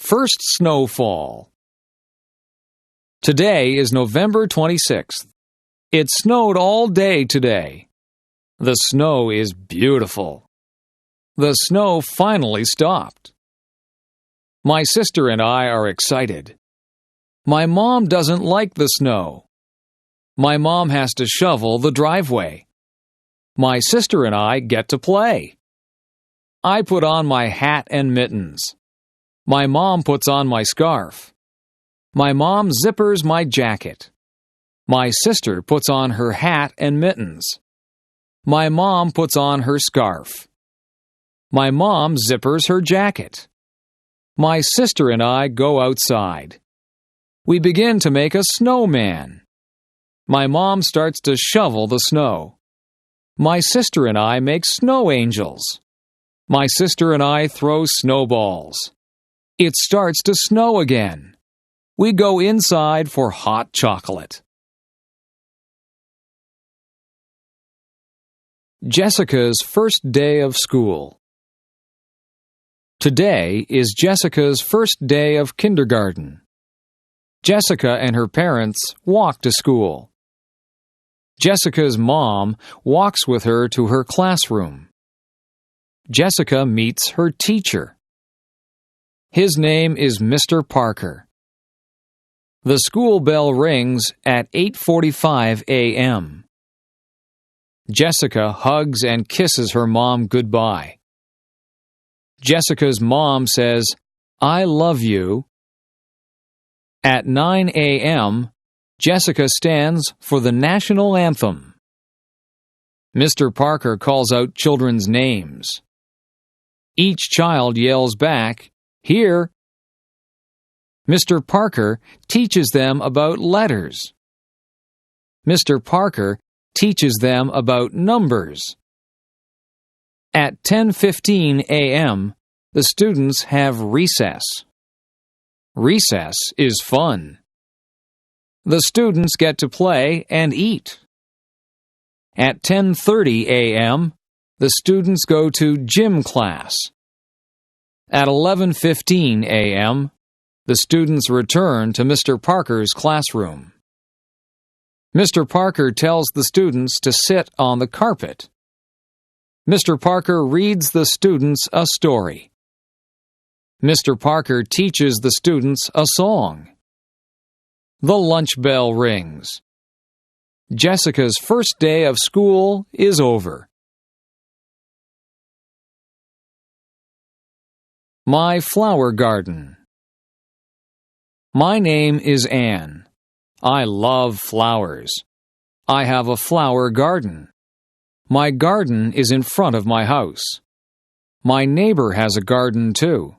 First snowfall. Today is November 26th. It snowed all day today. The snow is beautiful. The snow finally stopped. My sister and I are excited. My mom doesn't like the snow. My mom has to shovel the driveway. My sister and I get to play. I put on my hat and mittens. My mom puts on my scarf. My mom zippers my jacket. My sister puts on her hat and mittens. My mom puts on her scarf. My mom zippers her jacket. My sister and I go outside. We begin to make a snowman. My mom starts to shovel the snow. My sister and I make snow angels. My sister and I throw snowballs. It starts to snow again. We go inside for hot chocolate. Jessica's first day of school. Today is Jessica's first day of kindergarten. Jessica and her parents walk to school. Jessica's mom walks with her to her classroom. Jessica meets her teacher. His name is Mr. Parker. The school bell rings at 8:45 a.m. Jessica hugs and kisses her mom goodbye. Jessica's mom says, "I love you." At 9 a.m., Jessica stands for the national anthem. Mr. Parker calls out children's names. Each child yells back, "Here." Mr. Parker teaches them about letters. Mr. Parker teaches them about numbers. At 10:15 a.m., the students have recess. Recess is fun. The students get to play and eat. At 10:30 a.m., the students go to gym class. At 11:15 a.m., the students return to Mr. Parker's classroom. Mr. Parker tells the students to sit on the carpet. Mr. Parker reads the students a story. Mr. Parker teaches the students a song. The lunch bell rings. Jessica's first day of school is over. My flower garden. My name is Anne. I love flowers. I have a flower garden. My garden is in front of my house. My neighbor has a garden too.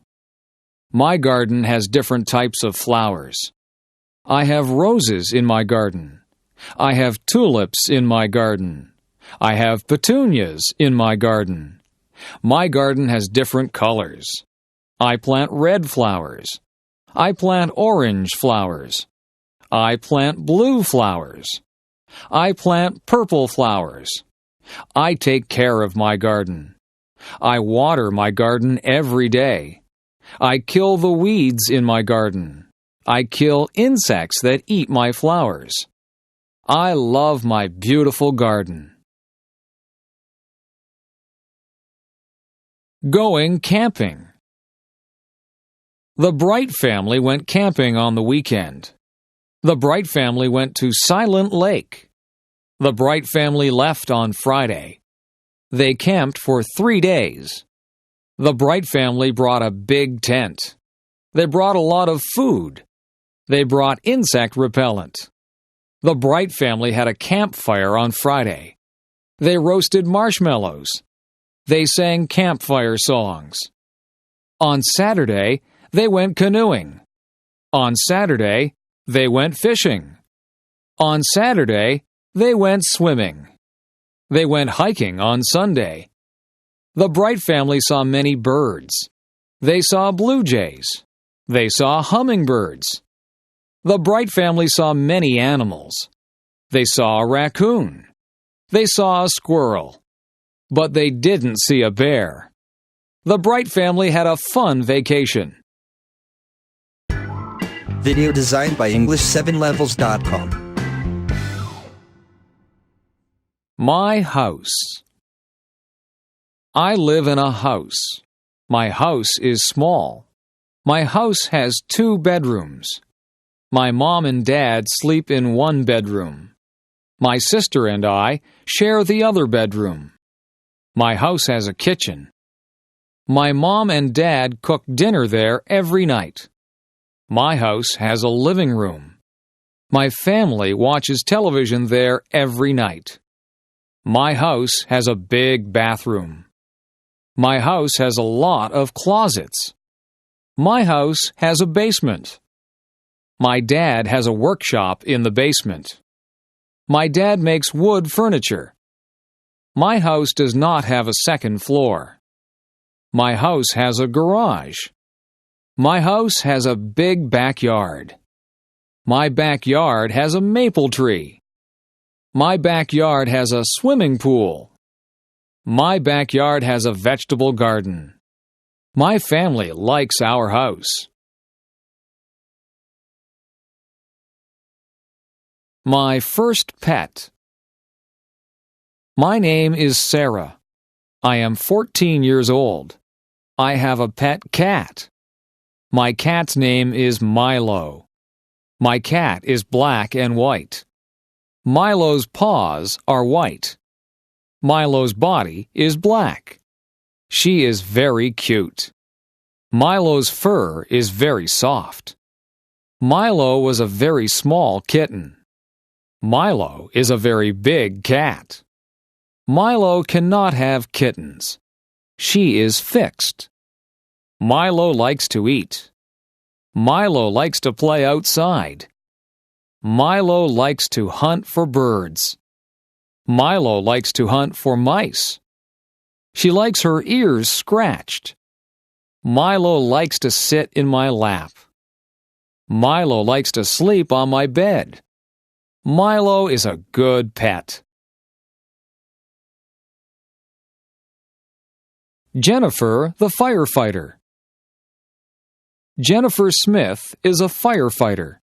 My garden has different types of flowers. I have roses in my garden. I have tulips in my garden. I have petunias in my garden. My garden has different colors. I plant red flowers. I plant orange flowers. I plant blue flowers. I plant purple flowers. I take care of my garden. I water my garden every day. I kill the weeds in my garden. I kill insects that eat my flowers. I love my beautiful garden. Going camping. The Bright family went camping on the weekend. The Bright family went to Silent Lake. The Bright family left on Friday. They camped for 3 days. The Bright family brought a big tent. They brought a lot of food. They brought insect repellent. The Bright family had a campfire on Friday. They roasted marshmallows. They sang campfire songs. On Saturday, they went canoeing. On Saturday, they went fishing. On Saturday, they went swimming. They went hiking on Sunday. The Bright family saw many birds. They saw blue jays. They saw hummingbirds. The Bright family saw many animals. They saw a raccoon. They saw a squirrel. But they didn't see a bear. The Bright family had a fun vacation. video designed by English7levels.com. My house. I live in a house. My house is small. My house has 2 bedrooms. My mom and dad sleep in 1 bedroom. My sister and I share the other bedroom. My house has a kitchen. My mom and dad cook dinner there every night. My house has a living room. My family watches television there every night. My house has a big bathroom. My house has a lot of closets. My house has a basement. My dad has a workshop in the basement. My dad makes wood furniture. My house does not have a second floor. My house has a garage. My house has a big backyard. My backyard has a maple tree. My backyard has a swimming pool. My backyard has a vegetable garden. My family likes our house. My first pet. My name is Sarah. I am 14 years old. I have a pet cat. My cat's name is Milo. My cat is black and white. Milo's paws are white. Milo's body is black. She is very cute. Milo's fur is very soft. Milo was a very small kitten. Milo is a very big cat. Milo cannot have kittens. She is fixed. Milo likes to eat. Milo likes to play outside. Milo likes to hunt for birds. Milo likes to hunt for mice. She likes her ears scratched. Milo likes to sit in my lap. Milo likes to sleep on my bed. Milo is a good pet. Jennifer, the firefighter. Jennifer Smith is a firefighter.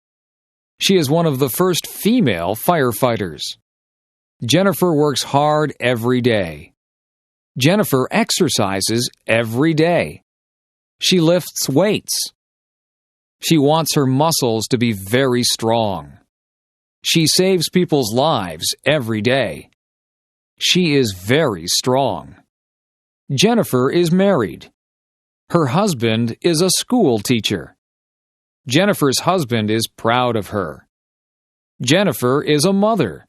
She is one of the first female firefighters. Jennifer works hard every day. Jennifer exercises every day. She lifts weights. She wants her muscles to be very strong. She saves people's lives every day. She is very strong. Jennifer is married. Her husband is a school teacher. Jennifer's husband is proud of her. Jennifer is a mother.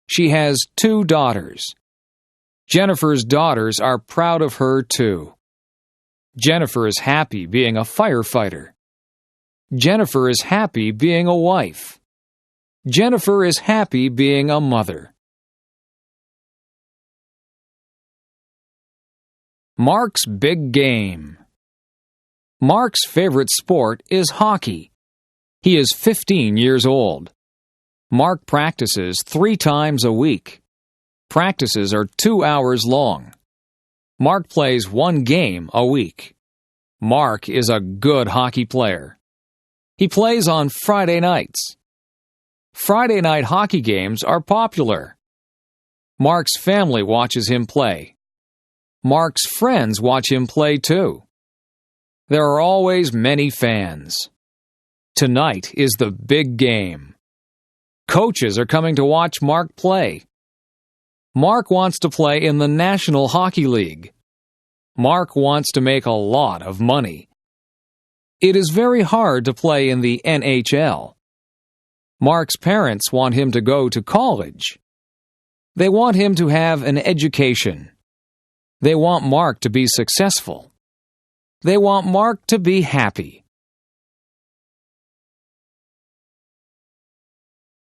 She has 2 daughters. Jennifer's daughters are proud of her too. Jennifer is happy being a firefighter. Jennifer is happy being a wife. Jennifer is happy being a mother. Mark's big game. Mark's favorite sport is hockey. He is 15 years old. Mark practices 3 times a week. Practices are 2 hours long. Mark plays 1 game a week. Mark is a good hockey player. He plays on Friday nights. Friday night hockey games are popular. Mark's family watches him play. Mark's friends watch him play too. There are always many fans. Tonight is the big game. Coaches are coming to watch Mark play. Mark wants to play in the National Hockey League. Mark wants to make a lot of money. It is very hard to play in the NHL. Mark's parents want him to go to college. They want him to have an education. They want Mark to be successful. They want Mark to be happy.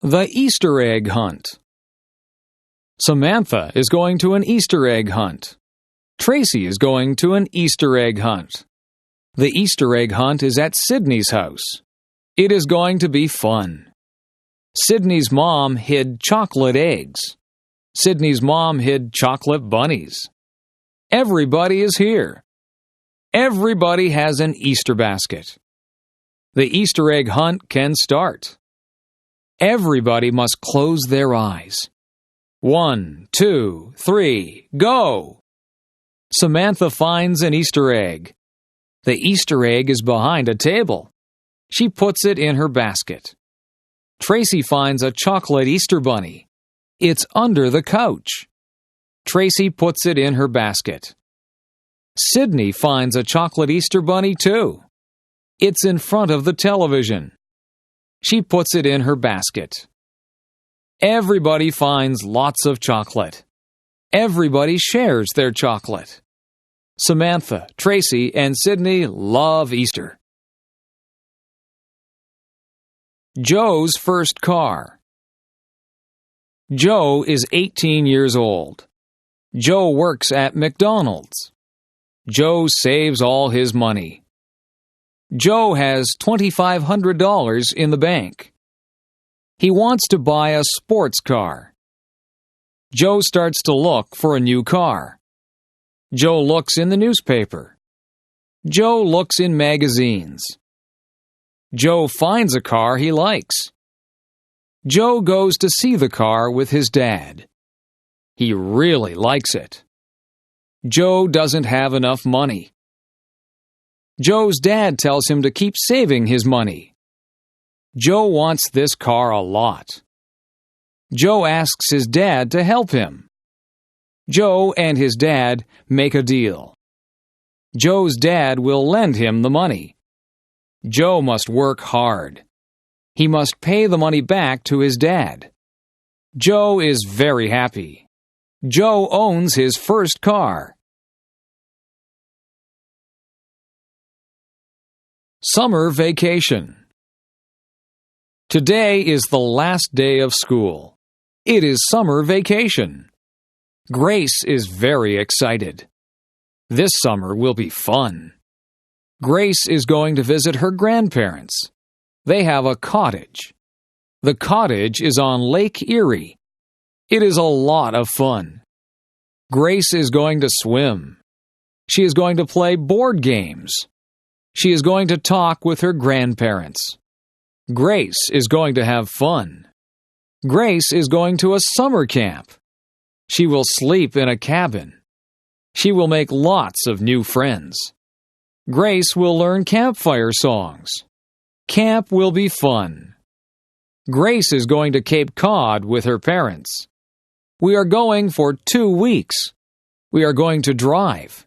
The Easter egg hunt. Samantha is going to an Easter egg hunt. Tracy is going to an Easter egg hunt. The Easter egg hunt is at Sydney's house. It is going to be fun. Sydney's mom hid chocolate eggs. Sydney's mom hid chocolate bunnies. Everybody is here. Everybody has an Easter basket. The Easter egg hunt can start. Everybody must close their eyes. 1, 2, 3, go! Samantha finds an Easter egg. The Easter egg is behind a table. She puts it in her basket. Tracy finds a chocolate Easter bunny. It's under the couch. Tracy puts it in her basket. Sydney finds a chocolate Easter bunny too. It's in front of the television. She puts it in her basket. Everybody finds lots of chocolate. Everybody shares their chocolate. Samantha, Tracy, and Sydney love Easter. Joe's first car. Joe is 18 years old. Joe works at McDonald's. Joe saves all his money. Joe has $2,500 in the bank. He wants to buy a sports car. Joe starts to look for a new car. Joe looks in the newspaper. Joe looks in magazines. Joe finds a car he likes. Joe goes to see the car with his dad. He really likes it. Joe doesn't have enough money. Joe's dad tells him to keep saving his money. Joe wants this car a lot. Joe asks his dad to help him. Joe and his dad make a deal. Joe's dad will lend him the money. Joe must work hard. He must pay the money back to his dad. Joe is very happy. Joe owns his first car. Summer vacation. Today is the last day of school. It is summer vacation. Grace is very excited. This summer will be fun. Grace is going to visit her grandparents. They have a cottage. The cottage is on Lake Erie. It is a lot of fun. Grace is going to swim. She is going to play board games. She is going to talk with her grandparents. Grace is going to have fun. Grace is going to a summer camp. She will sleep in a cabin. She will make lots of new friends. Grace will learn campfire songs. Camp will be fun. Grace is going to Cape Cod with her parents. We are going for 2 weeks. We are going to drive.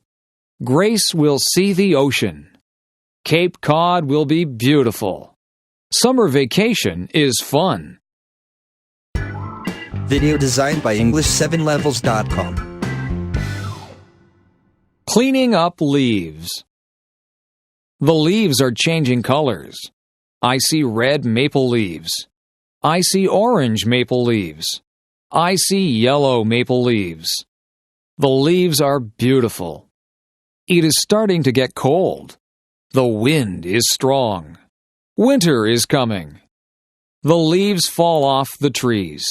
Grace will see the ocean. Cape Cod will be beautiful. Summer vacation is fun. Video designed by English7levels.com. Cleaning up leaves. The leaves are changing colors. I see red maple leaves. I see orange maple leaves. I see yellow maple leaves. The leaves are beautiful. It is starting to get cold. The wind is strong. Winter is coming. The leaves fall off the trees.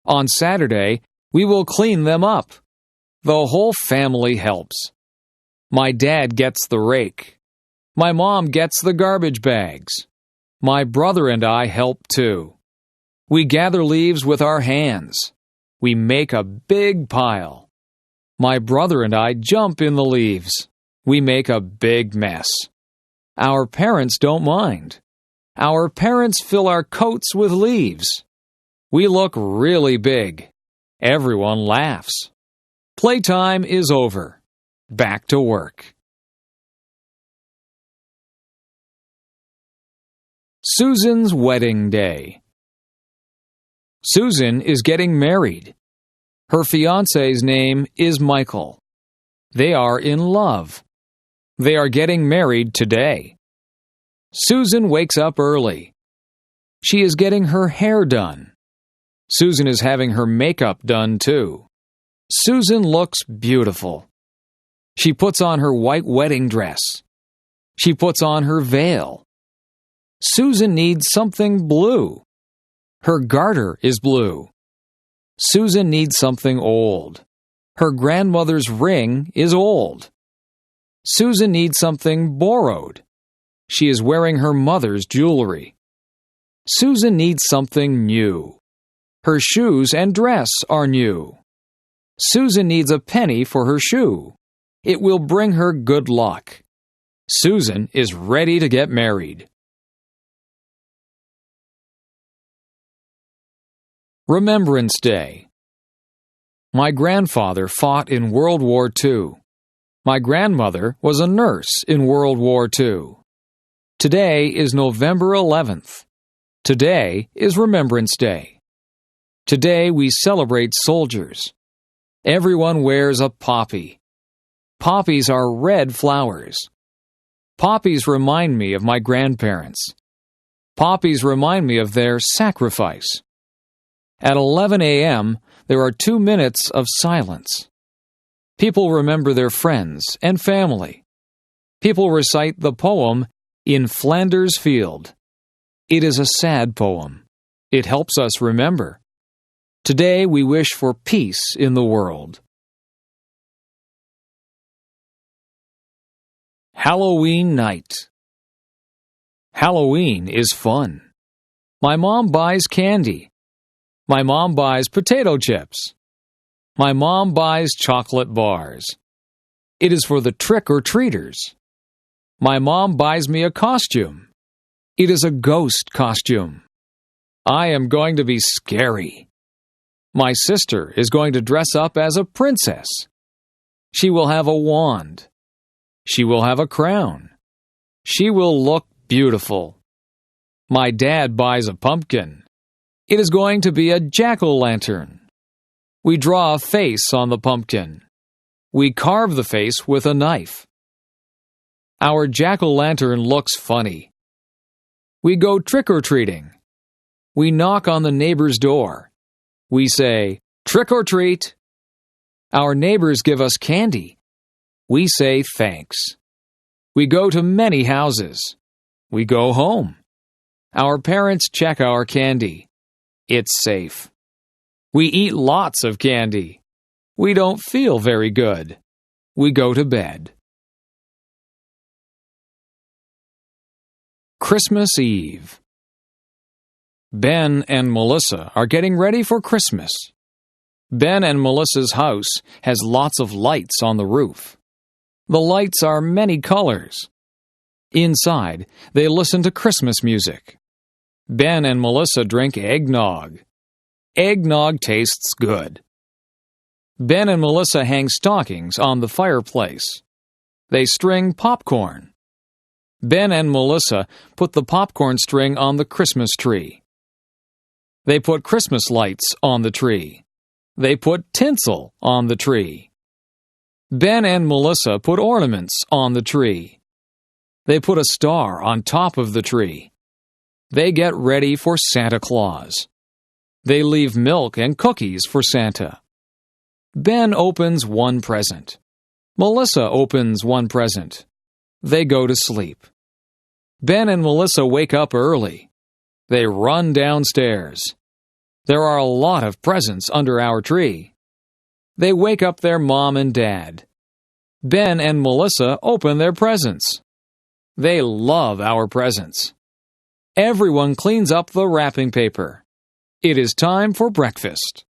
On Saturday, we will clean them up. The whole family helps. My dad gets the rake. My mom gets the garbage bags. My brother and I help too. We gather leaves with our hands. We make a big pile. My brother and I jump in the leaves. We make a big mess. Our parents don't mind. Our parents fill our coats with leaves. We look really big. Everyone laughs. Playtime is over. Back to work. Susan's wedding day. Susan is getting married. Her fiancé's name is Michael. They are in love. They are getting married today. Susan wakes up early. She is getting her hair done. Susan is having her makeup done too. Susan looks beautiful. She puts on her white wedding dress. She puts on her veil. Susan needs something blue. Her garter is blue. Susan needs something old. Her grandmother's ring is old. Susan needs something borrowed. She is wearing her mother's jewelry. Susan needs something new. Her shoes and dress are new. Susan needs a penny for her shoe. It will bring her good luck. Susan is ready to get married. Remembrance Day. My grandfather fought in World War II. My grandmother was a nurse in World War II. Today is November 11th. Today is Remembrance Day. Today we celebrate soldiers. Everyone wears a poppy. Poppies are red flowers. Poppies remind me of my grandparents. Poppies remind me of their sacrifice. At 11 a.m., there are 2 minutes of silence. People remember their friends and family. People recite the poem In Flanders Field. It is a sad poem. It helps us remember. Today we wish for peace in the world. Halloween night. Halloween is fun. My mom buys candy. My mom buys potato chips. My mom buys chocolate bars. It is for the trick-or-treaters. My mom buys me a costume. It is a ghost costume. I am going to be scary. My sister is going to dress up as a princess. She will have a wand. She will have a crown. She will look beautiful. My dad buys a pumpkin. It is going to be a jack-o'-lantern. We draw a face on the pumpkin. We carve the face with a knife. Our jack-o'-lantern looks funny. We go trick-or-treating. We knock on the neighbor's door. We say, "Trick or treat." Our neighbors give us candy. We say thanks. We go to many houses. We go home. Our parents check our candy. It's safe. We eat lots of candy. We don't feel very good. We go to bed. Christmas Eve. Ben and Melissa are getting ready for Christmas. Ben and Melissa's house has lots of lights on the roof. The lights are many colors. Inside, they listen to Christmas music. Ben and Melissa drink eggnog. Eggnog tastes good. Ben and Melissa hang stockings on the fireplace. They string popcorn. Ben and Melissa put the popcorn string on the Christmas tree. They put Christmas lights on the tree. They put tinsel on the tree. Ben and Melissa put ornaments on the tree. They put a star on top of the tree. They get ready for Santa Claus. They leave milk and cookies for Santa. Ben opens one present. Melissa opens one present. They go to sleep. Ben and Melissa wake up early. They run downstairs. There are a lot of presents under our tree. They wake up their mom and dad. Ben and Melissa open their presents. They love our presents. Everyone cleans up the wrapping paper. It is time for breakfast.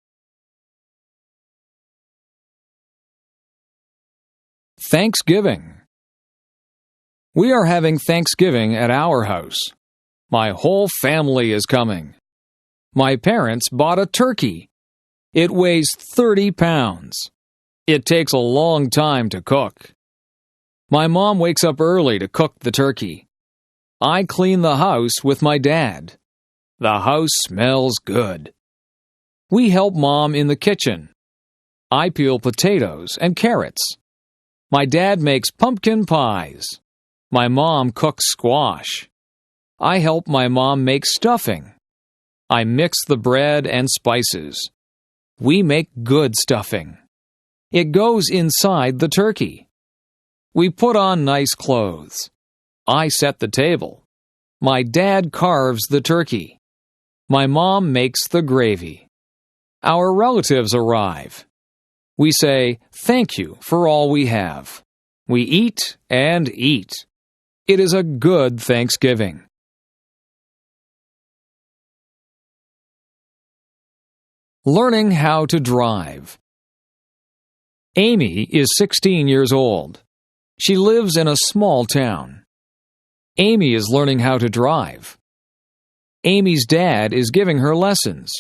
Thanksgiving. We are having Thanksgiving at our house. My whole family is coming. My parents bought a turkey. It weighs 30 pounds. It takes a long time to cook. My mom wakes up early to cook the turkey. I clean the house with my dad. The house smells good. We help Mom in the kitchen. I peel potatoes and carrots. My dad makes pumpkin pies. My mom cooks squash. I help my mom make stuffing. I mix the bread and spices. We make good stuffing. It goes inside the turkey. We put on nice clothes. I set the table. My dad carves the turkey. My mom makes the gravy. Our relatives arrive. We say, "Thank you for all we have." We eat and eat. It is a good Thanksgiving. Learning how to drive. Amy is 16 years old. She lives in a small town. Amy is learning how to drive. Amy's dad is giving her lessons.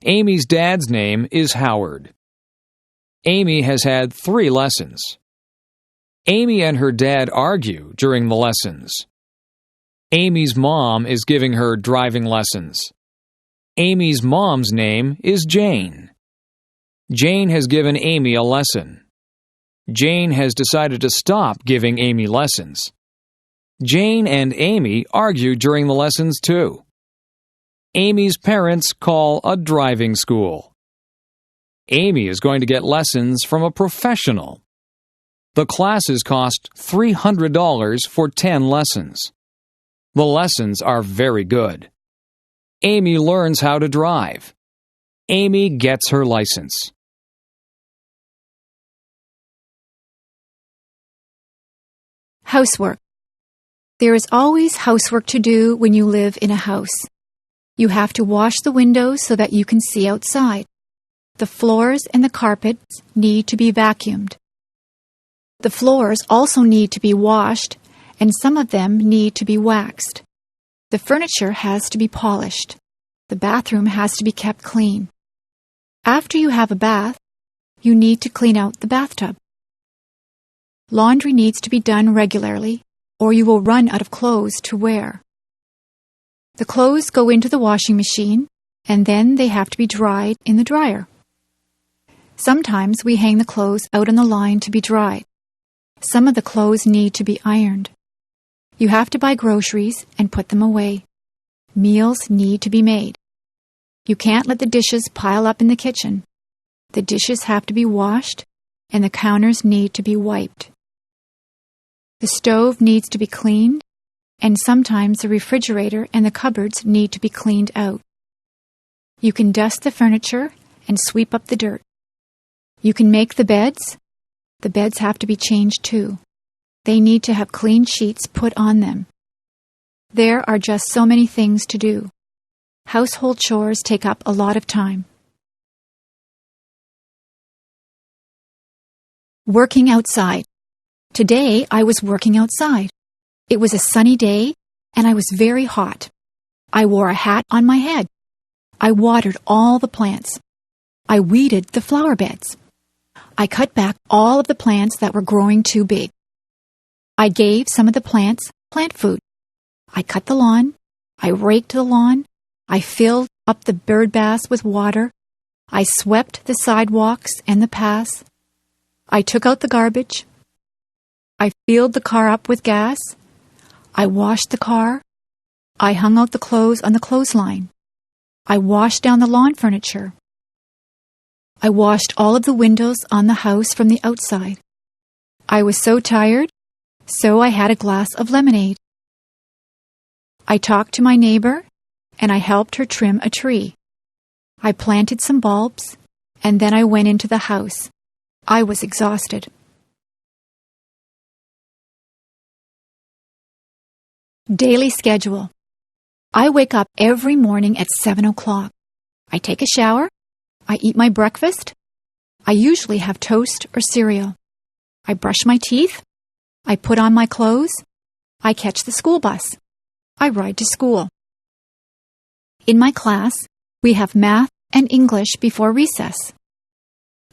Amy's dad's name is Howard. Amy has had 3 lessons. Amy and her dad argue during the lessons. Amy's mom is giving her driving lessons. Amy's mom's name is Jane. Jane has given Amy a lesson. Jane has decided to stop giving Amy lessons. Jane and Amy argue during the lessons too. Amy's parents call a driving school. Amy is going to get lessons from a professional. The classes cost $300 for 10 lessons. The lessons are very good. Amy learns how to drive. Amy gets her license. Housework. There is always housework to do when you live in a house. You have to wash the windows so that you can see outside. The floors and the carpets need to be vacuumed. The floors also need to be washed, and some of them need to be waxed. The furniture has to be polished. The bathroom has to be kept clean. After you have a bath, you need to clean out the bathtub. Laundry needs to be done regularly, or you will run out of clothes to wear. The clothes go into the washing machine, and then they have to be dried in the dryer. Sometimes we hang the clothes out on the line to be dried. Some of the clothes need to be ironed. You have to buy groceries and put them away. Meals need to be made. You can't let the dishes pile up in the kitchen. The dishes have to be washed, and the counters need to be wiped. The stove needs to be cleaned, and sometimes the refrigerator and the cupboards need to be cleaned out. You can dust the furniture and sweep up the dirt. You can make the beds. The beds have to be changed too. They need to have clean sheets put on them. There are just so many things to do. Household chores take up a lot of time. Working outside. Today I was working outside. It was a sunny day and I was very hot. I wore a hat on my head. I watered all the plants. I weeded the flower beds. I cut back all of the plants that were growing too big. I gave some of the plants plant food. I cut the lawn. I raked the lawn. I filled up the bird baths with water. I swept the sidewalks and the paths. I took out the garbage. I filled the car up with gas. I washed the car. I hung out the clothes on the clothesline. I washed down the lawn furniture. I washed all of the windows on the house from the outside. I was so tired, so I had a glass of lemonade. I talked to my neighbor, and I helped her trim a tree. I planted some bulbs, and then I went into the house. I was exhausted. Daily schedule. I wake up every morning at 7 o'clock. I take a shower. I eat my breakfast. I usually have toast or cereal. I brush my teeth. I put on my clothes. I catch the school bus. I ride to school. In my class, we have math and English before recess.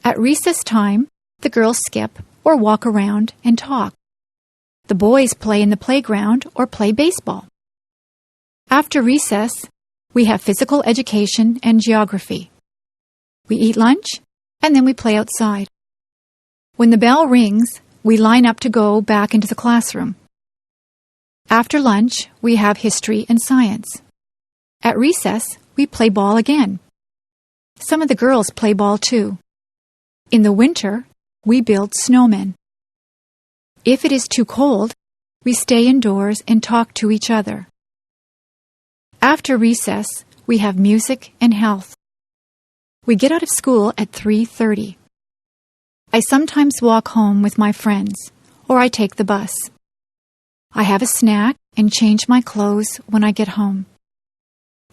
At recess time, the girls skip or walk around and talk. The boys play in the playground or play baseball. After recess, we have physical education and geography. We eat lunch, and then we play outside. When the bell rings, we line up to go back into the classroom. After lunch, we have history and science. At recess, we play ball again. Some of the girls play ball too. In the winter, we build snowmen. If it is too cold, we stay indoors and talk to each other. After recess, we have music and health. We get out of school at 3:30. I sometimes walk home with my friends, or I take the bus. I have a snack and change my clothes when I get home.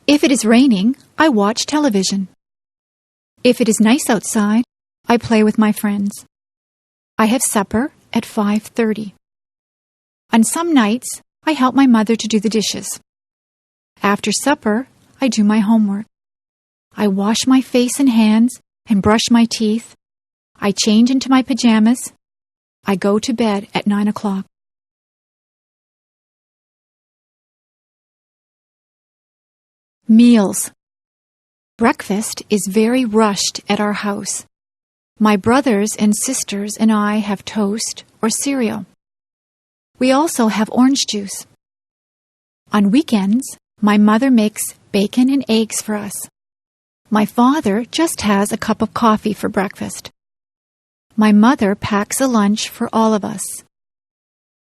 If it is raining, I watch television. If it is nice outside, I play with my friends. I have supper at 5:30. On some nights, I help my mother to do the dishes. After supper, I do my homework. I wash my face and hands and brush my teeth. I change into my pajamas. I go to bed at 9 o'clock. Meals. Breakfast is very rushed at our house. My brothers and sisters and I have toast or cereal. We also have orange juice. On weekends, my mother makes bacon and eggs for us. My father just has a cup of coffee for breakfast. My mother packs a lunch for all of us.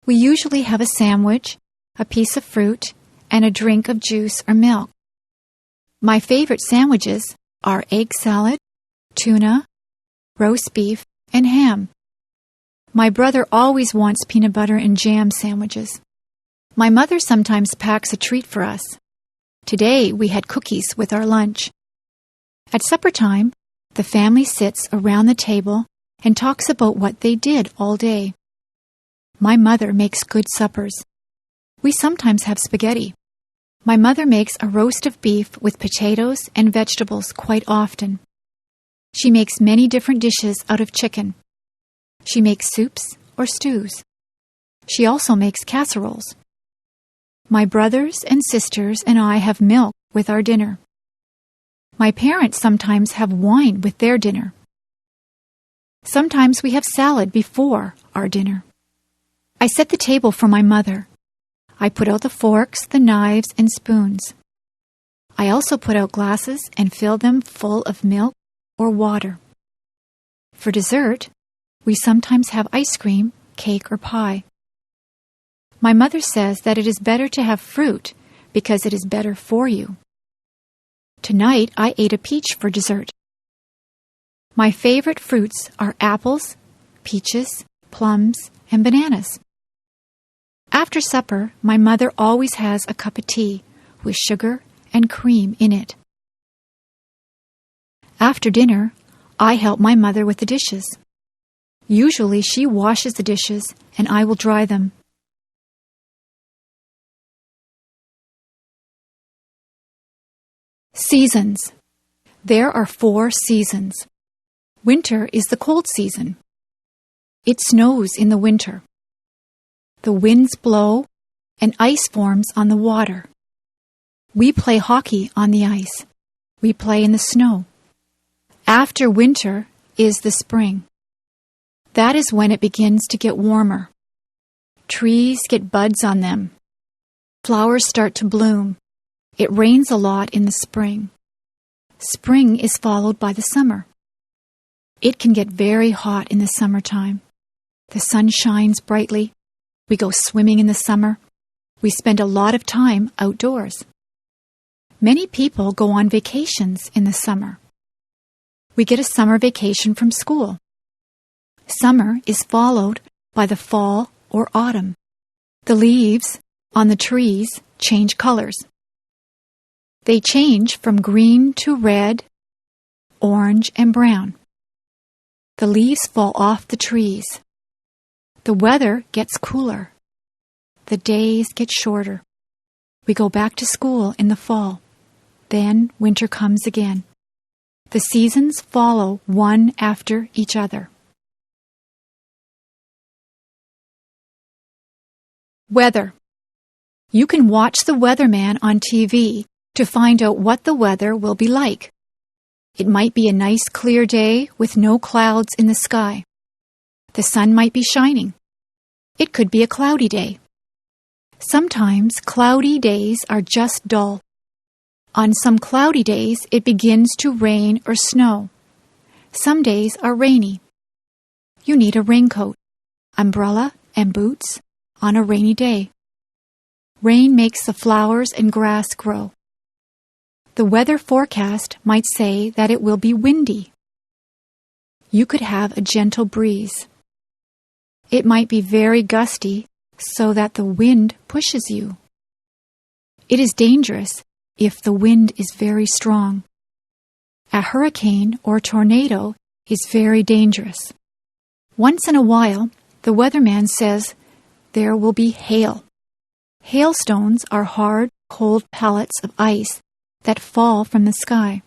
We usually have a sandwich, a piece of fruit, and a drink of juice or milk. My favorite sandwiches are egg salad, tuna, roast beef, and ham. My brother always wants peanut butter and jam sandwiches. My mother sometimes packs a treat for us. Today we had cookies with our lunch. At supper time, the family sits around the table and talks about what they did all day. My mother makes good suppers. We sometimes have spaghetti. My mother makes a roast of beef with potatoes and vegetables quite often. She makes many different dishes out of chicken. She makes soups or stews. She also makes casseroles. My brothers and sisters and I have milk with our dinner. My parents sometimes have wine with their dinner. Sometimes we have salad before our dinner. I set the table for my mother. I put out the forks, the knives, and spoons. I also put out glasses and fill them full of milk or water. For dessert, we sometimes have ice cream, cake, or pie. My mother says that it is better to have fruit because it is better for you. Tonight, I ate a peach for dessert. My favorite fruits are apples, peaches, plums, and bananas. After supper, my mother always has a cup of tea with sugar and cream in it. After dinner, I help my mother with the dishes. Usually she washes the dishes and I will dry them. Seasons. There are 4 seasons. Winter is the cold season. It snows in the winter. The winds blow and ice forms on the water. We play hockey on the ice. We play in the snow. After winter is the spring. That is when it begins to get warmer. Trees get buds on them. Flowers start to bloom. It rains a lot in the spring. Spring is followed by the summer. It can get very hot in the summertime. The sun shines brightly. We go swimming in the summer. We spend a lot of time outdoors. Many people go on vacations in the summer. We get a summer vacation from school. Summer is followed by the fall or autumn. The leaves on the trees change colors. They change from green to red, orange, and brown. The leaves fall off the trees. The weather gets cooler. The days get shorter. We go back to school in the fall. Then winter comes again. The seasons follow one after each other. Weather. You can watch the weatherman on TV to find out what the weather will be like. It might be a nice clear day with no clouds in the sky. The sun might be shining. It could be a cloudy day. Sometimes cloudy days are just dull. On some cloudy days, it begins to rain or snow. Some days are rainy. You need a raincoat, umbrella, and boots on a rainy day. Rain makes the flowers and grass grow. The weather forecast might say that it will be windy. You could have a gentle breeze. It might be very gusty so that the wind pushes you. It is dangerous if the wind is very strong. A hurricane or tornado is very dangerous. Once in a while, the weatherman says there will be hail. Hailstones are hard, cold pellets of ice that fall from the sky.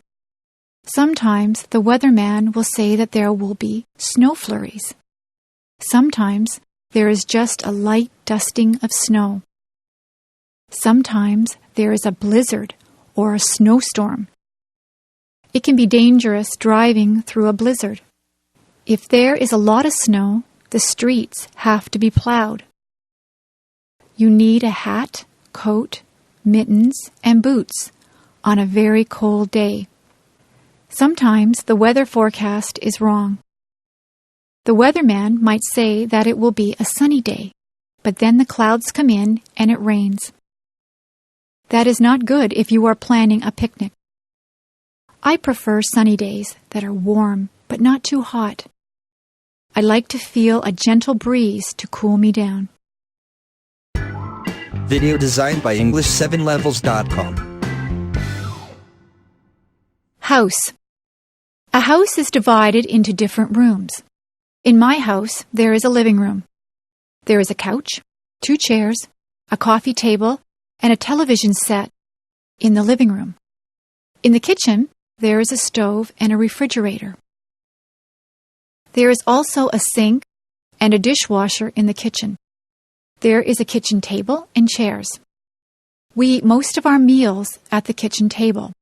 Sometimes the weatherman will say that there will be snow flurries. Sometimes there is just a light dusting of snow. Sometimes there is a blizzard or a snowstorm. It can be dangerous driving through a blizzard. If there is a lot of snow, the streets have to be plowed. You need a hat, coat, mittens, and boots on a very cold day. Sometimes the weather forecast is wrong. The weatherman might say that it will be a sunny day, but then the clouds come in and it rains. That is not good if you are planning a picnic. I prefer sunny days that are warm but not too hot. I like to feel a gentle breeze to cool me down. Video designed by English7levels.com. House. A house is divided into different rooms. In my house, there is a living room. There is a couch, 2 chairs, a coffee table, and a television set in the living room. In the kitchen, there is a stove and a refrigerator. There is also a sink and a dishwasher in the kitchen. There is a kitchen table and chairs. We eat most of our meals at the kitchen table.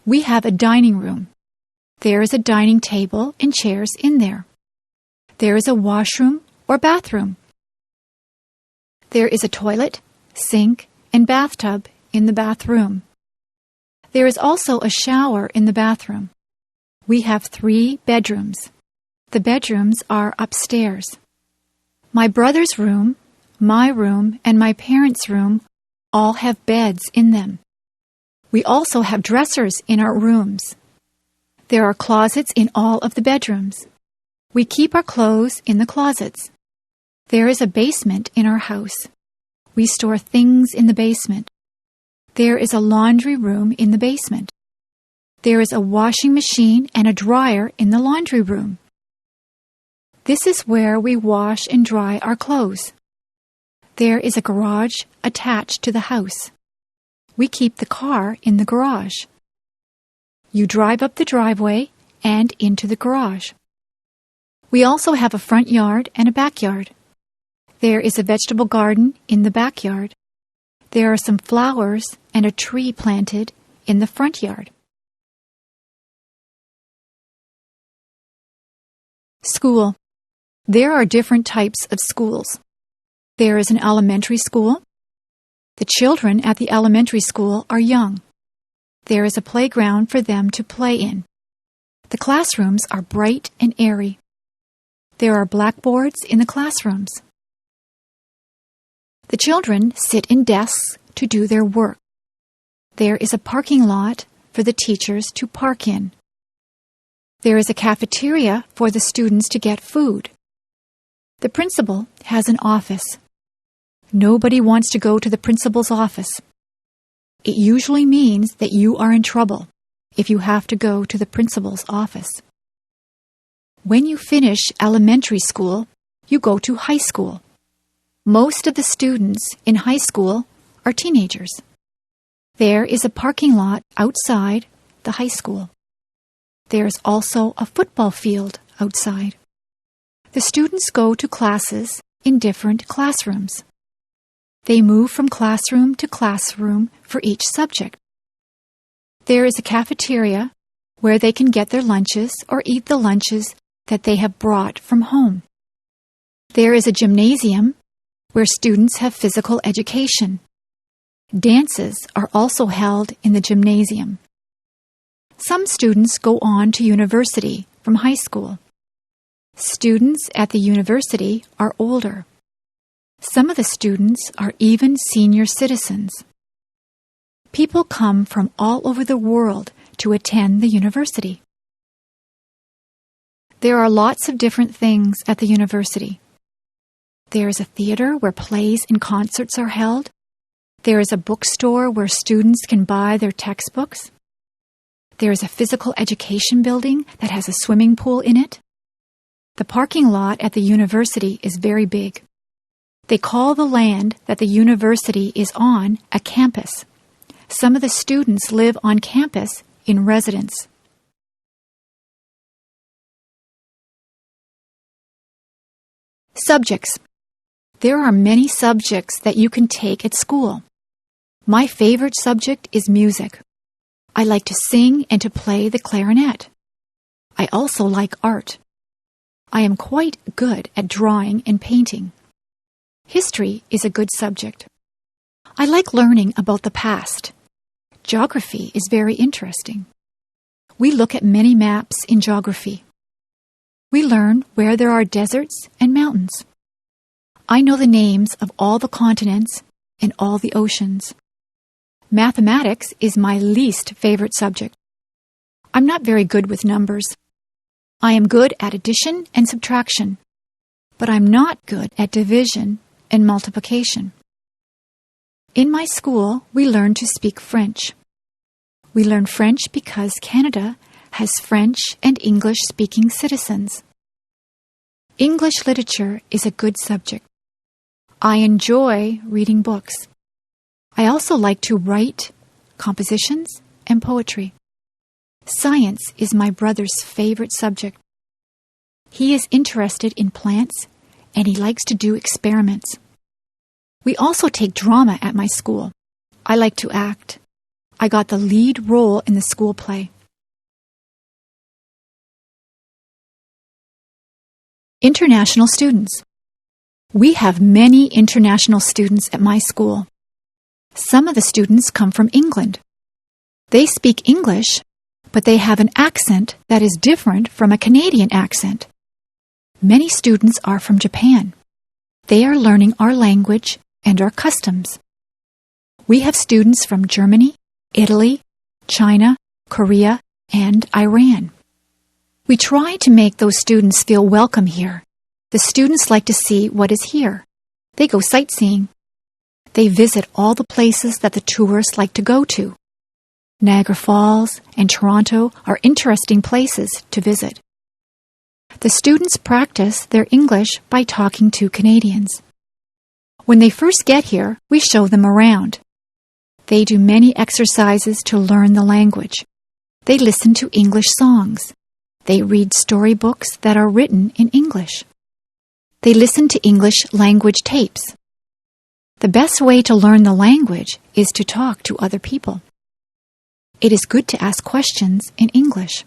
We have a dining room. There is a dining table and chairs in there. There is a washroom or bathroom. There is a toilet, sink, and bathtub in the bathroom. There is also a shower in the bathroom. We have 3 bedrooms. The bedrooms are upstairs. My brother's room, my room, and my parents' room all have beds in them. We also have dressers in our rooms. There are closets in all of the bedrooms. We keep our clothes in the closets. There is a basement in our house. We store things in the basement. There is a laundry room in the basement. There is a washing machine and a dryer in the laundry room. This is where we wash and dry our clothes. There is a garage attached to the house. We keep the car in the garage. You drive up the driveway and into the garage. We also have a front yard and a backyard. There is a vegetable garden in the backyard. There are some flowers and a tree planted in the front yard. School. There are different types of schools. There is an elementary school. The children at the elementary school are young. There is a playground for them to play in. The classrooms are bright and airy. There are blackboards in the classrooms. The children sit in desks to do their work. There is a parking lot for the teachers to park in. There is a cafeteria for the students to get food. The principal has an office. Nobody wants to go to the principal's office. It usually means that you are in trouble if you have to go to the principal's office. When you finish elementary school, you go to high school. Most of the students in high school are teenagers. There is a parking lot outside the high school. There is also a football field outside. The students go to classes in different classrooms. They move from classroom to classroom for each subject. There is a cafeteria where they can get their lunches or eat the lunches that they have brought from home. There is a gymnasium where students have physical education. Dances are also held in the gymnasium. Some students go on to university from high school. Students at the university are older. Some of the students are even senior citizens. People come from all over the world to attend the university. There are lots of different things at the university. There is a theater where plays and concerts are held. There is a bookstore where students can buy their textbooks. There is a physical education building that has a swimming pool in it. The parking lot at the university is very big. They call the land that the university is on a campus. Some of the students live on campus in residence. Subjects. There are many subjects that you can take at school. My favorite subject is music. I like to sing and to play the clarinet. I also like art. I am quite good at drawing and painting. History is a good subject. I like learning about the past. Geography is very interesting. We look at many maps in geography. We learn where there are deserts and mountains. I know the names of all the continents and all the oceans. Mathematics is my least favorite subject. I'm not very good with numbers. I am good at addition and subtraction, but I'm not good at division and multiplication. In my school, we learn to speak French. We learn French because Canada has French and English-speaking citizens. English literature is a good subject. I enjoy reading books. I also like to write compositions and poetry. Science is my brother's favorite subject. He is interested in plants and he likes to do experiments. We also take drama at my school. I like to act. I got the lead role in the school play. International students. We have many international students at my school. Some of the students come from England. They speak English, but they have an accent that is different from a Canadian accent. Many students are from Japan. They are learning our language and our customs. We have students from Germany, Italy, China, Korea, and Iran. We try to make those students feel welcome here. The students like to see what is here. They go sightseeing. They visit all the places that the tourists like to go to. Niagara Falls and Toronto are interesting places to visit. The students practice their English by talking to Canadians. When they first get here, we show them around. They do many exercises to learn the language. They listen to English songs. They read storybooks that are written in English. They listen to English language tapes. The best way to learn the language is to talk to other people. It is good to ask questions in English.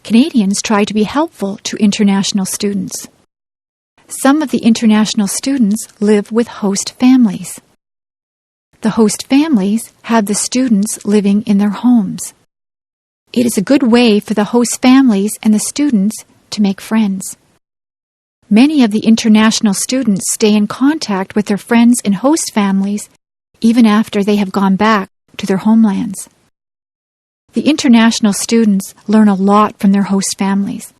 Canadians try to be helpful to international students. Some of the international students live with host families. The host families have the students living in their homes. It is a good way for the host families and the students to make friends. Many of the international students stay in contact with their friends and host families even after they have gone back to their homelands. The international students learn a lot from their host families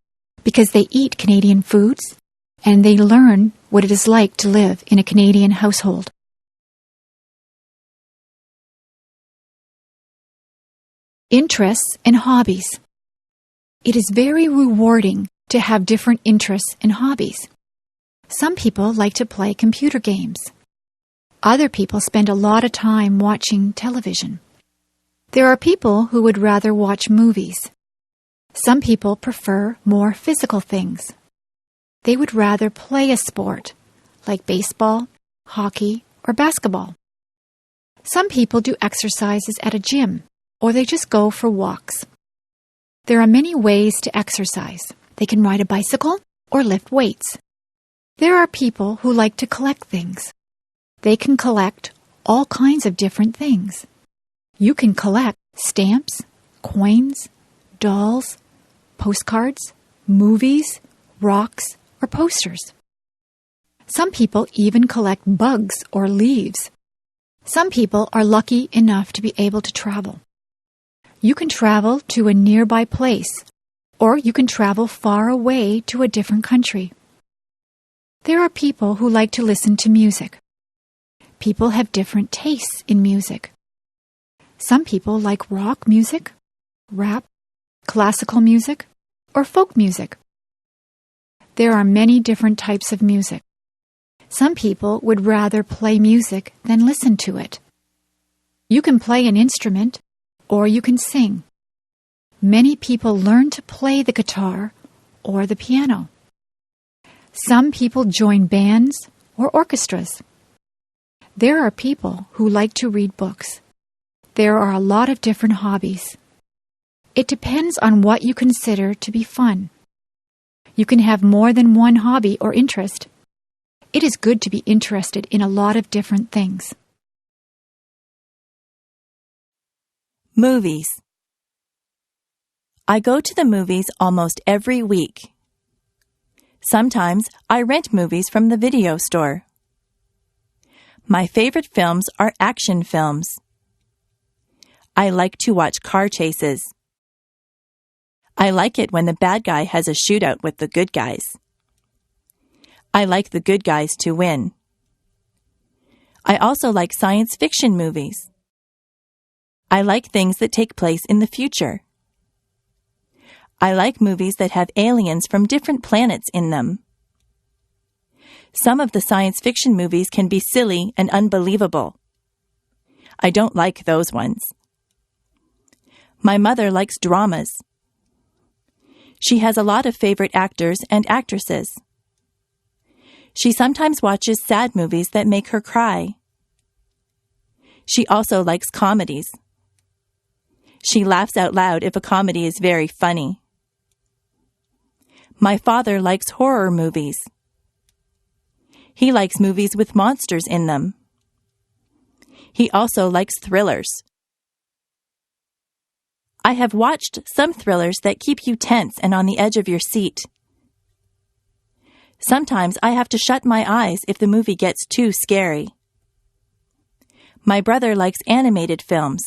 because they eat Canadian foods and they learn what it is like to live in a Canadian household. Interests and hobbies. It is very rewarding to have different interests and hobbies. Some people like to play computer games. Other people spend a lot of time watching television. There are people who would rather watch movies. Some people prefer more physical things. They would rather play a sport, like baseball, hockey, or basketball. Some people do exercises at a gym, or they just go for walks. There are many ways to exercise. They can ride a bicycle or lift weights. There are people who like to collect things. They can collect all kinds of different things. You can collect stamps, coins, dolls, postcards, movies, rocks, or posters. Some people even collect bugs or leaves. Some people are lucky enough to be able to travel. You can travel to a nearby place, or you can travel far away to a different country. There are people who like to listen to music. People have different tastes in music. Some people like rock music, rap, classical music, or folk music. There are many different types of music. Some people would rather play music than listen to it. You can play an instrument, or you can sing. Many people learn to play the guitar or the piano. Some people join bands or orchestras. There are people who like to read books. There are a lot of different hobbies. It depends on what you consider to be fun. You can have more than one hobby or interest. It is good to be interested in a lot of different things. Movies. I go to the movies almost every week. Sometimes I rent movies from the video store. My favorite films are action films. I like to watch car chases. I like it when the bad guy has a shootout with the good guys. I like the good guys to win. I also like science fiction movies. I like things that take place in the future. I like movies that have aliens from different planets in them. Some of the science fiction movies can be silly and unbelievable. I don't like those ones. My mother likes dramas. She has a lot of favorite actors and actresses. She sometimes watches sad movies that make her cry. She also likes comedies. She laughs out loud if a comedy is very funny. My father likes horror movies. He likes movies with monsters in them. He also likes thrillers. I have watched some thrillers that keep you tense and on the edge of your seat. Sometimes I have to shut my eyes if the movie gets too scary. My brother likes animated films.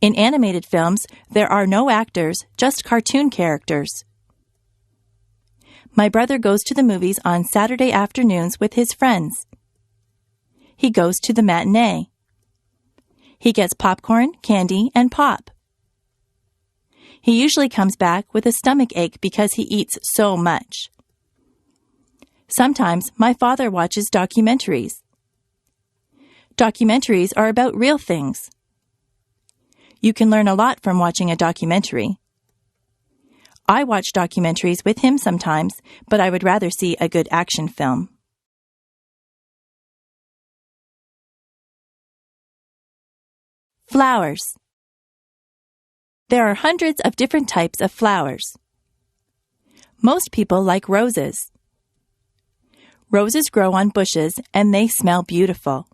In animated films, there are no actors, just cartoon characters. My brother goes to the movies on Saturday afternoons with his friends. He goes to the matinee. He gets popcorn, candy, and pop. He usually comes back with a stomach ache because he eats so much. Sometimes my father watches documentaries. Documentaries are about real things. You can learn a lot from watching a documentary. I watch documentaries with him sometimes, but I would rather see a good action film. Flowers. There are hundreds of different types of flowers. Most people like roses. Roses grow on bushes and they smell beautiful.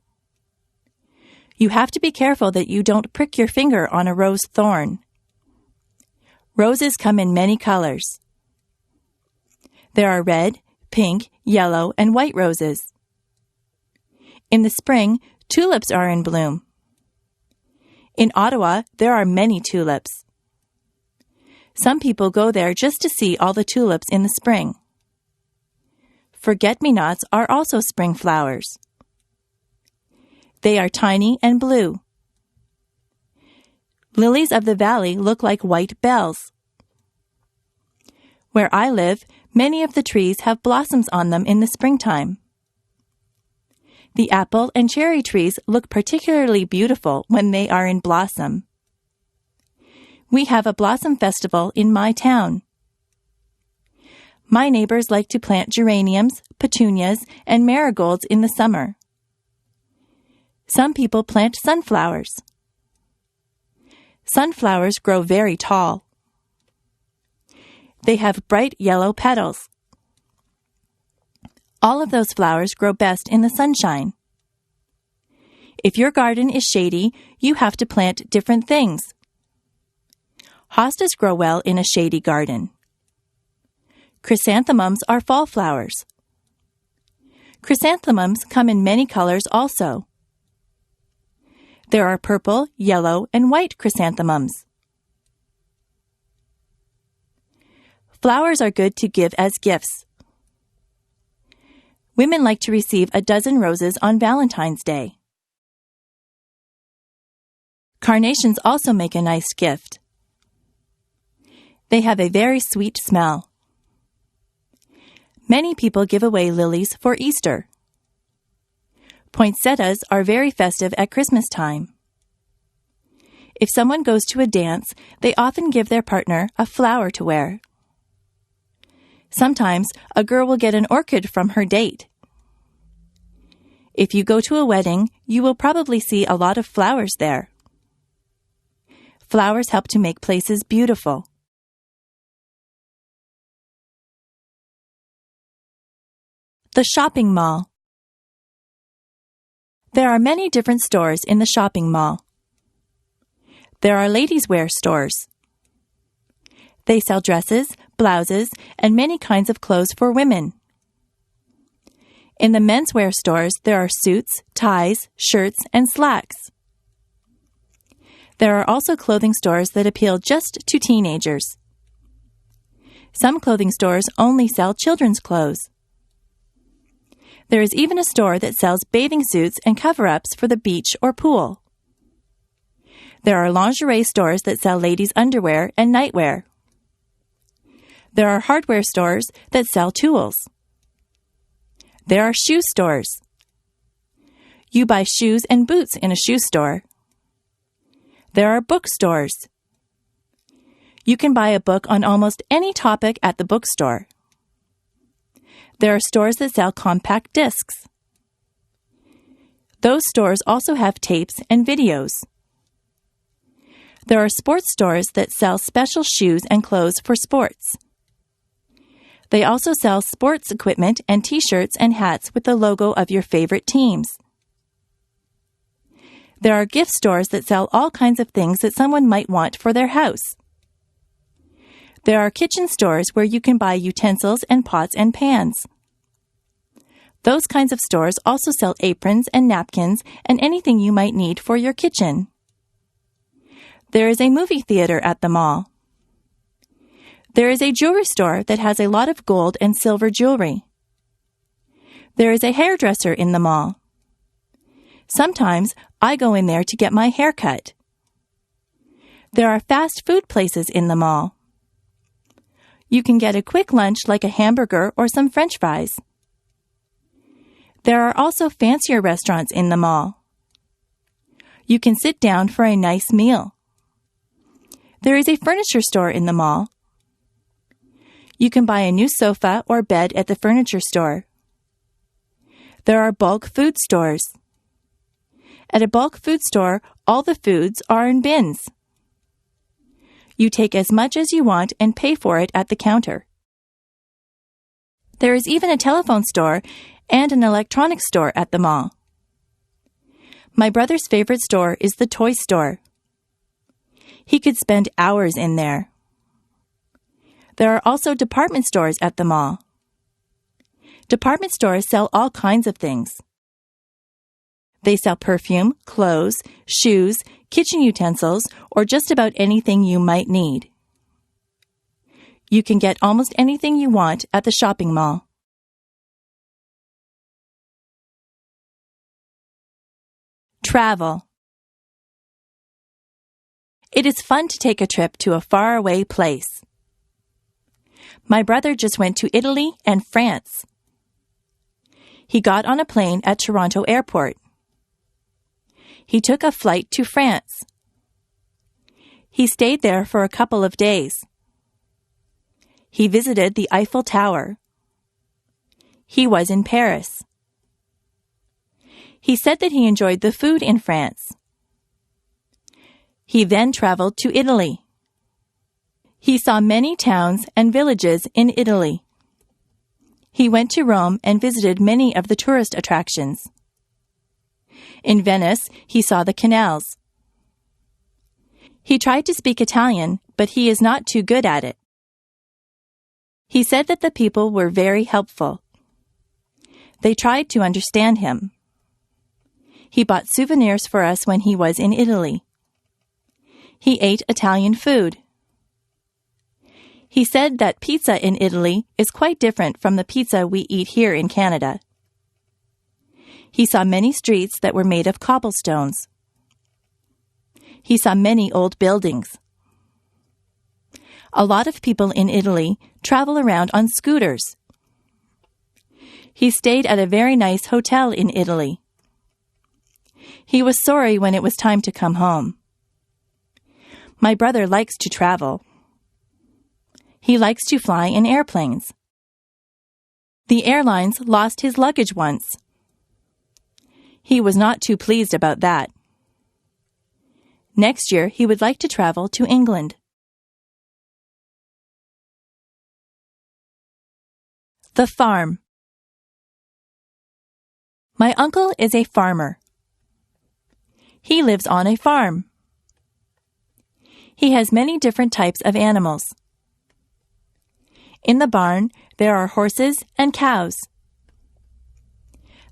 You have to be careful that you don't prick your finger on a rose thorn. Roses come in many colors. There are red, pink, yellow, and white roses. In the spring, tulips are in bloom. In Ottawa, there are many tulips. Some people go there just to see all the tulips in the spring. Forget-me-nots are also spring flowers. They are tiny and blue. Lilies of the valley look like white bells. Where I live, many of the trees have blossoms on them in the springtime. The apple and cherry trees look particularly beautiful when they are in blossom. We have a blossom festival in my town. My neighbors like to plant geraniums, petunias, and marigolds in the summer. Some people plant sunflowers. Sunflowers grow very tall. They have bright yellow petals. All of those flowers grow best in the sunshine. If your garden is shady, you have to plant different things. Hostas grow well in a shady garden. Chrysanthemums are fall flowers. Chrysanthemums come in many colors also. There are purple, yellow, and white chrysanthemums. Flowers are good to give as gifts. Women like to receive a dozen roses on Valentine's Day. Carnations also make a nice gift. They have a very sweet smell. Many people give away lilies for Easter. Poinsettias are very festive at Christmas time. If someone goes to a dance, they often give their partner a flower to wear. Sometimes a girl will get an orchid from her date. If you go to a wedding, you will probably see a lot of flowers there. Flowers help to make places beautiful. The shopping mall. There are many different stores in the shopping mall. There are ladies' wear stores. They sell dresses, blouses, and many kinds of clothes for women. In the menswear stores, there are suits, ties, shirts, and slacks. There are also clothing stores that appeal just to teenagers. Some clothing stores only sell children's clothes. There is even a store that sells bathing suits and cover-ups for the beach or pool. There are lingerie stores that sell ladies' underwear and nightwear. There are hardware stores that sell tools. There are shoe stores. You buy shoes and boots in a shoe store. There are bookstores. You can buy a book on almost any topic at the bookstore. There are stores that sell compact discs. Those stores also have tapes and videos. There are sports stores that sell special shoes and clothes for sports. They also sell sports equipment and t-shirts and hats with the logo of your favorite teams. There are gift stores that sell all kinds of things that someone might want for their house. There are kitchen stores where you can buy utensils and pots and pans. Those kinds of stores also sell aprons and napkins and anything you might need for your kitchen. There is a movie theater at the mall. There is a jewelry store that has a lot of gold and silver jewelry. There is a hairdresser in the mall. Sometimes I go in there to get my hair cut. There are fast food places in the mall. You can get a quick lunch like a hamburger or some French fries. There are also fancier restaurants in the mall. You can sit down for a nice meal. There is a furniture store in the mall. You can buy a new sofa or bed at the furniture store. There are bulk food stores. At a bulk food store, all the foods are in bins. You take as much as you want and pay for it at the counter. There is even a telephone store and an electronics store at the mall. My brother's favorite store is the toy store. He could spend hours in there. There are also department stores at the mall. Department stores sell all kinds of things. They sell perfume, clothes, shoes, kitchen utensils, or just about anything you might need. You can get almost anything you want at the shopping mall. Travel. It is fun to take a trip to a faraway place. My brother just went to Italy and France. He got on a plane at Toronto Airport. He took a flight to France. He stayed there for a couple of days. He visited the Eiffel Tower. He was in Paris. He said that he enjoyed the food in France. He then traveled to Italy. He saw many towns and villages in Italy. He went to Rome and visited many of the tourist attractions. In Venice, he saw the canals. He tried to speak Italian, but he is not too good at it. He said that the people were very helpful. They tried to understand him. He bought souvenirs for us when he was in Italy. He ate Italian food. He said that pizza in Italy is quite different from the pizza we eat here in Canada. He saw many streets that were made of cobblestones. He saw many old buildings. A lot of people in Italy travel around on scooters. He stayed at a very nice hotel in Italy. He was sorry when it was time to come home. My brother likes to travel. He likes to fly in airplanes. The airlines lost his luggage once. He was not too pleased about that. Next year, he would like to travel to England. The farm. My uncle is a farmer. He lives on a farm. He has many different types of animals. In the barn, there are horses and cows.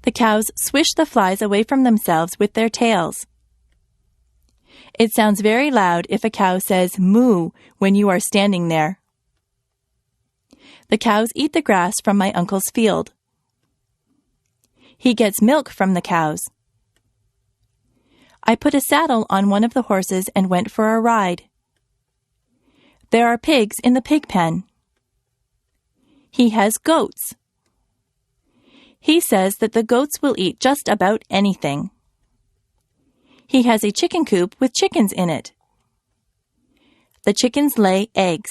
The cows swish the flies away from themselves with their tails. It sounds very loud if a cow says moo when you are standing there. The cows eat the grass from my uncle's field. He gets milk from the cows. I put a saddle on one of the horses and went for a ride. There are pigs in the pig pen. He has goats. He says that the goats will eat just about anything. He has a chicken coop with chickens in it. The chickens lay eggs.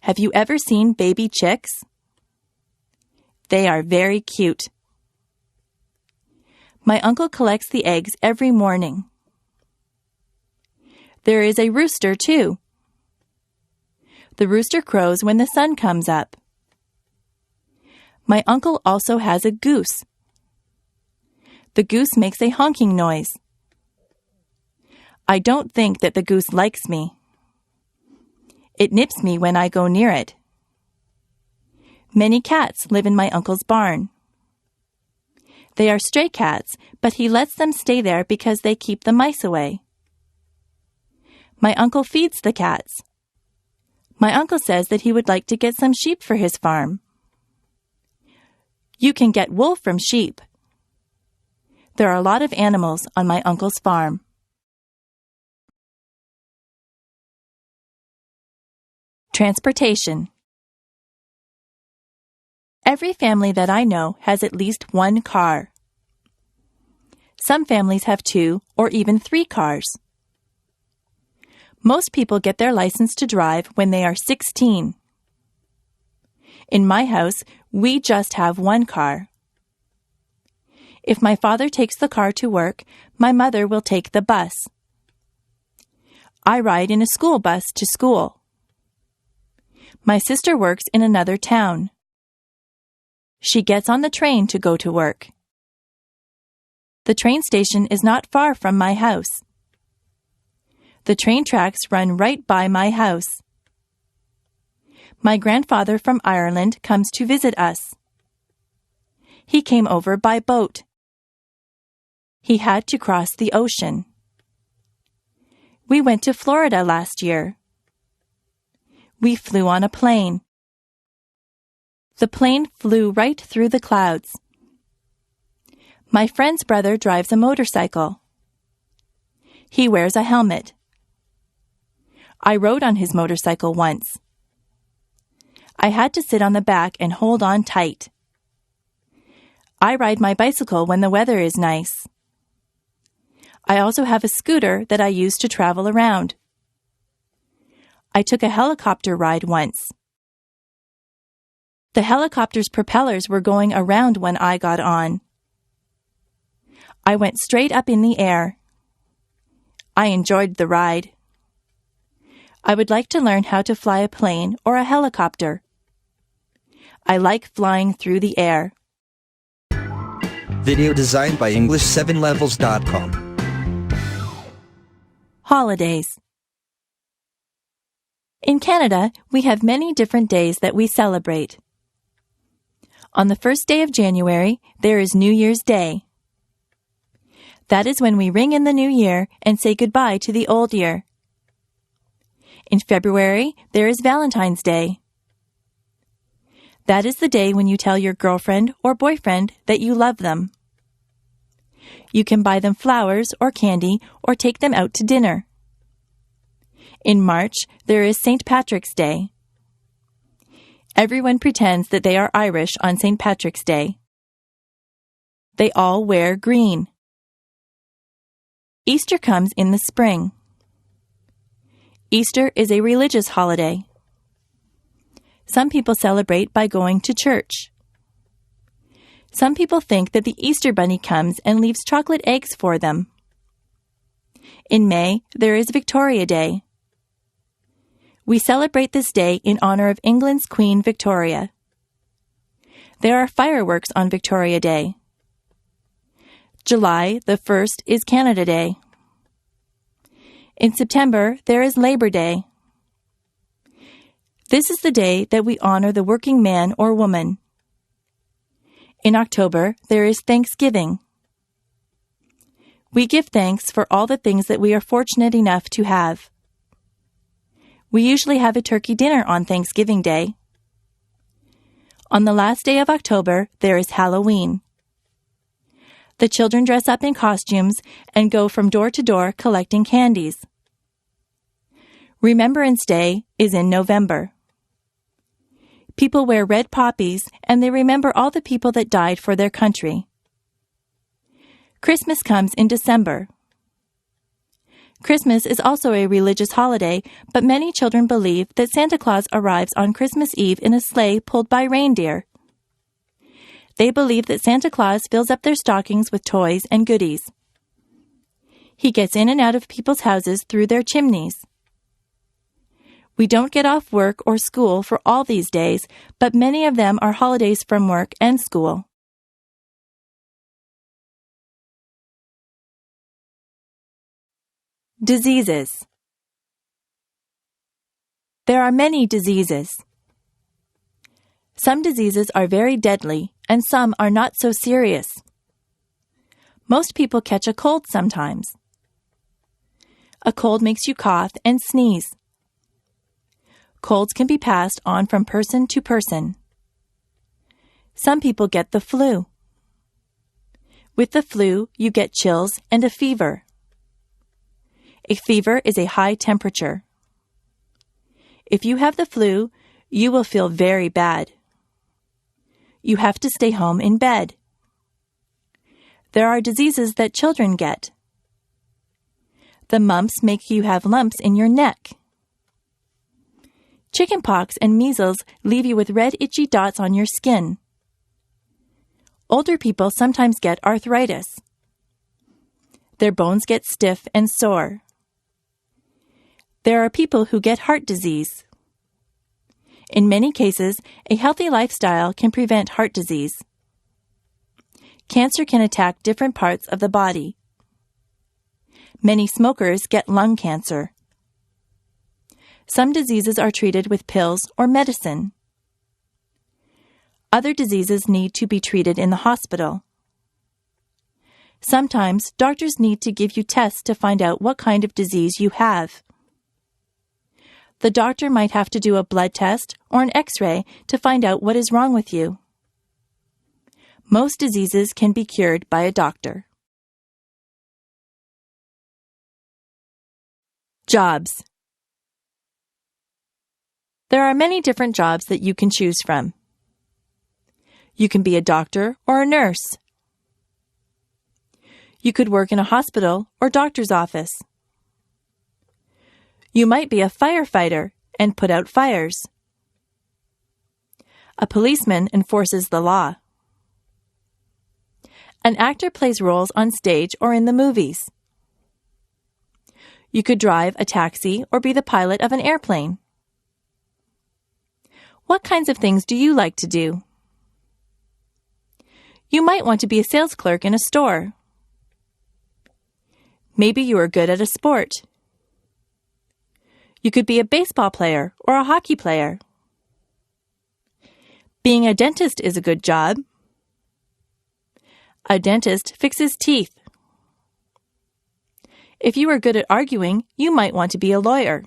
Have you ever seen baby chicks? They are very cute. My uncle collects the eggs every morning. There is a rooster, too. The rooster crows when the sun comes up. My uncle also has a goose. The goose makes a honking noise. I don't think that the goose likes me. It nips me when I go near it. Many cats live in my uncle's barn. They are stray cats, but he lets them stay there because they keep the mice away. My uncle feeds the cats. My uncle says that he would like to get some sheep for his farm. You can get wool from sheep. There are a lot of animals on my uncle's farm. Transportation. Every family that I know has at least one car. Some families have 2 or even 3 cars. Most people get their license to drive when they are 16. In my house, we just have one car. If my father takes the car to work, my mother will take the bus. I ride in a school bus to school. My sister works in another town. She gets on the train to go to work. The train station is not far from my house. The train tracks run right by my house. My grandfather from Ireland comes to visit us. He came over by boat. He had to cross the ocean. We went to Florida last year. We flew on a plane. The plane flew right through the clouds. My friend's brother drives a motorcycle. He wears a helmet. I rode on his motorcycle once. I had to sit on the back and hold on tight. I ride my bicycle when the weather is nice. I also have a scooter that I use to travel around. I took a helicopter ride once. The helicopter's propellers were going around when I got on. I went straight up in the air. I enjoyed the ride. I would like to learn how to fly a plane or a helicopter. I like flying through the air. Video designed by English7levels.com. Holidays. In Canada, we have many different days that we celebrate. On the first day of January, there is New Year's Day. That is when we ring in the new year and say goodbye to the old year. In February, there is Valentine's Day. That is the day when you tell your girlfriend or boyfriend that you love them. You can buy them flowers or candy or take them out to dinner. In March, there is St. Patrick's Day. Everyone pretends that they are Irish on St. Patrick's Day. They all wear green. Easter comes in the spring. Easter is a religious holiday. Some people celebrate by going to church. Some people think that the Easter Bunny comes and leaves chocolate eggs for them. In May, there is Victoria Day. We celebrate this day in honor of England's Queen Victoria. There are fireworks on Victoria Day. July the 1st is Canada Day. In September, there is Labor Day. This is the day that we honor the working man or woman. In October, there is Thanksgiving. We give thanks for all the things that we are fortunate enough to have. We usually have a turkey dinner on Thanksgiving Day. On the last day of October, there is Halloween. The children dress up in costumes and go from door to door collecting candies. Remembrance Day is in November. People wear red poppies and they remember all the people that died for their country. Christmas comes in December. Christmas is also a religious holiday, but many children believe that Santa Claus arrives on Christmas Eve in a sleigh pulled by reindeer. They believe that Santa Claus fills up their stockings with toys and goodies. He gets in and out of people's houses through their chimneys. We don't get off work or school for all these days, but many of them are holidays from work and school. Diseases. There are many diseases. Some diseases are very deadly, and some are not so serious. Most people catch a cold sometimes. A cold makes you cough and sneeze. Colds can be passed on from person to person. Some people get the flu. With the flu, you get chills and a fever. A fever is a high temperature. If you have the flu, you will feel very bad. You have to stay home in bed. There are diseases that children get. The mumps make you have lumps in your neck. Chickenpox and measles leave you with red itchy dots on your skin. Older people sometimes get arthritis. Their bones get stiff and sore. There are people who get heart disease. In many cases, a healthy lifestyle can prevent heart disease. Cancer can attack different parts of the body. Many smokers get lung cancer. Some diseases are treated with pills or medicine. Other diseases need to be treated in the hospital. Sometimes doctors need to give you tests to find out what kind of disease you have. The doctor might have to do a blood test or an X-ray to find out what is wrong with you. Most diseases can be cured by a doctor. Jobs. There are many different jobs that you can choose from. You can be a doctor or a nurse. You could work in a hospital or doctor's office. You might be a firefighter and put out fires. A policeman enforces the law. An actor plays roles on stage or in the movies. You could drive a taxi or be the pilot of an airplane. What kinds of things do you like to do? You might want to be a sales clerk in a store. Maybe you are good at a sport. You could be a baseball player or a hockey player. Being a dentist is a good job. A dentist fixes teeth. If you are good at arguing, you might want to be a lawyer.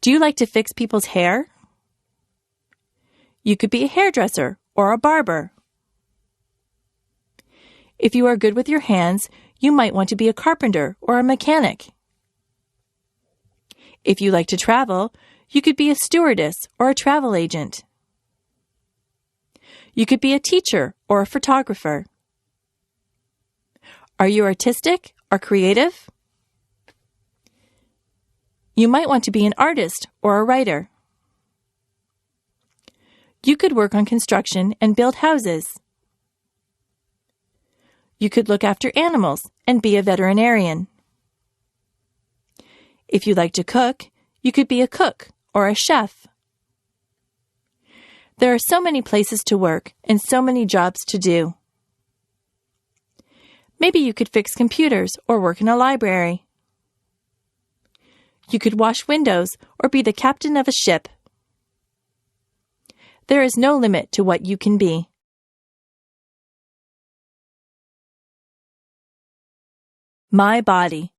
Do you like to fix people's hair? You could be a hairdresser or a barber. If you are good with your hands, you might want to be a carpenter or a mechanic. If you like to travel, you could be a stewardess or a travel agent. You could be a teacher or a photographer. Are you artistic or creative? You might want to be an artist or a writer. You could work on construction and build houses. You could look after animals and be a veterinarian. If you like to cook, you could be a cook or a chef. There are so many places to work and so many jobs to do. Maybe you could fix computers or work in a library. You could wash windows or be the captain of a ship. There is no limit to what you can be. My body.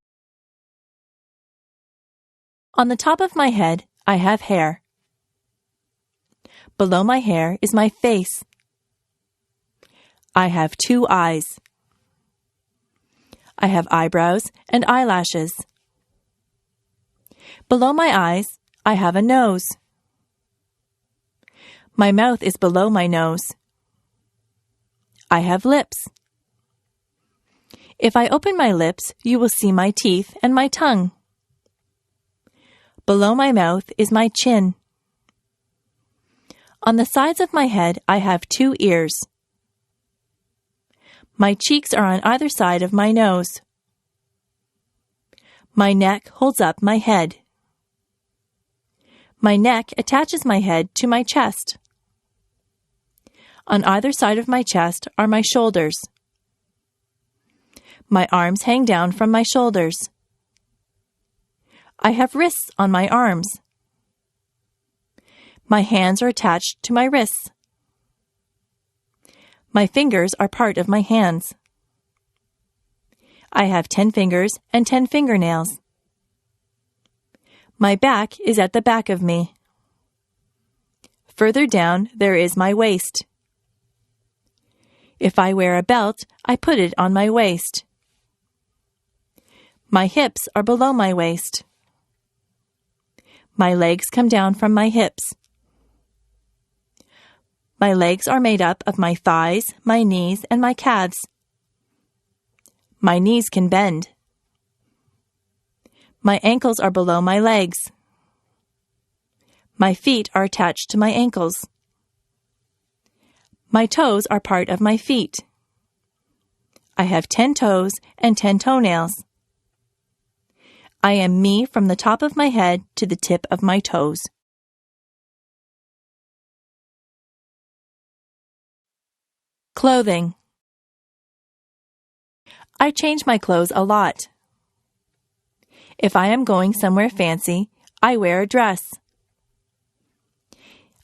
On the top of my head, I have hair. Below my hair is my face. I have 2 eyes. I have eyebrows and eyelashes. Below my eyes, I have a nose. My mouth is below my nose. I have lips. If I open my lips, you will see my teeth and my tongue. Below my mouth is my chin. On the sides of my head, I have 2 ears. My cheeks are on either side of my nose. My neck holds up my head. My neck attaches my head to my chest. On either side of my chest are my shoulders. My arms hang down from my shoulders. I have wrists on my arms. My hands are attached to my wrists. My fingers are part of my hands. I have 10 fingers and 10 fingernails. My back is at the back of me. Further down, there is my waist. If I wear a belt, I put it on my waist. My hips are below my waist. My legs come down from my hips. My legs are made up of my thighs, my knees, and my calves. My knees can bend. My ankles are below my legs. My feet are attached to my ankles. My toes are part of my feet. I have 10 toes and 10 toenails. I am me from the top of my head to the tip of my toes. Clothing. I change my clothes a lot. If I am going somewhere fancy, I wear a dress.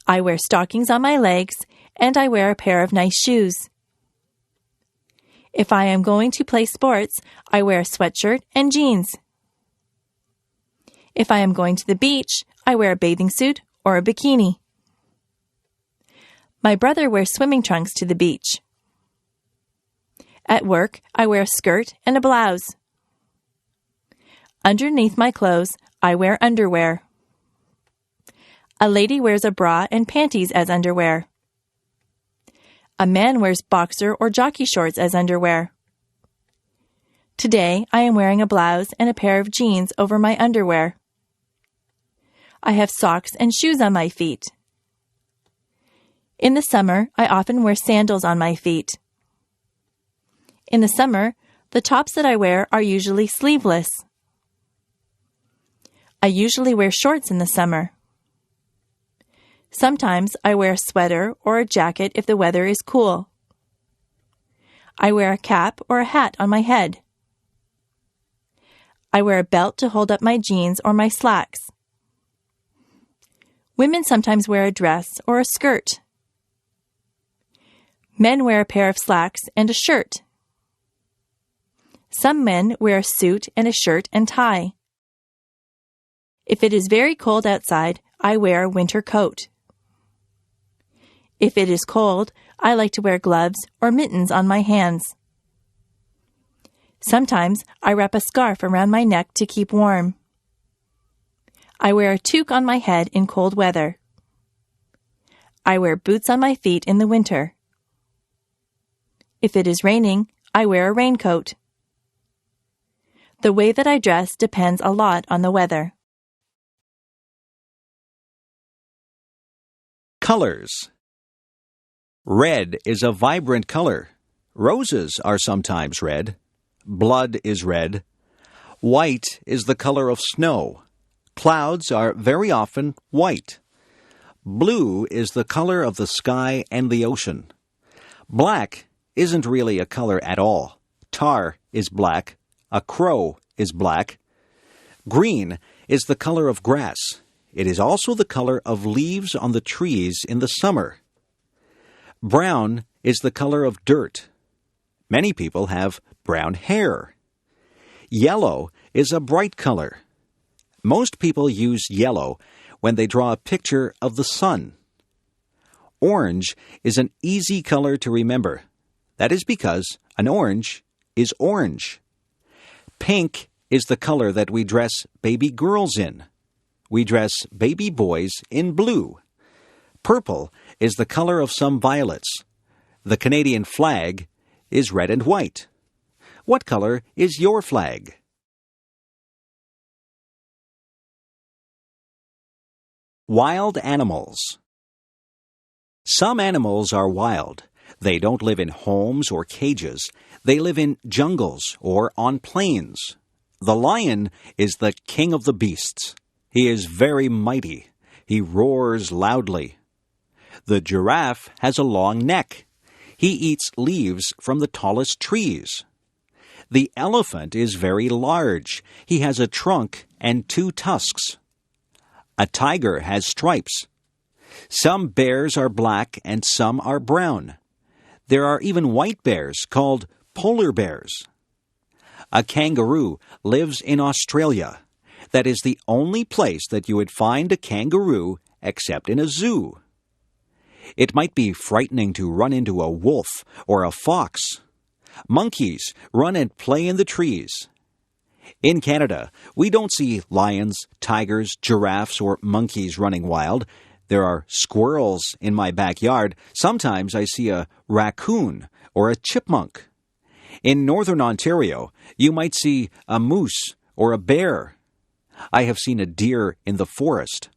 I wear stockings on my legs, and I wear a pair of nice shoes. If I am going to play sports, I wear a sweatshirt and jeans. If I am going to the beach, I wear a bathing suit or a bikini. My brother wears swimming trunks to the beach. At work, I wear a skirt and a blouse. Underneath my clothes, I wear underwear. A lady wears a bra and panties as underwear. A man wears boxer or jockey shorts as underwear. Today, I am wearing a blouse and a pair of jeans over my underwear. I have socks and shoes on my feet. In the summer, I often wear sandals on my feet. In the summer, the tops that I wear are usually sleeveless. I usually wear shorts in the summer. Sometimes I wear a sweater or a jacket if the weather is cool. I wear a cap or a hat on my head. I wear a belt to hold up my jeans or my slacks. Women sometimes wear a dress or a skirt. Men wear a pair of slacks and a shirt. Some men wear a suit and a shirt and tie. If it is very cold outside, I wear a winter coat. If it is cold, I like to wear gloves or mittens on my hands. Sometimes I wrap a scarf around my neck to keep warm. I wear a toque on my head in cold weather. I wear boots on my feet in the winter. If it is raining, I wear a raincoat. The way that I dress depends a lot on the weather. Colors. Red is a vibrant color. Roses are sometimes red. Blood is red. White is the color of snow. Clouds are very often white. Blue is the color of the sky and the ocean. Black isn't really a color at all. Tar is black. A crow is black. Green is the color of grass. It is also the color of leaves on the trees in the summer. Brown is the color of dirt. Many people have brown hair. Yellow is a bright color. Most people use yellow when they draw a picture of the sun. Orange is an easy color to remember. That is because an orange is orange. Pink is the color that we dress baby girls in. We dress baby boys in blue. Purple is the color of some violets. The Canadian flag is red and white. What color is your flag? Wild animals. Some animals are wild. They don't live in homes or cages. They live in jungles or on plains. The lion is the king of the beasts. He is very mighty. He roars loudly. The giraffe has a long neck. He eats leaves from the tallest trees. The elephant is very large. He has a trunk and 2 tusks. A tiger has stripes. Some bears are black and some are brown. There are even white bears called polar bears. A kangaroo lives in Australia. That is the only place that you would find a kangaroo except in a zoo. It might be frightening to run into a wolf or a fox. Monkeys run and play in the trees. In Canada, we don't see lions, tigers, giraffes, or monkeys running wild. There are squirrels in my backyard. Sometimes I see a raccoon or a chipmunk. In northern Ontario, you might see a moose or a bear. I have seen a deer in the forest.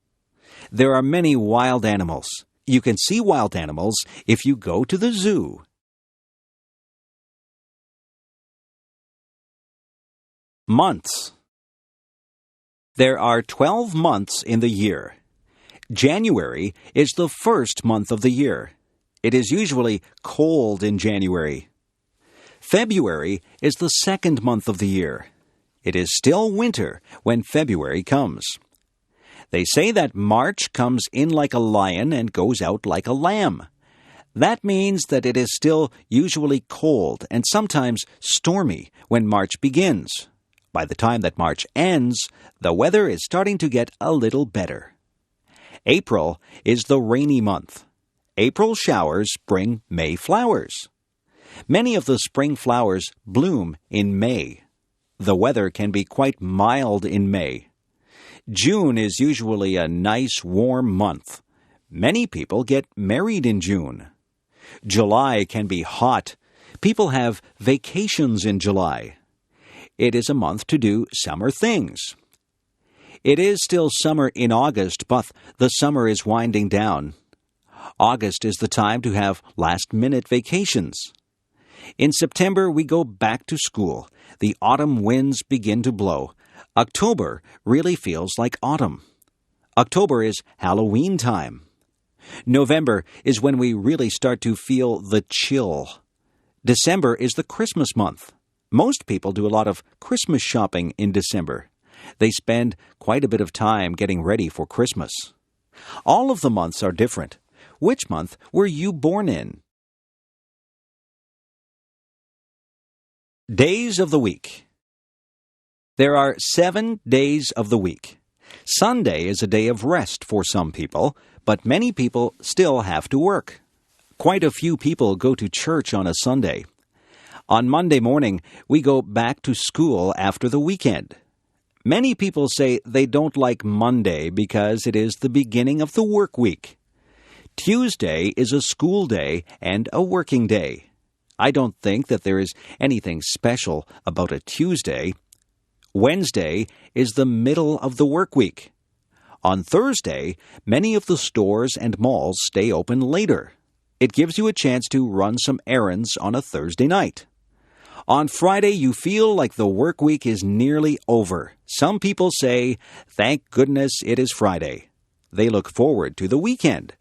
There are many wild animals. You can see wild animals if you go to the zoo. Months. There are 12 months in the year. January is the first month of the year. It is usually cold in January. February is the second month of the year. It is still winter when February comes. They say that March comes in like a lion and goes out like a lamb. That means that it is still usually cold and sometimes stormy when March begins. By the time that March ends, the weather is starting to get a little better. April is the rainy month. April showers bring May flowers. Many of the spring flowers bloom in May. The weather can be quite mild in May. June is usually a nice warm month. Many people get married in June. July can be hot. People have vacations in July. It is a month to do summer things. It is still summer in August, but the summer is winding down. August is the time to have last-minute vacations. In September, we go back to school. The autumn winds begin to blow. October really feels like autumn. October is Halloween time. November is when we really start to feel the chill. December is the Christmas month. Most people do a lot of Christmas shopping in December. They spend quite a bit of time getting ready for Christmas. All of the months are different. Which month were you born in? Days of the week. There are 7 days of the week. Sunday is a day of rest for some people, but many people still have to work. Quite a few people go to church on a Sunday. On Monday morning, we go back to school after the weekend. Many people say they don't like Monday because it is the beginning of the work week. Tuesday is a school day and a working day. I don't think that there is anything special about a Tuesday. Wednesday is the middle of the work week. On Thursday, many of the stores and malls stay open later. It gives you a chance to run some errands on a Thursday night. On Friday, you feel like the work week is nearly over. Some people say, "Thank goodness it is Friday." They look forward to the weekend.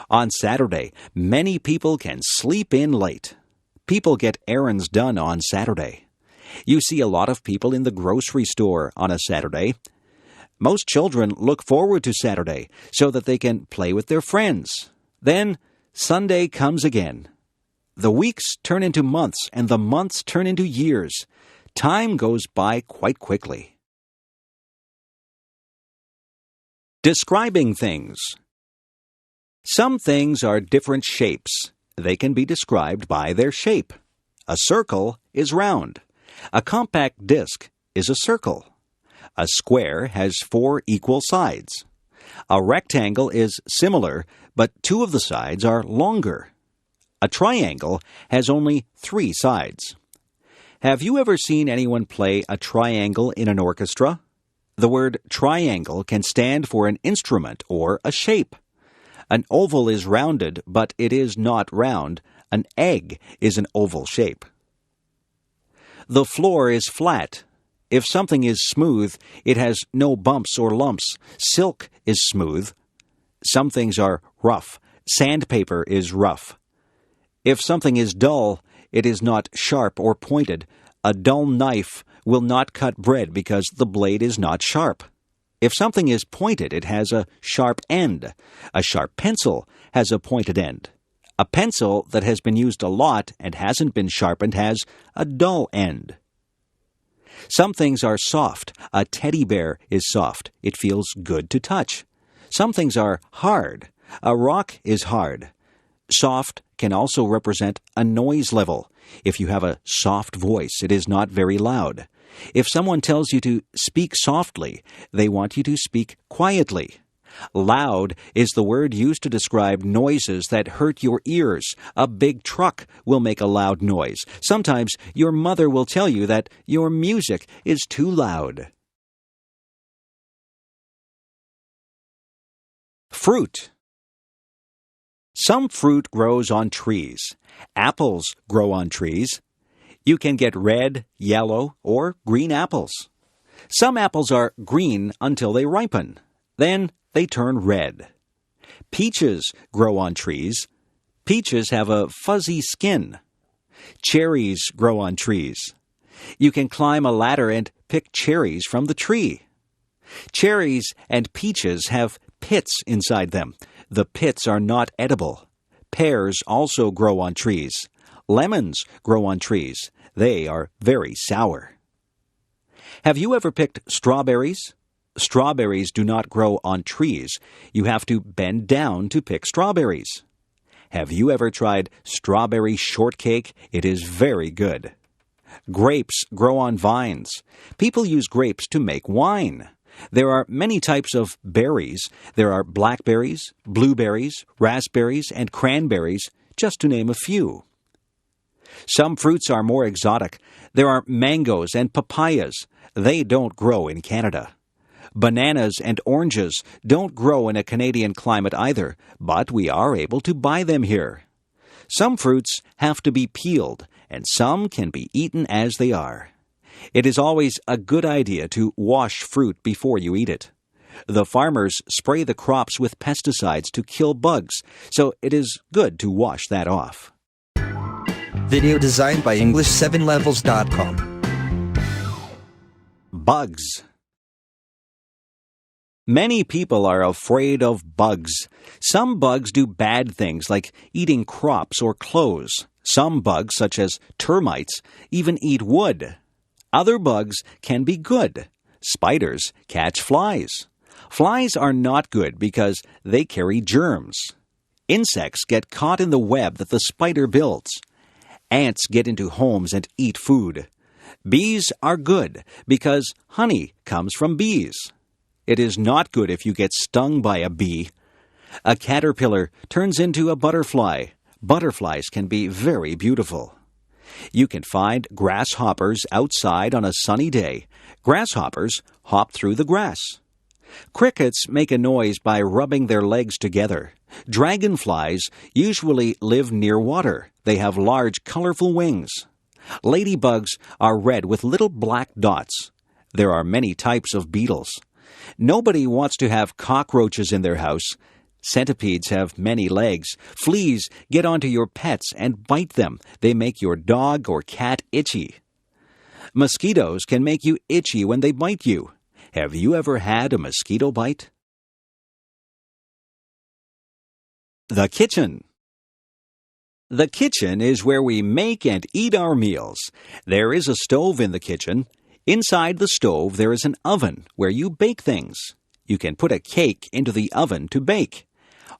On Saturday, many people can sleep in late. People get errands done on Saturday. You see a lot of people in the grocery store on a Saturday. Most children look forward to Saturday so that they can play with their friends. Then Sunday comes again. The weeks turn into months, and the months turn into years. Time goes by quite quickly. Describing things. Some things are different shapes. They can be described by their shape. A circle is round. A compact disc is a circle. A square has 4 equal sides. A rectangle is similar, but 2 of the sides are longer. A triangle has only 3 sides. Have you ever seen anyone play a triangle in an orchestra? The word triangle can stand for an instrument or a shape. An oval is rounded, but it is not round. An egg is an oval shape. The floor is flat. If something is smooth, it has no bumps or lumps. Silk is smooth. Some things are rough. Sandpaper is rough. If something is dull, it is not sharp or pointed. A dull knife will not cut bread because the blade is not sharp. If something is pointed, it has a sharp end. A sharp pencil has a pointed end. A pencil that has been used a lot and hasn't been sharpened has a dull end. Some things are soft. A teddy bear is soft. It feels good to touch. Some things are hard. A rock is hard. Soft can also represent a noise level. If you have a soft voice, it is not very loud. If someone tells you to speak softly, they want you to speak quietly. Loud is the word used to describe noises that hurt your ears. A big truck will make a loud noise. Sometimes your mother will tell you that your music is too loud. Fruit. Some fruit grows on trees. Apples grow on trees. You can get red, yellow, or green apples. Some apples are green until they ripen. Then they turn red. Peaches grow on trees. Peaches have a fuzzy skin. Cherries grow on trees. You can climb a ladder and pick cherries from the tree. Cherries and peaches have pits inside them. The pits are not edible. Pears also grow on trees. Lemons grow on trees. They are very sour. Have you ever picked strawberries? Strawberries do not grow on trees. You have to bend down to pick strawberries. Have you ever tried strawberry shortcake? It is very good. Grapes grow on vines. People use grapes to make wine. There are many types of berries. There are blackberries, blueberries, raspberries, and cranberries, just to name a few. Some fruits are more exotic. There are mangoes and papayas. They don't grow in Canada. Bananas and oranges don't grow in a Canadian climate either, but we are able to buy them here. Some fruits have to be peeled, and some can be eaten as they are. It is always a good idea to wash fruit before you eat it. The farmers spray the crops with pesticides to kill bugs, so it is good to wash that off. Video designed by English7levels.com. Bugs. Many people are afraid of bugs. Some bugs do bad things like eating crops or clothes. Some bugs, such as termites, even eat wood. Other bugs can be good. Spiders catch flies. Flies are not good because they carry germs. Insects get caught in the web that the spider builds. Ants get into homes and eat food. Bees are good because honey comes from bees. It is not good if you get stung by a bee. A caterpillar turns into a butterfly. Butterflies can be very beautiful. You can find grasshoppers outside on a sunny day. Grasshoppers hop through the grass. Crickets make a noise by rubbing their legs together. Dragonflies usually live near water. They have large, colorful wings. Ladybugs are red with little black dots. There are many types of beetles. Nobody wants to have cockroaches in their house. Centipedes have many legs. Fleas get onto your pets and bite them. They make your dog or cat itchy. Mosquitoes can make you itchy when they bite you. Have you ever had a mosquito bite? The kitchen. The kitchen is where we make and eat our meals. There is a stove in the kitchen. Inside the stove there is an oven where you bake things. You can put a cake into the oven to bake.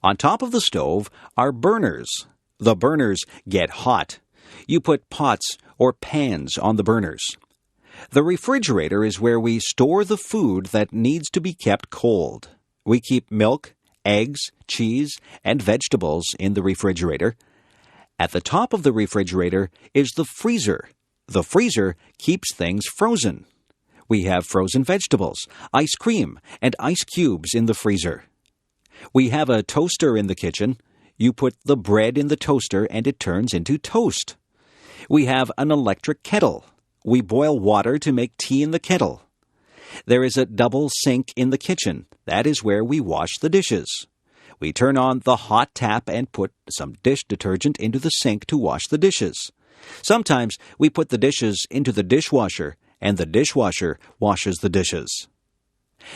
On top of the stove are burners. The burners get hot. You put pots or pans on the burners. The refrigerator is where we store the food that needs to be kept cold. We keep milk, eggs, cheese, and vegetables in the refrigerator. At the top of the refrigerator is the freezer. The freezer keeps things frozen. We have frozen vegetables, ice cream, and ice cubes in the freezer. We have a toaster in the kitchen. You put the bread in the toaster and it turns into toast. We have an electric kettle. We boil water to make tea in the kettle. There is a double sink in the kitchen. That is where we wash the dishes. We turn on the hot tap and put some dish detergent into the sink to wash the dishes. Sometimes we put the dishes into the dishwasher, and the dishwasher washes the dishes.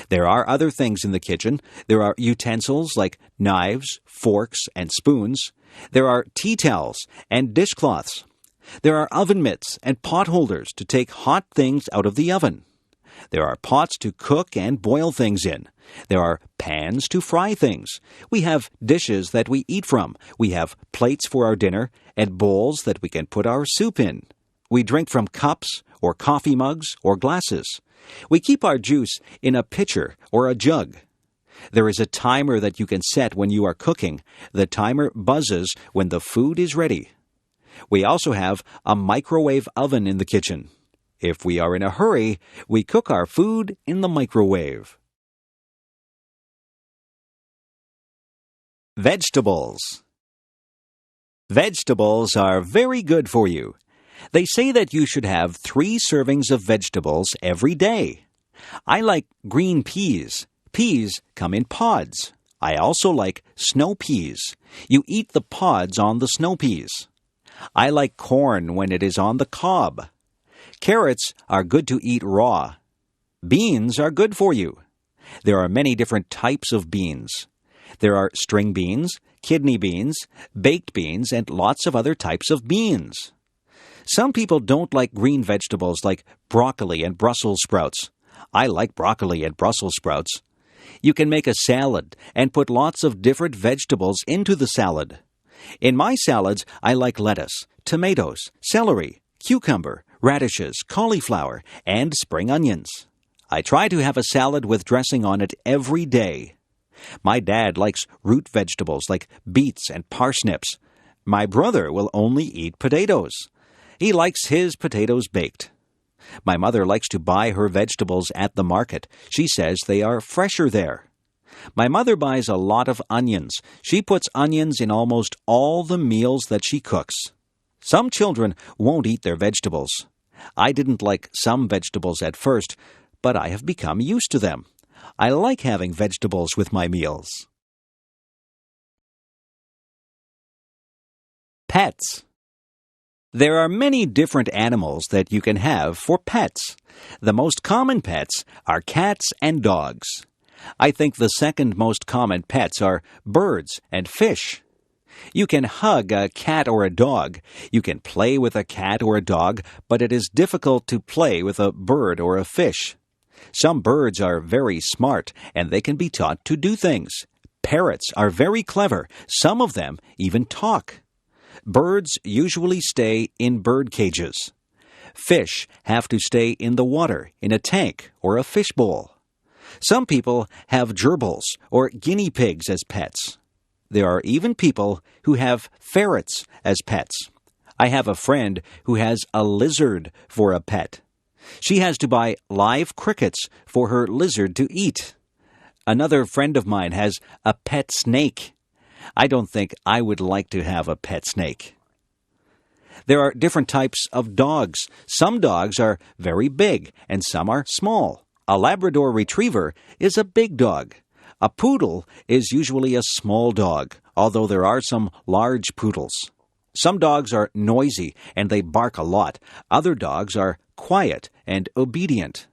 There are other things in the kitchen. There are utensils like knives, forks, and spoons. There are tea towels and dishcloths. There are oven mitts and pot holders to take hot things out of the oven. There are pots to cook and boil things in. There are pans to fry things. We have dishes that we eat from. We have plates for our dinner and bowls that we can put our soup in. We drink from cups or coffee mugs or glasses. We keep our juice in a pitcher or a jug. There is a timer that you can set when you are cooking. The timer buzzes when the food is ready. We also have a microwave oven in the kitchen. If we are in a hurry, we cook our food in the microwave. Vegetables. Vegetables are very good for you. They say that you should have 3 servings of vegetables every day. I like green peas. Peas come in pods. I also like snow peas. You eat the pods on the snow peas. I like corn when it is on the cob. Carrots are good to eat raw. Beans are good for you. There are many different types of beans. There are string beans, kidney beans, baked beans, and lots of other types of beans. Some people don't like green vegetables like broccoli and Brussels sprouts. I like broccoli and Brussels sprouts. You can make a salad and put lots of different vegetables into the salad. In my salads, I like lettuce, tomatoes, celery, cucumber, radishes, cauliflower, and spring onions. I try to have a salad with dressing on it every day. My dad likes root vegetables like beets and parsnips. My brother will only eat potatoes. He likes his potatoes baked. My mother likes to buy her vegetables at the market. She says they are fresher there. My mother buys a lot of onions. She puts onions in almost all the meals that she cooks. Some children won't eat their vegetables. I didn't like some vegetables at first, but I have become used to them. I like having vegetables with my meals. Pets. There are many different animals that you can have for pets. The most common pets are cats and dogs. I think the second most common pets are birds and fish. You can hug a cat or a dog. You can play with a cat or a dog, but it is difficult to play with a bird or a fish. Some birds are very smart, and they can be taught to do things. Parrots are very clever. Some of them even talk. Birds usually stay in bird cages. Fish have to stay in the water, in a tank or a fishbowl. Some people have gerbils or guinea pigs as pets. There are even people who have ferrets as pets. I have a friend who has a lizard for a pet. She has to buy live crickets for her lizard to eat. Another friend of mine has a pet snake. I don't think I would like to have a pet snake. There are different types of dogs. Some dogs are very big and some are small. A Labrador Retriever is a big dog. A poodle is usually a small dog, although there are some large poodles. Some dogs are noisy and they bark a lot. Other dogs are quiet and obedient.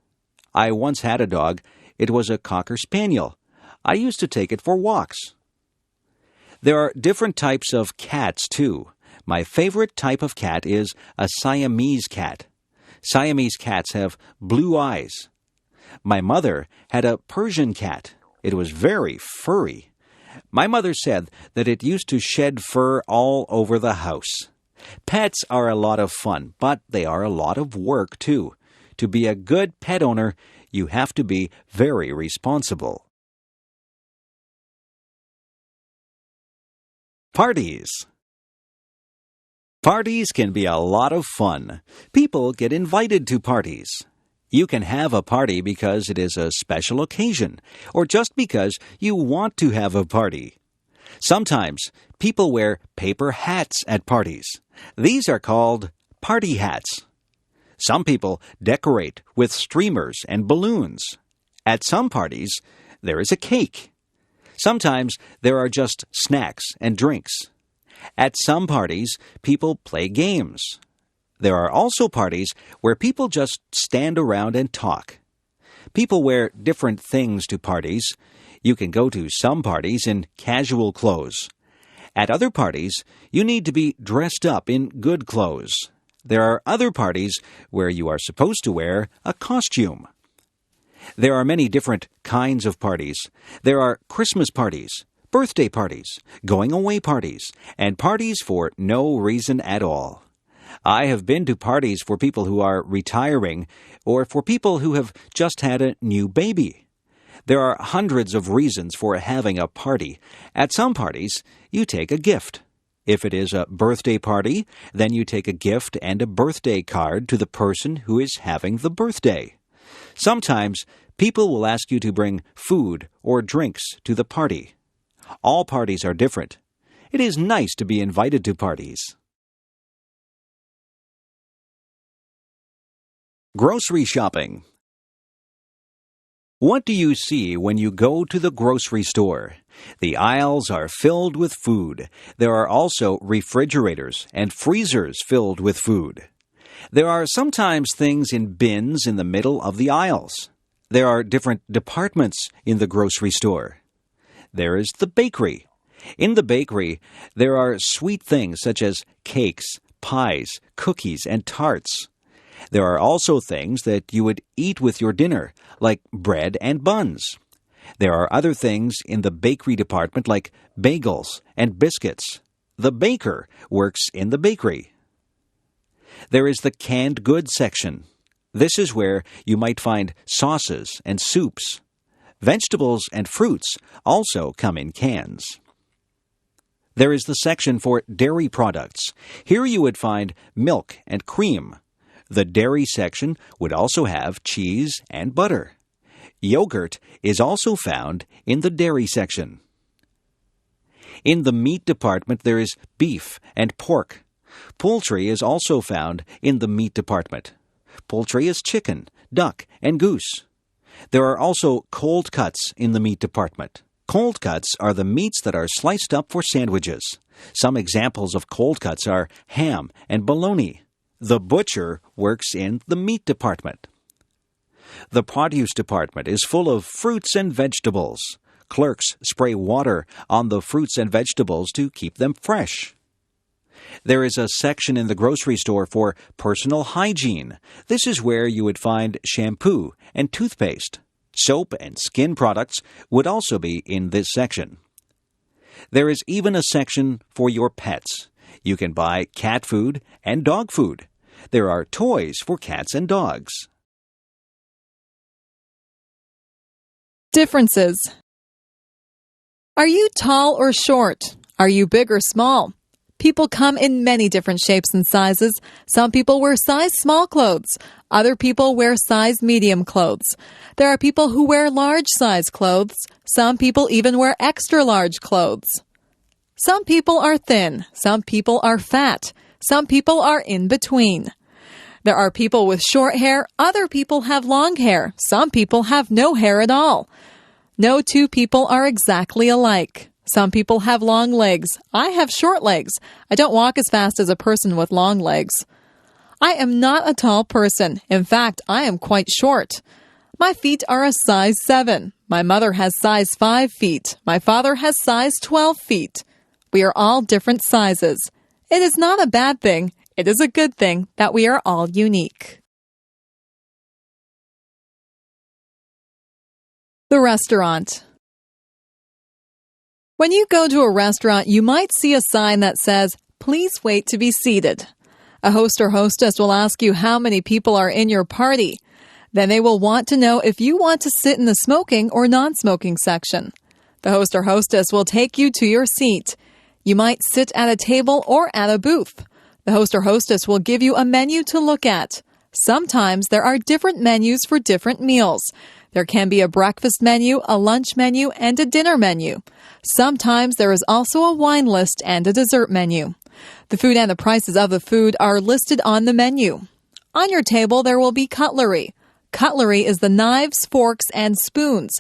I once had a dog. It was a Cocker Spaniel. I used to take it for walks. There are different types of cats, too. My favorite type of cat is a Siamese cat. Siamese cats have blue eyes. My mother had a Persian cat. It was very furry. My mother said that it used to shed fur all over the house. Pets are a lot of fun, but they are a lot of work, too. To be a good pet owner, you have to be very responsible. Parties. Parties can be a lot of fun. People get invited to parties. You can have a party because it is a special occasion, or just because you want to have a party. Sometimes people wear paper hats at parties. These are called party hats. Some people decorate with streamers and balloons. At some parties, there is a cake. Sometimes there are just snacks and drinks. At some parties, people play games. There are also parties where people just stand around and talk. People wear different things to parties. You can go to some parties in casual clothes. At other parties, you need to be dressed up in good clothes. There are other parties where you are supposed to wear a costume. There are many different kinds of parties. There are Christmas parties, birthday parties, going-away parties, and parties for no reason at all. I have been to parties for people who are retiring or for people who have just had a new baby. There are hundreds of reasons for having a party. At some parties, you take a gift. If it is a birthday party, then you take a gift and a birthday card to the person who is having the birthday. Sometimes, people will ask you to bring food or drinks to the party. All parties are different. It is nice to be invited to parties. Grocery shopping. What do you see when you go to the grocery store? The aisles are filled with food. There are also refrigerators and freezers filled with food. There are sometimes things in bins in the middle of the aisles. There are different departments in the grocery store. There is the bakery. In the bakery, there are sweet things such as cakes, pies, cookies, and tarts. There are also things that you would eat with your dinner, like bread and buns. There are other things in the bakery department like bagels and biscuits. The baker works in the bakery. There is the canned goods section. This is where you might find sauces and soups. Vegetables and fruits also come in cans. There is the section for dairy products. Here you would find milk and cream. The dairy section would also have cheese and butter. Yogurt is also found in the dairy section. In the meat department, there is beef and pork. Poultry is also found in the meat department. Poultry is chicken, duck, and goose. There are also cold cuts in the meat department. Cold cuts are the meats that are sliced up for sandwiches. Some examples of cold cuts are ham and bologna. The butcher works in the meat department. The produce department is full of fruits and vegetables. Clerks spray water on the fruits and vegetables to keep them fresh. There is a section in the grocery store for personal hygiene. This is where you would find shampoo and toothpaste. Soap and skin products would also be in this section. There is even a section for your pets. You can buy cat food and dog food. There are toys for cats and dogs. Differences. Are you tall or short? Are you big or small? People come in many different shapes and sizes. Some people wear size small clothes. Other people wear size medium clothes. There are people who wear large size clothes. Some people even wear extra large clothes. Some people are thin. Some people are fat. Some people are in between. There are people with short hair. Other people have long hair. Some people have no hair at all. No two people are exactly alike. Some people have long legs. I have short legs. I don't walk as fast as a person with long legs. I am not a tall person. In fact, I am quite short. My feet are a size 7. My mother has size 5 feet. My father has size 12 feet. We are all different sizes. It is not a bad thing. It is a good thing that we are all unique. The restaurant. When you go to a restaurant, you might see a sign that says, "Please wait to be seated." A host or hostess will ask you how many people are in your party. Then they will want to know if you want to sit in the smoking or non-smoking section. The host or hostess will take you to your seat. You might sit at a table or at a booth. The host or hostess will give you a menu to look at. Sometimes there are different menus for different meals. There can be a breakfast menu, a lunch menu, and a dinner menu. Sometimes there is also a wine list and a dessert menu. The food and the prices of the food are listed on the menu. On your table, there will be cutlery. Cutlery is the knives, forks, and spoons.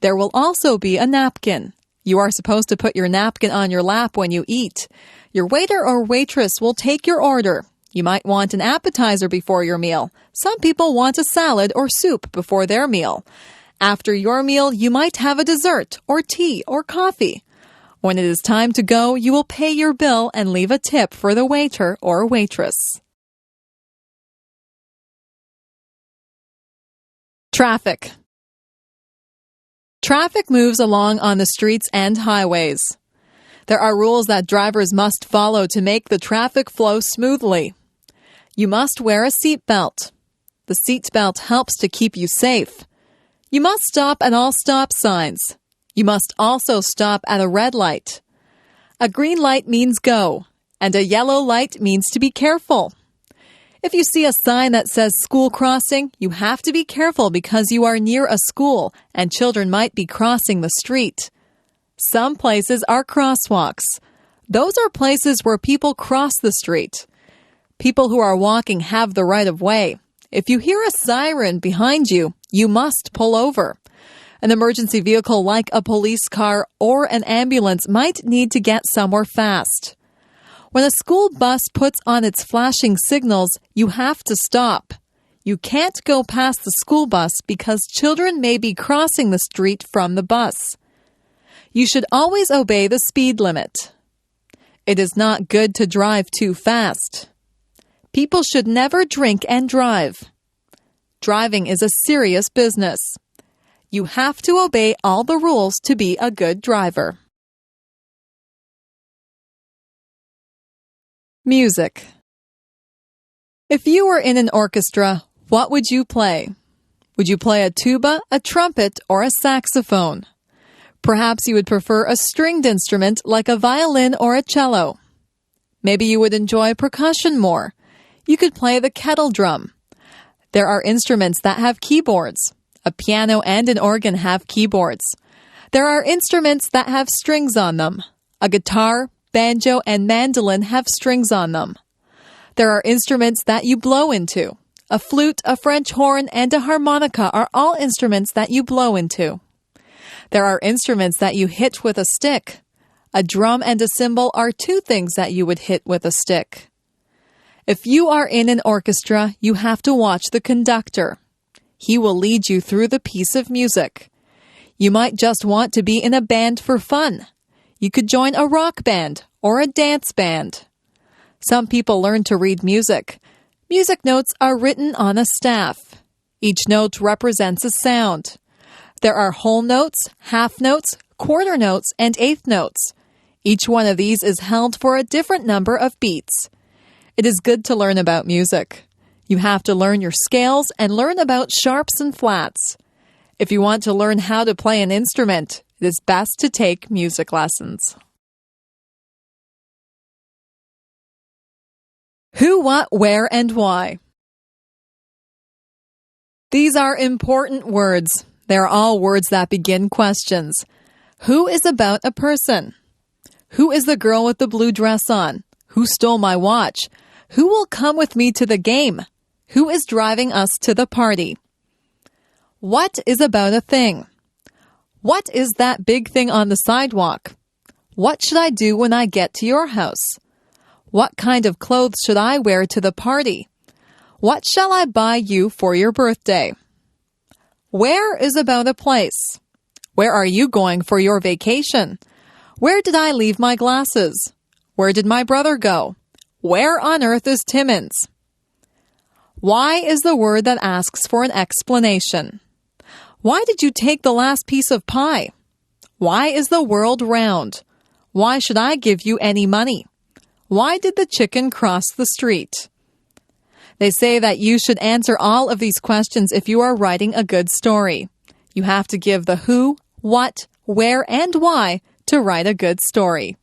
There will also be a napkin. You are supposed to put your napkin on your lap when you eat. Your waiter or waitress will take your order. You might want an appetizer before your meal. Some people want a salad or soup before their meal. After your meal, you might have a dessert or tea or coffee. When it is time to go, you will pay your bill and leave a tip for the waiter or waitress. Traffic. Traffic moves along on the streets and highways. There are rules that drivers must follow to make the traffic flow smoothly. You must wear a seatbelt. The seatbelt helps to keep you safe. You must stop at all stop signs. You must also stop at a red light. A green light means go, and a yellow light means to be careful. If you see a sign that says school crossing, you have to be careful because you are near a school and children might be crossing the street. Some places are crosswalks. Those are places where people cross the street. People who are walking have the right of way. If you hear a siren behind you, you must pull over. An emergency vehicle like a police car or an ambulance might need to get somewhere fast. When a school bus puts on its flashing signals, you have to stop. You can't go past the school bus because children may be crossing the street from the bus. You should always obey the speed limit. It is not good to drive too fast. People should never drink and drive. Driving is a serious business. You have to obey all the rules to be a good driver. Music. If you were in an orchestra, what would you play? Would you play a tuba, a trumpet, or a saxophone? Perhaps you would prefer a stringed instrument like a violin or a cello. Maybe you would enjoy percussion more. You could play the kettle drum. There are instruments that have keyboards. A piano and an organ have keyboards. There are instruments that have strings on them. A guitar, banjo, and mandolin have strings on them. There are instruments that you blow into. A flute, a French horn, and a harmonica are all instruments that you blow into. There are instruments that you hit with a stick. A drum and a cymbal are two things that you would hit with a stick. If you are in an orchestra, you have to watch the conductor. He will lead you through the piece of music. You might just want to be in a band for fun. You could join a rock band or a dance band. Some people learn to read music. Music notes are written on a staff. Each note represents a sound. There are whole notes, half notes, quarter notes, and eighth notes. Each one of these is held for a different number of beats. It is good to learn about music. You have to learn your scales and learn about sharps and flats. If you want to learn how to play an instrument, it is best to take music lessons. Who, what, where, and why. These are important words. They are all words that begin questions. Who is about a person? Who is the girl with the blue dress on? Who stole my watch? Who will come with me to the game? Who is driving us to the party? What is about a thing? What is that big thing on the sidewalk? What should I do when I get to your house? What kind of clothes should I wear to the party? What shall I buy you for your birthday? Where is about a place? Where are you going for your vacation? Where did I leave my glasses? Where did my brother go? Where on earth is Timmins? Why is the word that asks for an explanation. Why did you take the last piece of pie? Why is the world round? Why should I give you any money? Why did the chicken cross the street? They say that you should answer all of these questions if you are writing a good story. You have to give the who, what, where, and why to write a good story.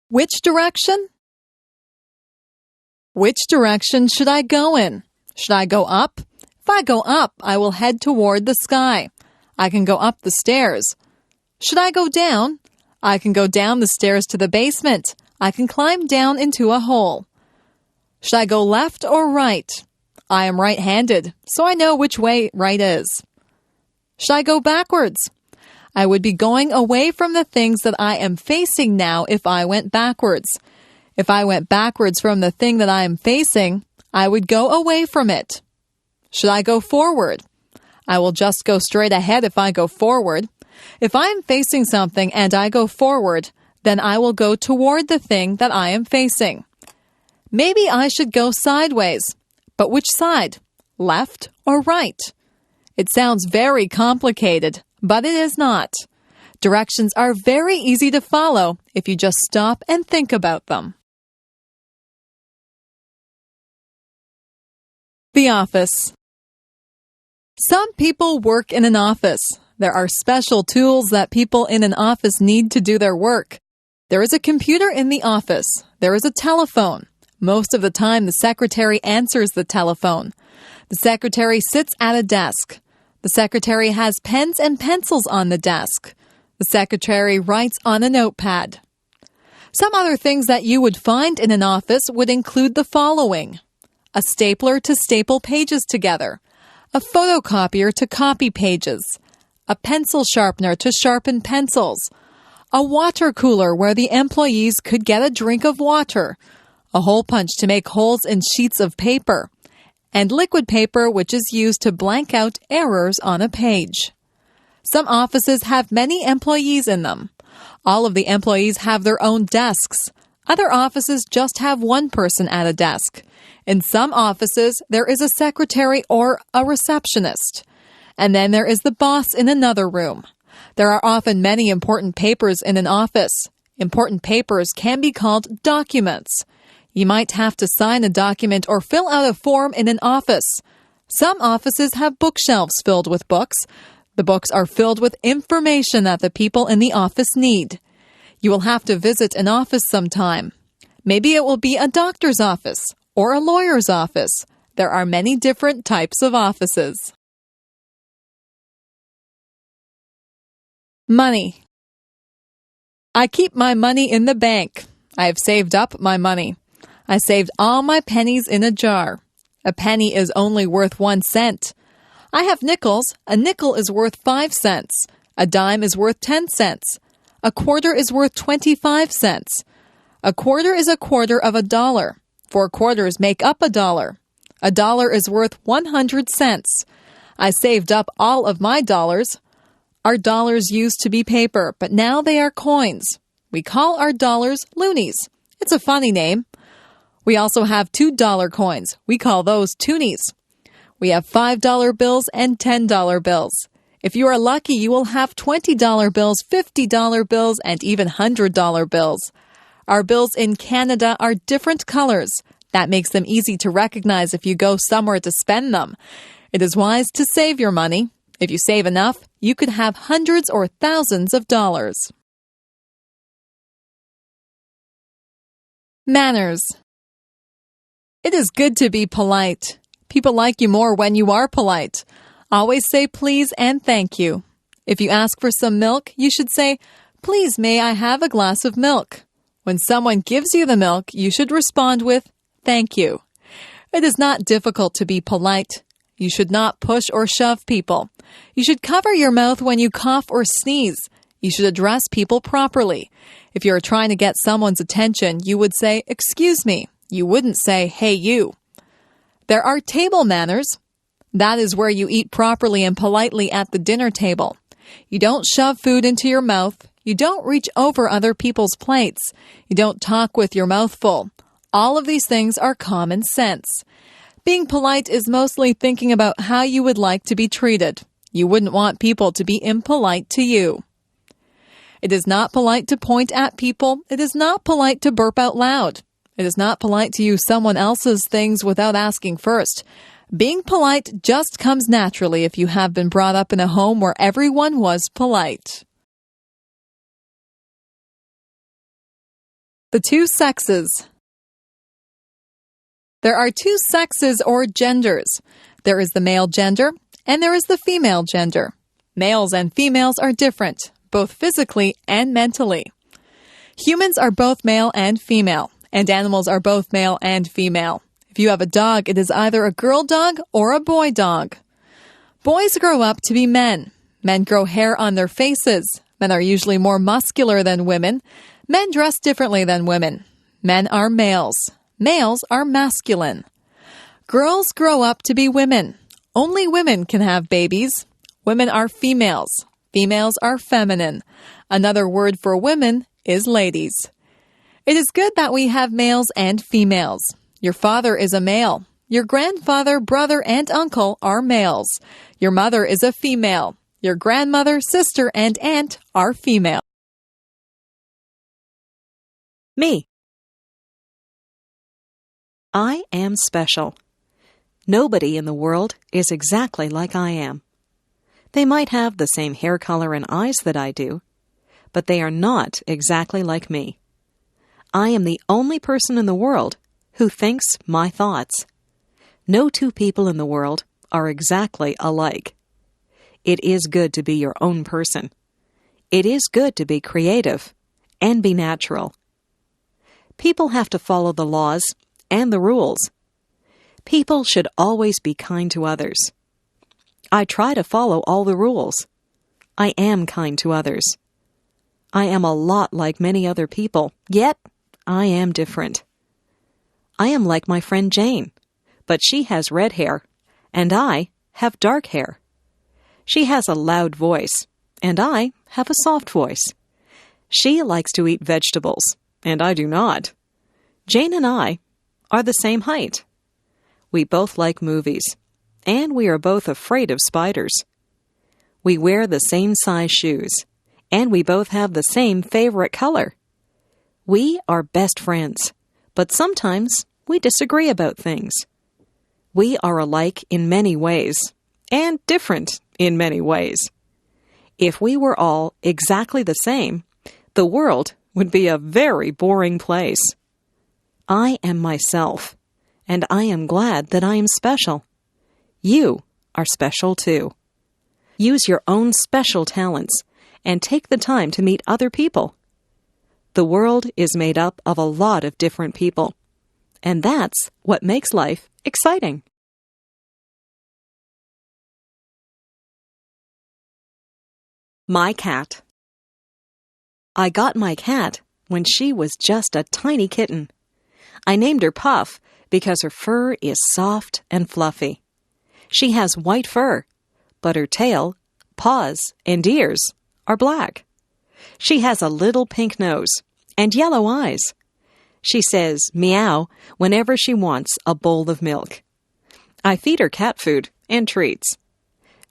Which direction? Which direction should I go in? Should I go up? If I go up, I will head toward the sky. I can go up the stairs. Should I go down? I can go down the stairs to the basement. I can climb down into a hole. Should I go left or right? I am right-handed, so I know which way right is. Should I go backwards? I would be going away from the things that I am facing now if I went backwards. If I went backwards from the thing that I am facing, I would go away from it. Should I go forward? I will just go straight ahead if I go forward. If I am facing something and I go forward, then I will go toward the thing that I am facing. Maybe I should go sideways. But which side? Left or right? It sounds very complicated, but it is not. Directions are very easy to follow if you just stop and think about them. The office. Some people work in an office. There are special tools that people in an office need to do their work. There is a computer in the office. There is a telephone. Most of the time, the secretary answers the telephone. The secretary sits at a desk. The secretary has pens and pencils on the desk. The secretary writes on a notepad. Some other things that you would find in an office would include the following: a stapler to staple pages together, a photocopier to copy pages, a pencil sharpener to sharpen pencils, a water cooler where the employees could get a drink of water, a hole punch to make holes in sheets of paper, and liquid paper which is used to blank out errors on a page. Some offices have many employees in them. All of the employees have their own desks. Other offices just have one person at a desk. In some offices, there is a secretary or a receptionist. And then there is the boss in another room. There are often many important papers in an office. Important papers can be called documents. You might have to sign a document or fill out a form in an office. Some offices have bookshelves filled with books. The books are filled with information that the people in the office need. You will have to visit an office sometime. Maybe it will be a doctor's office or a lawyer's office. There are many different types of offices. Money. I keep my money in the bank. I have saved up my money. I saved all my pennies in a jar. A penny is only worth 1 cent. I have nickels. A nickel is worth 5 cents. A dime is worth 10 cents. A quarter is worth 25 cents. A quarter is a quarter of a dollar. 4 quarters make up a dollar. A dollar is worth 100 cents. I saved up all of my dollars. Our dollars used to be paper, but now they are coins. We call our dollars loonies. It's a funny name. We also have $2 coins. We call those toonies. We have $5 bills and $10 bills. If you are lucky, you will have $20 bills, $50 bills, and even $100 bills. Our bills in Canada are different colors. That makes them easy to recognize if you go somewhere to spend them. It is wise to save your money. If you save enough, you could have hundreds or thousands of dollars. Manners. It is good to be polite. People like you more when you are polite. Always say please and thank you. If you ask for some milk, you should say, "Please, may I have a glass of milk?" When someone gives you the milk, you should respond with, "Thank you." It is not difficult to be polite. You should not push or shove people. You should cover your mouth when you cough or sneeze. You should address people properly. If you are trying to get someone's attention, you would say, "Excuse me." You wouldn't say, "Hey, you." There are table manners. That is where you eat properly and politely at the dinner table. You don't shove food into your mouth. You don't reach over other people's plates. You don't talk with your mouth full. All of these things are common sense. Being polite is mostly thinking about how you would like to be treated. You wouldn't want people to be impolite to you. It is not polite to point at people. It is not polite to burp out loud. It is not polite to use someone else's things without asking first. Being polite just comes naturally if you have been brought up in a home where everyone was polite. The two sexes. There are two sexes or genders. There is the male gender and there is the female gender. Males and females are different, both physically and mentally. Humans are both male and female, and animals are both male and female. If you have a dog, it is either a girl dog or a boy dog. Boys grow up to be men. Men grow hair on their faces. Men are usually more muscular than women. Men dress differently than women. Men are males. Males are masculine. Girls grow up to be women. Only women can have babies. Women are females. Females are feminine. Another word for women is ladies. It is good that we have males and females. Your father is a male. Your grandfather, brother, and uncle are males. Your mother is a female. Your grandmother, sister, and aunt are female. Me. I am special. Nobody in the world is exactly like I am. They might have the same hair color and eyes that I do, but they are not exactly like me. I am the only person in the world who thinks my thoughts. No two people in the world are exactly alike. It is good to be your own person. It is good to be creative and be natural. People have to follow the laws and the rules. People should always be kind to others. I try to follow all the rules. I am kind to others. I am a lot like many other people, yet I am different. I am like my friend Jane, but she has red hair, and I have dark hair. She has a loud voice, and I have a soft voice. She likes to eat vegetables, and I do not. Jane and I are the same height. We both like movies, and we are both afraid of spiders. We wear the same size shoes, and we both have the same favorite color. We are best friends, but sometimes we disagree about things. We are alike in many ways, and different in many ways. If we were all exactly the same, the world would be a very boring place. I am myself, and I am glad that I am special. You are special too. Use your own special talents and take the time to meet other people. The world is made up of a lot of different people, and that's what makes life exciting. My cat. I got my cat when she was just a tiny kitten. I named her Puff because her fur is soft and fluffy. She has white fur, but her tail, paws, and ears are black. She has a little pink nose and yellow eyes. She says meow whenever she wants a bowl of milk. I feed her cat food and treats.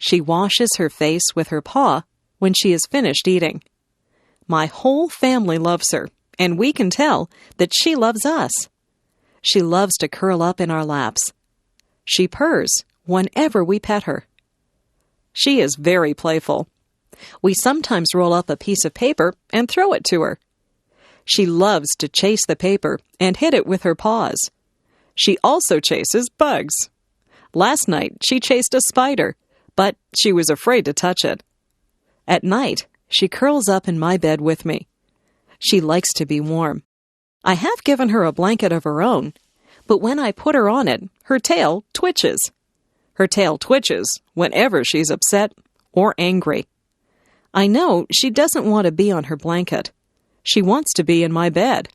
She washes her face with her paw when she is finished eating. My whole family loves her, and we can tell that she loves us. She loves to curl up in our laps. She purrs whenever we pet her. She is very playful. We sometimes roll up a piece of paper and throw it to her. She loves to chase the paper and hit it with her paws. She also chases bugs. Last night, she chased a spider, but she was afraid to touch it. At night, she curls up in my bed with me. She likes to be warm. I have given her a blanket of her own, but when I put her on it, her tail twitches. Her tail twitches whenever she's upset or angry. I know she doesn't want to be on her blanket. She wants to be in my bed.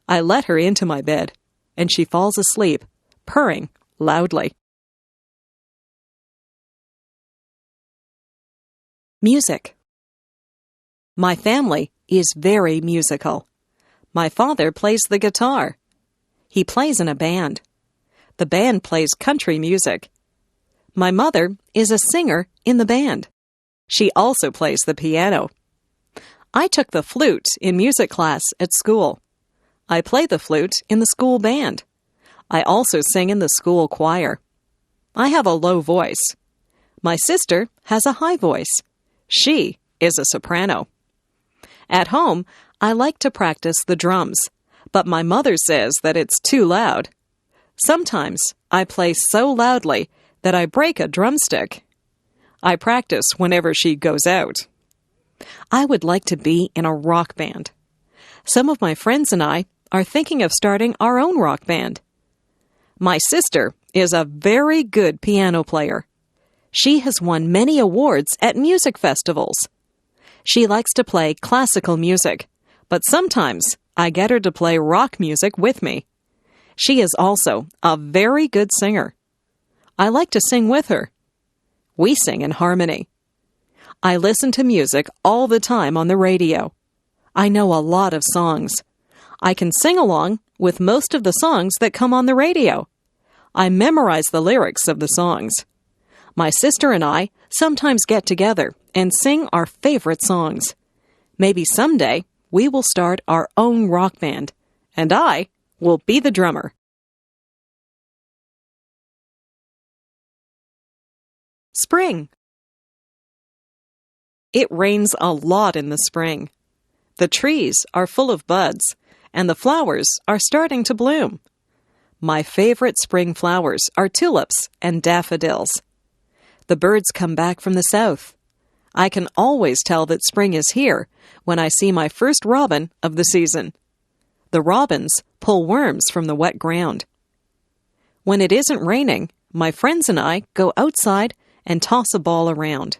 I let her into my bed, and she falls asleep, purring loudly. Music. My family is very musical. My father plays the guitar. He plays in a band. The band plays country music. My mother is a singer in the band. She also plays the piano. I took the flute in music class at school. I play the flute in the school band. I also sing in the school choir. I have a low voice. My sister has a high voice. She is a soprano. At home, I like to practice the drums, but my mother says that it's too loud. Sometimes I play so loudly that I break a drumstick. I practice whenever she goes out. I would like to be in a rock band. Some of my friends and I are thinking of starting our own rock band. My sister is a very good piano player. She has won many awards at music festivals. She likes to play classical music, but sometimes I get her to play rock music with me. She is also a very good singer. I like to sing with her. We sing in harmony. I listen to music all the time on the radio. I know a lot of songs. I can sing along with most of the songs that come on the radio. I memorize the lyrics of the songs. My sister and I sometimes get together and sing our favorite songs. Maybe someday we will start our own rock band, and I will be the drummer. Spring. It rains a lot in the spring. The trees are full of buds, and the flowers are starting to bloom. My favorite spring flowers are tulips and daffodils. The birds come back from the south. I can always tell that spring is here when I see my first robin of the season. The robins pull worms from the wet ground. When it isn't raining, my friends and I go outside and toss a ball around.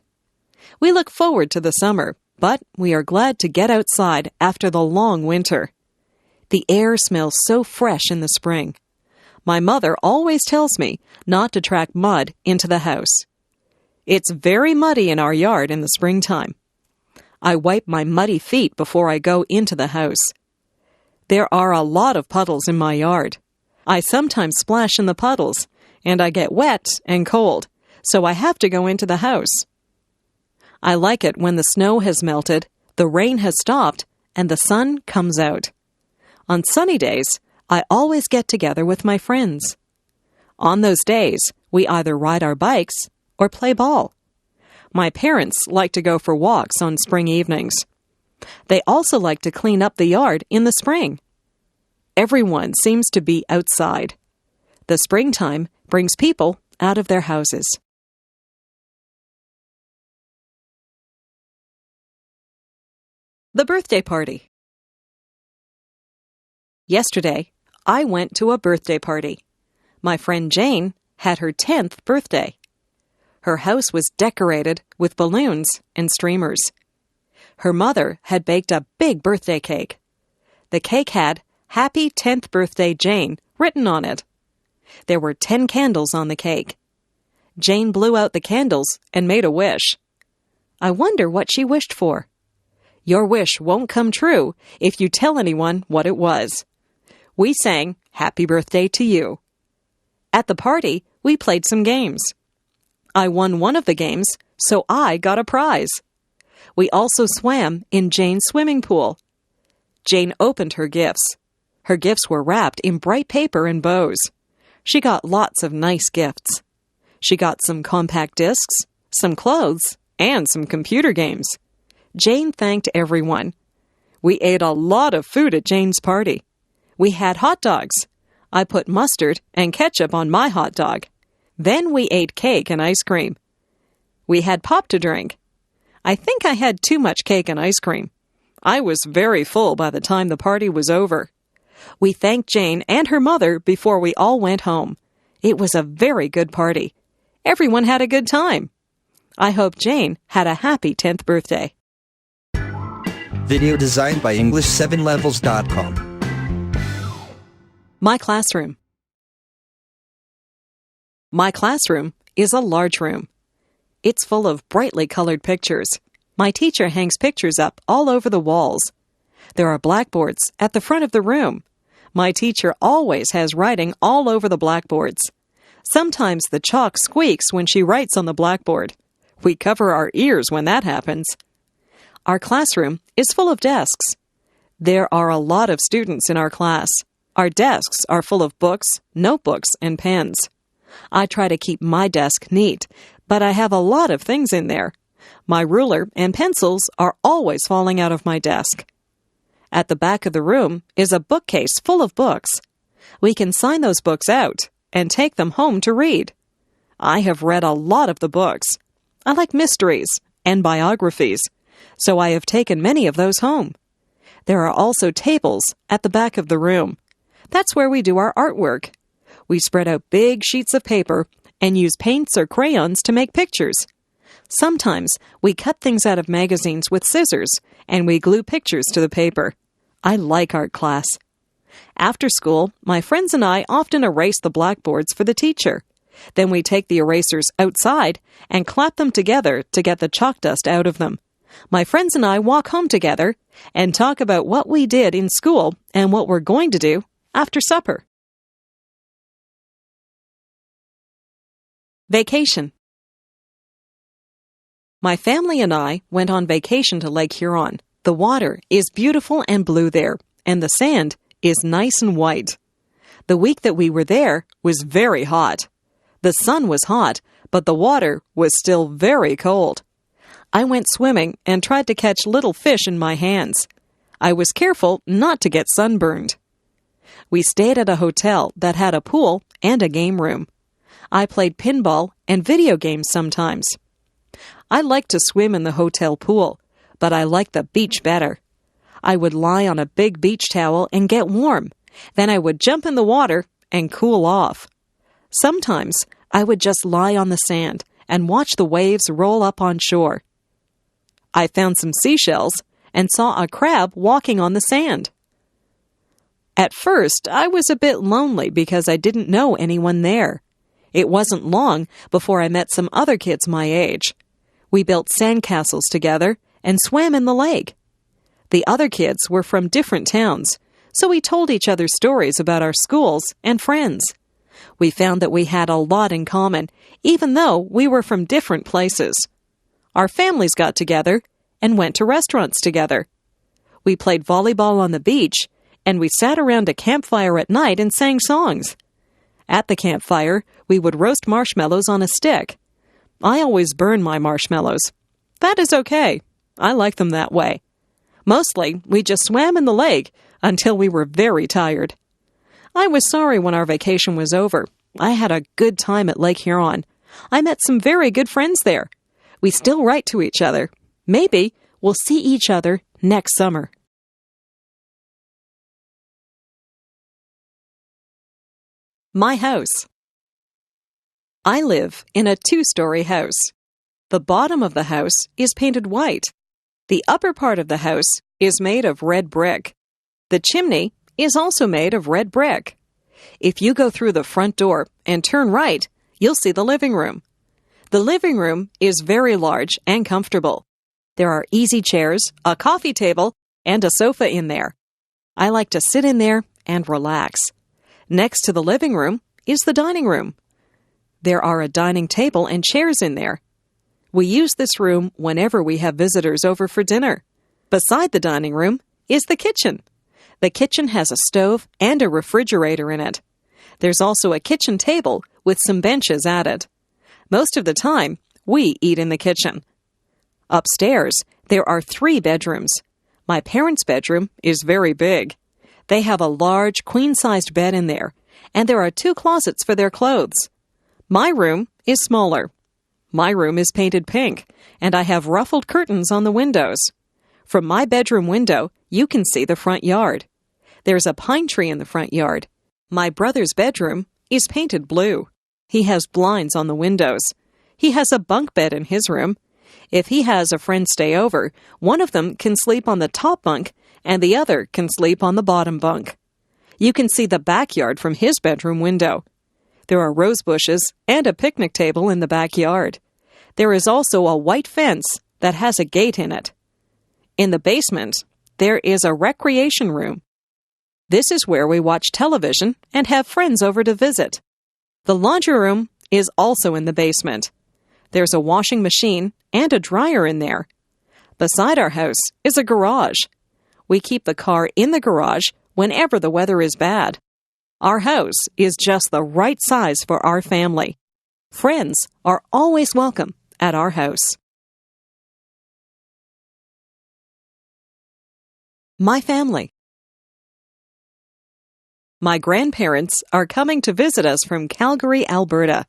We look forward to the summer, but we are glad to get outside after the long winter. The air smells so fresh in the spring. My mother always tells me not to track mud into the house. It's very muddy in our yard in the springtime. I wipe my muddy feet before I go into the house. There are a lot of puddles in my yard. I sometimes splash in the puddles, and I get wet and cold, so I have to go into the house. I like it when the snow has melted, the rain has stopped, and the sun comes out. On sunny days, I always get together with my friends. On those days, we either ride our bikes or play ball. My parents like to go for walks on spring evenings. They also like to clean up the yard in the spring. Everyone seems to be outside. The springtime brings people out of their houses. The birthday party. Yesterday, I went to a birthday party. My friend Jane had her 10th birthday. Her house was decorated with balloons and streamers. Her mother had baked a big birthday cake. The cake had "Happy 10th Birthday, Jane" written on it. There were 10 candles on the cake. Jane blew out the candles and made a wish. I wonder what she wished for. Your wish won't come true if you tell anyone what it was. We sang "Happy Birthday to You." At the party, we played some games. I won one of the games, so I got a prize. We also swam in Jane's swimming pool. Jane opened her gifts. Her gifts were wrapped in bright paper and bows. She got lots of nice gifts. She got some compact discs, some clothes, and some computer games. Jane thanked everyone. We ate a lot of food at Jane's party. We had hot dogs. I put mustard and ketchup on my hot dog. Then we ate cake and ice cream. We had pop to drink. I think I had too much cake and ice cream. I was very full by the time the party was over. We thanked Jane and her mother before we all went home. It was a very good party. Everyone had a good time. I hope Jane had a happy 10th birthday. Video designed by English7levels.com. My classroom. My classroom is a large room. It's full of brightly colored pictures. My teacher hangs pictures up all over the walls. There are blackboards at the front of the room. My teacher always has writing all over the blackboards. Sometimes the chalk squeaks when she writes on the blackboard. We cover our ears when that happens. Our classroom is full of desks. There are a lot of students in our class. Our desks are full of books, notebooks, and pens. I try to keep my desk neat, but I have a lot of things in there. My ruler and pencils are always falling out of my desk. At the back of the room is a bookcase full of books. We can sign those books out and take them home to read. I have read a lot of the books. I like mysteries and biographies, so I have taken many of those home. There are also tables at the back of the room. That's where we do our artwork. We spread out big sheets of paper and use paints or crayons to make pictures. Sometimes we cut things out of magazines with scissors and we glue pictures to the paper. I like art class. After school, my friends and I often erase the blackboards for the teacher. Then we take the erasers outside and clap them together to get the chalk dust out of them. My friends and I walk home together and talk about what we did in school and what we're going to do after supper. Vacation. My family and I went on vacation to Lake Huron. The water is beautiful and blue there, and the sand is nice and white. The week that we were there was very hot. The sun was hot, but the water was still very cold. I went swimming and tried to catch little fish in my hands. I was careful not to get sunburned. We stayed at a hotel that had a pool and a game room. I played pinball and video games sometimes. I liked to swim in the hotel pool, but I liked the beach better. I would lie on a big beach towel and get warm. Then I would jump in the water and cool off. Sometimes I would just lie on the sand and watch the waves roll up on shore. I found some seashells and saw a crab walking on the sand. At first, I was a bit lonely because I didn't know anyone there. It wasn't long before I met some other kids my age. We built sandcastles together and swam in the lake. The other kids were from different towns, so we told each other stories about our schools and friends. We found that we had a lot in common, even though we were from different places. Our families got together and went to restaurants together. We played volleyball on the beach, and we sat around a campfire at night and sang songs. At the campfire, we would roast marshmallows on a stick. I always burn my marshmallows. That is okay. I like them that way. Mostly, we just swam in the lake until we were very tired. I was sorry when our vacation was over. I had a good time at Lake Huron. I met some very good friends there. We still write to each other. Maybe we'll see each other next summer. My house. I live in a 2-story house. The bottom of the house is painted white. The upper part of the house is made of red brick. The chimney is also made of red brick. If you go through the front door and turn right, you'll see the living room. The living room is very large and comfortable. There are easy chairs, a coffee table, and a sofa in there. I like to sit in there and relax. Next to the living room is the dining room. There are a dining table and chairs in there. We use this room whenever we have visitors over for dinner. Beside the dining room is the kitchen. The kitchen has a stove and a refrigerator in it. There's also a kitchen table with some benches at it. Most of the time, we eat in the kitchen. Upstairs, there are 3 bedrooms. My parents' bedroom is very big. They have a large, queen-sized bed in there, and there are 2 closets for their clothes. My room is smaller. My room is painted pink, and I have ruffled curtains on the windows. From my bedroom window, you can see the front yard. There's a pine tree in the front yard. My brother's bedroom is painted blue. He has blinds on the windows. He has a bunk bed in his room. If he has a friend stay over, one of them can sleep on the top bunk and the other can sleep on the bottom bunk. You can see the backyard from his bedroom window. There are rose bushes and a picnic table in the backyard. There is also a white fence that has a gate in it. In the basement, there is a recreation room. This is where we watch television and have friends over to visit. The laundry room is also in the basement. There's a washing machine and a dryer in there. Beside our house is a garage. We keep the car in the garage whenever the weather is bad. Our house is just the right size for our family. Friends are always welcome at our house. My family. My grandparents are coming to visit us from Calgary, Alberta.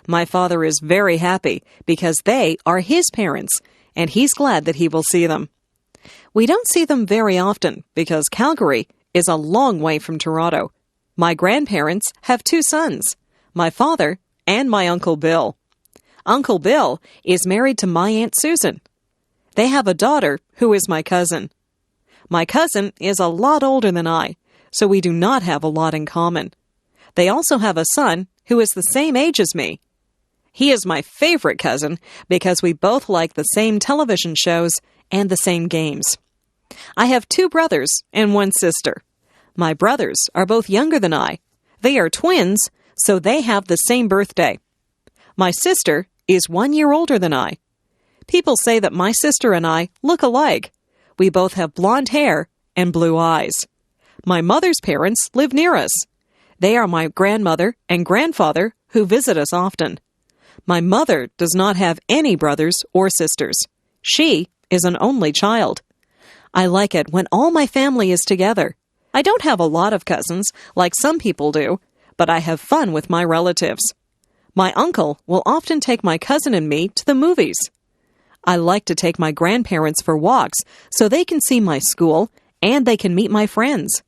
My father is very happy because they are his parents, and he's glad that he will see them. We don't see them very often because Calgary is a long way from Toronto. My grandparents have 2 sons, my father and my Uncle Bill. Uncle Bill is married to my Aunt Susan. They have a daughter who is my cousin. My cousin is a lot older than I, so we do not have a lot in common. They also have a son who is the same age as me. He is my favorite cousin because we both like the same television shows and the same games. I have 2 brothers and 1 sister. My brothers are both younger than I. They are twins, so they have the same birthday. My sister is 1 year older than I. People say that my sister and I look alike. We both have blonde hair and blue eyes. My mother's parents live near us. They are my grandmother and grandfather who visit us often. My mother does not have any brothers or sisters. She is an only child. I like it when all my family is together. I don't have a lot of cousins like some people do, but I have fun with my relatives. My uncle will often take my cousin and me to the movies. I like to take my grandparents for walks so they can see my school and they can meet my friends.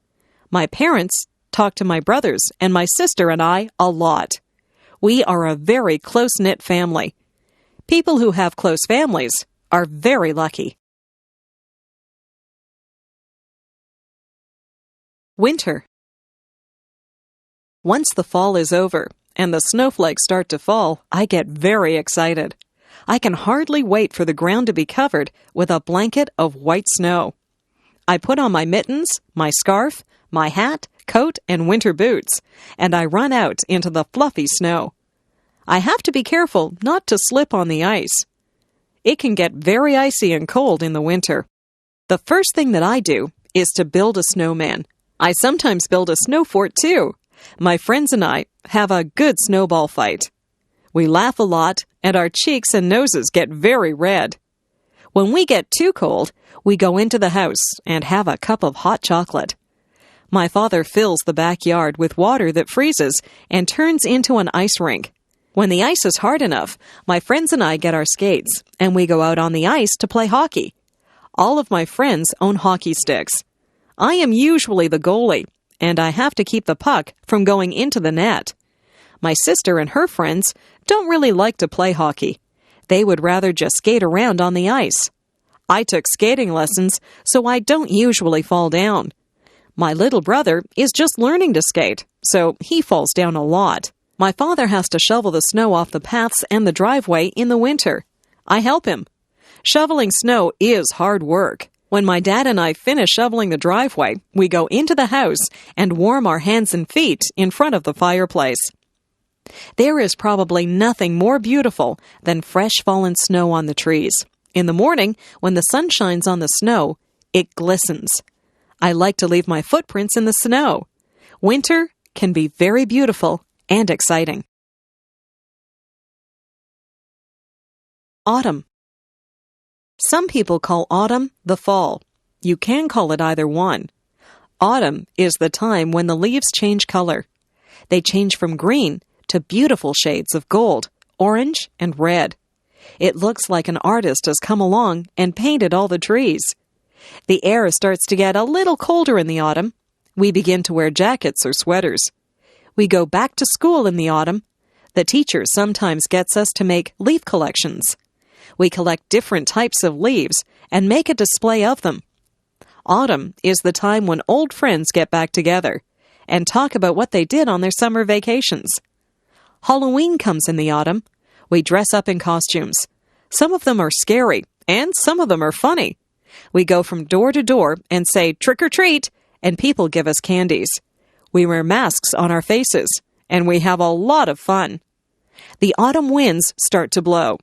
My parents talk to my brothers and my sister and I a lot. We are a very close-knit family. People who have close families are very lucky. Winter. Once the fall is over and the snowflakes start to fall, I get very excited. I can hardly wait for the ground to be covered with a blanket of white snow. I put on my mittens, my scarf, my hat, coat, and winter boots, and I run out into the fluffy snow. I have to be careful not to slip on the ice. It can get very icy and cold in the winter. The first thing that I do is to build a snowman. I sometimes build a snow fort too. My friends and I have a good snowball fight. We laugh a lot, and our cheeks and noses get very red. When we get too cold, we go into the house and have a cup of hot chocolate. My father fills the backyard with water that freezes and turns into an ice rink. When the ice is hard enough, my friends and I get our skates, and we go out on the ice to play hockey. All of my friends own hockey sticks. I am usually the goalie, and I have to keep the puck from going into the net. My sister and her friends don't really like to play hockey. They would rather just skate around on the ice. I took skating lessons, so I don't usually fall down. My little brother is just learning to skate, so he falls down a lot. My father has to shovel the snow off the paths and the driveway in the winter. I help him. Shoveling snow is hard work. When my dad and I finish shoveling the driveway, we go into the house and warm our hands and feet in front of the fireplace. There is probably nothing more beautiful than fresh fallen snow on the trees. In the morning, when the sun shines on the snow, it glistens. I like to leave my footprints in the snow. Winter can be very beautiful and exciting. Autumn. Some people call autumn the fall. You can call it either one. Autumn is the time when the leaves change color. They change from green to beautiful shades of gold, orange, and red. It looks like an artist has come along and painted all the trees. The air starts to get a little colder in the autumn. We begin to wear jackets or sweaters. We go back to school in the autumn. The teacher sometimes gets us to make leaf collections. We collect different types of leaves and make a display of them. Autumn is the time when old friends get back together and talk about what they did on their summer vacations. Halloween comes in the autumn. We dress up in costumes. Some of them are scary, and some of them are funny. We go from door to door and say, "Trick or treat," and people give us candies. We wear masks on our faces, and we have a lot of fun. The autumn winds start to blow.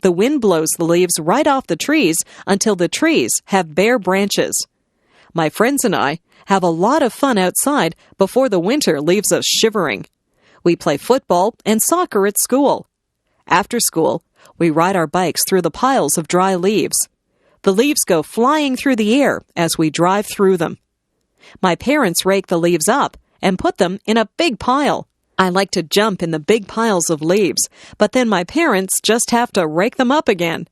The wind blows the leaves right off the trees until the trees have bare branches. My friends and I have a lot of fun outside before the winter leaves us shivering. We play football and soccer at school. After school, we ride our bikes through the piles of dry leaves. The leaves go flying through the air as we drive through them. My parents rake the leaves up and put them in a big pile. I like to jump in the big piles of leaves, but then my parents just have to rake them up again.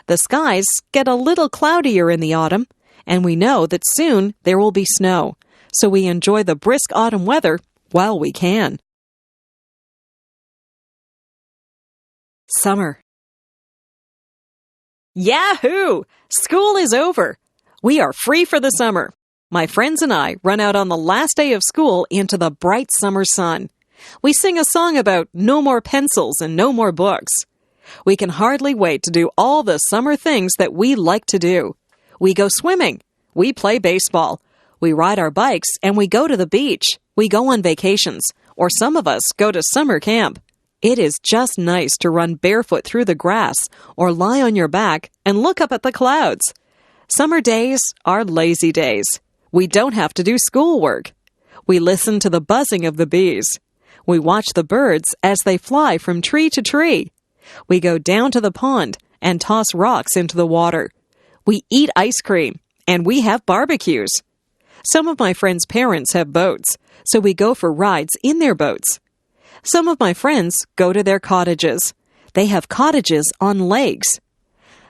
The skies get a little cloudier in the autumn, and we know that soon there will be snow, so we enjoy the brisk autumn weather while we can. Summer. Yahoo! School is over. We are free for the summer. My friends and I run out on the last day of school into the bright summer sun. We sing a song about no more pencils and no more books. We can hardly wait to do all the summer things that we like to do. We go swimming. We play baseball. We ride our bikes and we go to the beach. We go on vacations, or some of us go to summer camp. It is just nice to run barefoot through the grass or lie on your back and look up at the clouds. Summer days are lazy days. We don't have to do schoolwork. We listen to the buzzing of the bees. We watch the birds as they fly from tree to tree. We go down to the pond and toss rocks into the water. We eat ice cream and we have barbecues. Some of my friends' parents have boats, so we go for rides in their boats. Some of my friends go to their cottages. They have cottages on lakes.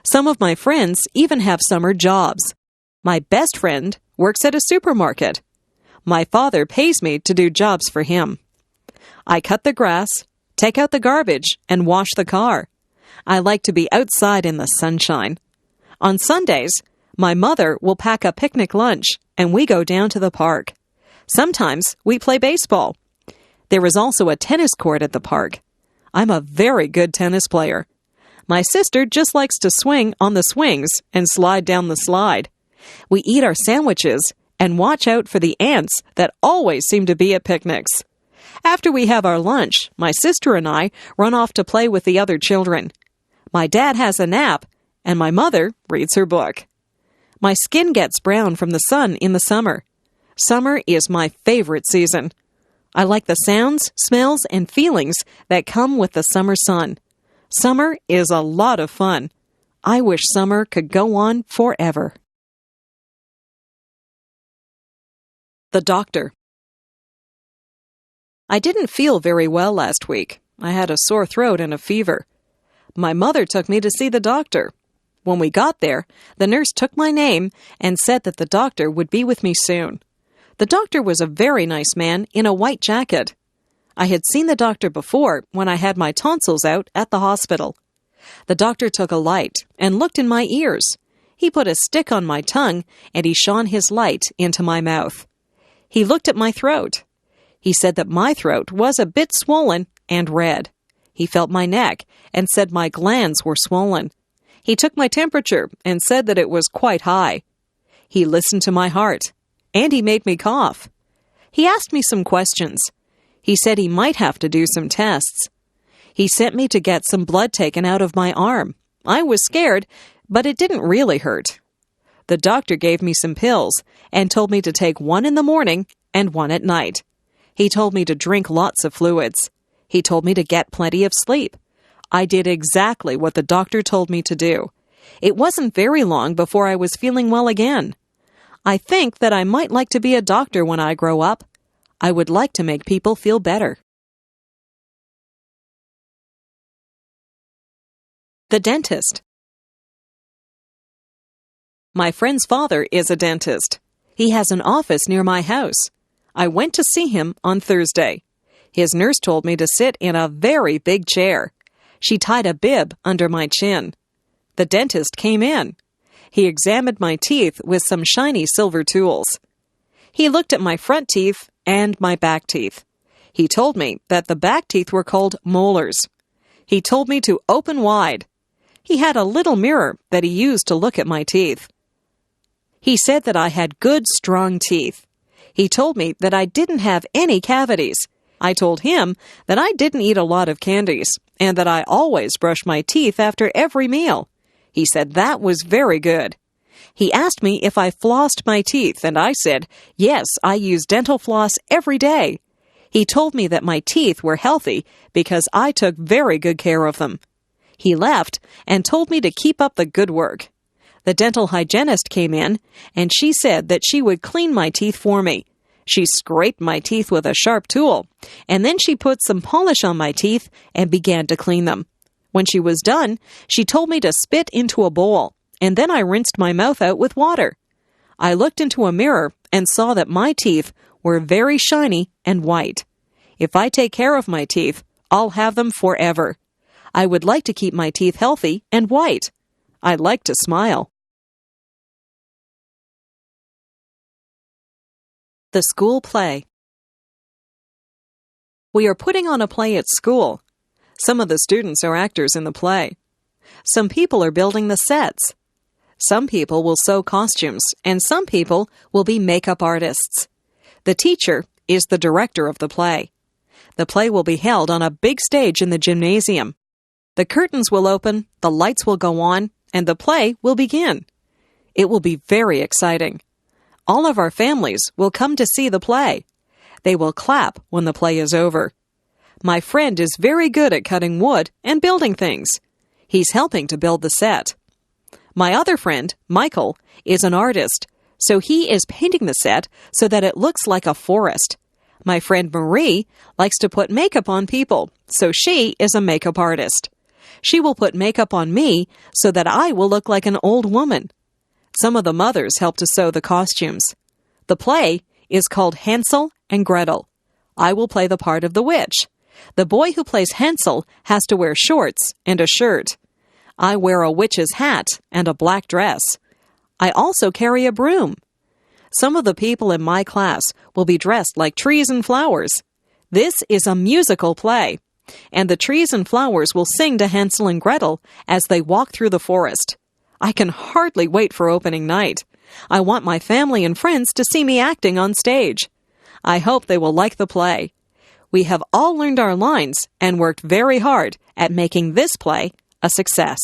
Some of my friends even have summer jobs. My best friend works at a supermarket. My father pays me to do jobs for him. I cut the grass, take out the garbage, and wash the car. I like to be outside in the sunshine. On Sundays, my mother will pack a picnic lunch, and we go down to the park. Sometimes we play baseball. There is also a tennis court at the park. I'm a very good tennis player. My sister just likes to swing on the swings and slide down the slide. We eat our sandwiches and watch out for the ants that always seem to be at picnics. After we have our lunch, my sister and I run off to play with the other children. My dad has a nap, and my mother reads her book. My skin gets brown from the sun in the summer. Summer is my favorite season. I like the sounds, smells, and feelings that come with the summer sun. Summer is a lot of fun. I wish summer could go on forever. The doctor. I didn't feel very well last week. I had a sore throat and a fever. My mother took me to see the doctor. When we got there, the nurse took my name and said that the doctor would be with me soon. The doctor was a very nice man in a white jacket. I had seen the doctor before when I had my tonsils out at the hospital. The doctor took a light and looked in my ears. He put a stick on my tongue and he shone his light into my mouth. He looked at my throat. He said that my throat was a bit swollen and red. He felt my neck and said my glands were swollen. He took my temperature and said that it was quite high. He listened to my heart, and he made me cough. He asked me some questions. He said he might have to do some tests. He sent me to get some blood taken out of my arm. I was scared, but it didn't really hurt. The doctor gave me some pills and told me to take one in the morning and one at night. He told me to drink lots of fluids. He told me to get plenty of sleep. I did exactly what the doctor told me to do. It wasn't very long before I was feeling well again. I think that I might like to be a doctor when I grow up. I would like to make people feel better. The dentist. My friend's father is a dentist. He has an office near my house. I went to see him on Thursday. His nurse told me to sit in a very big chair. She tied a bib under my chin. The dentist came in. He examined my teeth with some shiny silver tools. He looked at my front teeth and my back teeth. He told me that the back teeth were called molars. He told me to open wide. He had a little mirror that he used to look at my teeth. He said that I had good, strong teeth. He told me that I didn't have any cavities. I told him that I didn't eat a lot of candies and that I always brush my teeth after every meal. He said that was very good. He asked me if I flossed my teeth, and I said, yes, I use dental floss every day. He told me that my teeth were healthy because I took very good care of them. He left and told me to keep up the good work. The dental hygienist came in, and she said that she would clean my teeth for me. She scraped my teeth with a sharp tool, and then she put some polish on my teeth and began to clean them. When she was done, she told me to spit into a bowl, and then I rinsed my mouth out with water. I looked into a mirror and saw that my teeth were very shiny and white. If I take care of my teeth, I'll have them forever. I would like to keep my teeth healthy and white. I like to smile. The school play. We are putting on a play at school. Some of the students are actors in the play. Some people are building the sets. Some people will sew costumes, and some people will be makeup artists. The teacher is the director of the play. The play will be held on a big stage in the gymnasium. The curtains will open, the lights will go on, and the play will begin. It will be very exciting. All of our families will come to see the play. They will clap when the play is over. My friend is very good at cutting wood and building things. He's helping to build the set. My other friend, Michael, is an artist, so he is painting the set so that it looks like a forest. My friend Marie likes to put makeup on people, so she is a makeup artist. She will put makeup on me so that I will look like an old woman. Some of the mothers help to sew the costumes. The play is called Hansel and Gretel. I will play the part of the witch. The boy who plays Hansel has to wear shorts and a shirt. I wear a witch's hat and a black dress. I also carry a broom. Some of the people in my class will be dressed like trees and flowers. This is a musical play, and the trees and flowers will sing to Hansel and Gretel as they walk through the forest. I can hardly wait for opening night. I want my family and friends to see me acting on stage. I hope they will like the play. We have all learned our lines and worked very hard at making this play a success.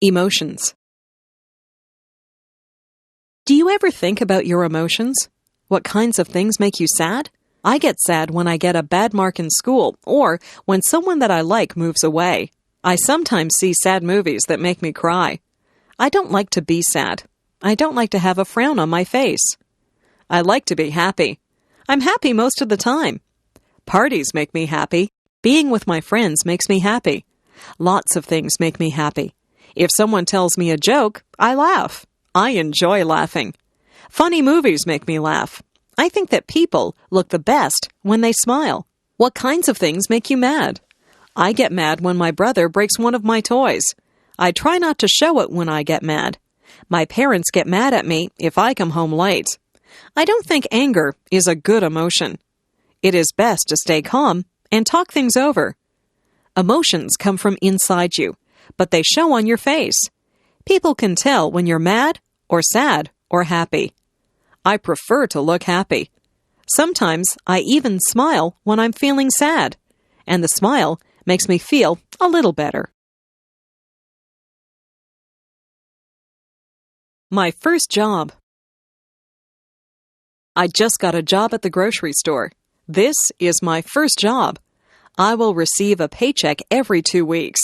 Emotions. Do you ever think about your emotions? What kinds of things make you sad? I get sad when I get a bad mark in school or when someone that I like moves away. I sometimes see sad movies that make me cry. I don't like to be sad. I don't like to have a frown on my face. I like to be happy. I'm happy most of the time. Parties make me happy. Being with my friends makes me happy. Lots of things make me happy. If someone tells me a joke, I laugh. I enjoy laughing. Funny movies make me laugh. I think that people look the best when they smile. What kinds of things make you mad? I get mad when my brother breaks one of my toys. I try not to show it when I get mad. My parents get mad at me if I come home late. I don't think anger is a good emotion. It is best to stay calm and talk things over. Emotions come from inside you, but they show on your face. People can tell when you're mad or sad or happy. I prefer to look happy. Sometimes I even smile when I'm feeling sad, and the smile makes me feel a little better. My first job. I just got a job at the grocery store. This is my first job. I will receive a paycheck every 2 weeks.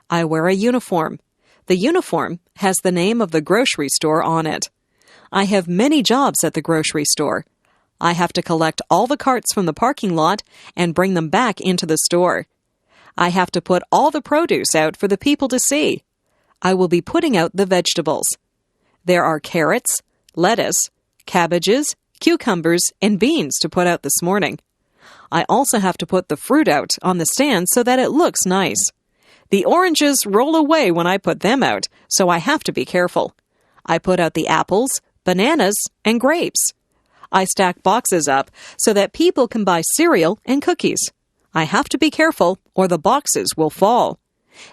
I wear a uniform. The uniform has the name of the grocery store on it. I have many jobs at the grocery store. I have to collect all the carts from the parking lot and bring them back into the store. I have to put all the produce out for the people to see. I will be putting out the vegetables. There are carrots, lettuce, cabbages, cucumbers, and beans to put out this morning. I also have to put the fruit out on the stand so that it looks nice. The oranges roll away when I put them out, so I have to be careful. I put out the apples, bananas, and grapes. I stack boxes up so that people can buy cereal and cookies. I have to be careful or the boxes will fall.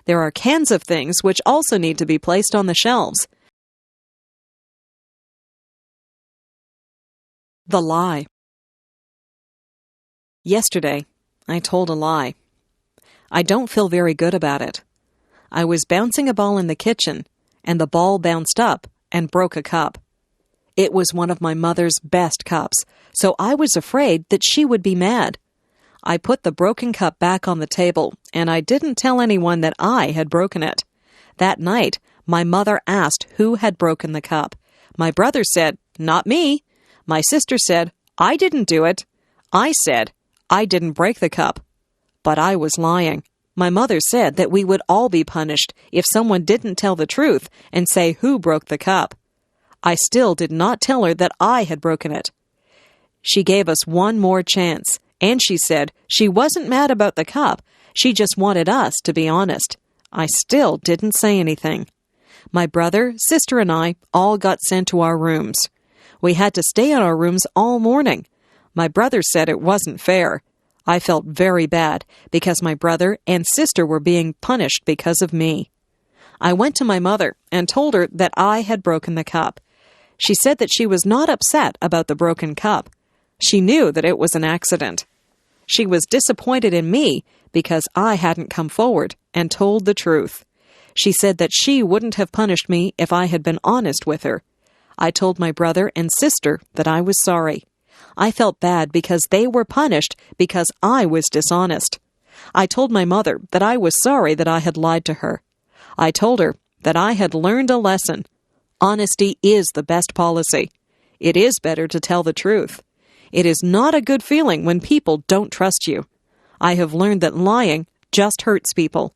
There are cans of things which also need to be placed on the shelves. The lie. Yesterday, I told a lie. I don't feel very good about it. I was bouncing a ball in the kitchen, and the ball bounced up and broke a cup. It was one of my mother's best cups, so I was afraid that she would be mad. I put the broken cup back on the table, and I didn't tell anyone that I had broken it. That night, my mother asked who had broken the cup. My brother said, "Not me." My sister said, "I didn't do it." I said, "I didn't break the cup." But I was lying. My mother said that we would all be punished if someone didn't tell the truth and say who broke the cup. I still did not tell her that I had broken it. She gave us one more chance, and she said she wasn't mad about the cup. She just wanted us to be honest. I still didn't say anything. My brother, sister, and I all got sent to our rooms. We had to stay in our rooms all morning. My brother said it wasn't fair. I felt very bad because my brother and sister were being punished because of me. I went to my mother and told her that I had broken the cup. She said that she was not upset about the broken cup. She knew that it was an accident. She was disappointed in me because I hadn't come forward and told the truth. She said that she wouldn't have punished me if I had been honest with her. I told my brother and sister that I was sorry. I felt bad because they were punished because I was dishonest. I told my mother that I was sorry that I had lied to her. I told her that I had learned a lesson. Honesty is the best policy. It is better to tell the truth. It is not a good feeling when people don't trust you. I have learned that lying just hurts people.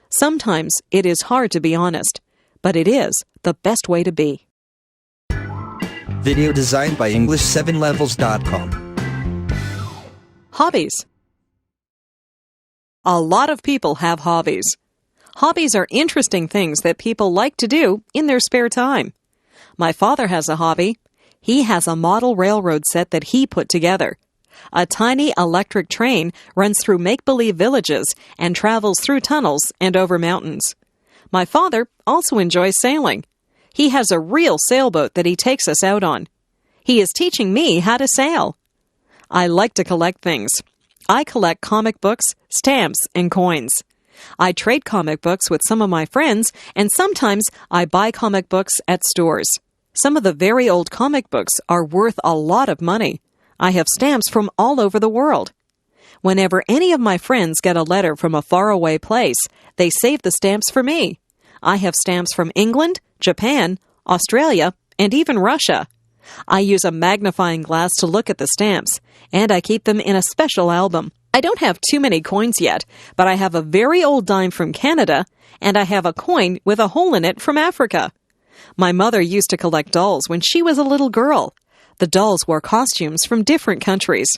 Sometimes it is hard to be honest, but it is the best way to be. Video designed by English7levels.com. Hobbies. A lot of people have hobbies. Hobbies are interesting things that people like to do in their spare time. My father has a hobby. He has a model railroad set that he put together. A tiny electric train runs through make-believe villages and travels through tunnels and over mountains. My father also enjoys sailing. He has a real sailboat that he takes us out on. He is teaching me how to sail. I like to collect things. I collect comic books, stamps, and coins. I trade comic books with some of my friends, and sometimes I buy comic books at stores. Some of the very old comic books are worth a lot of money. I have stamps from all over the world. Whenever any of my friends get a letter from a faraway place, they save the stamps for me. I have stamps from England, Japan, Australia, and even Russia. I use a magnifying glass to look at the stamps, and I keep them in a special album. I don't have too many coins yet, but I have a very old dime from Canada, and I have a coin with a hole in it from Africa. My mother used to collect dolls when she was a little girl. The dolls wore costumes from different countries.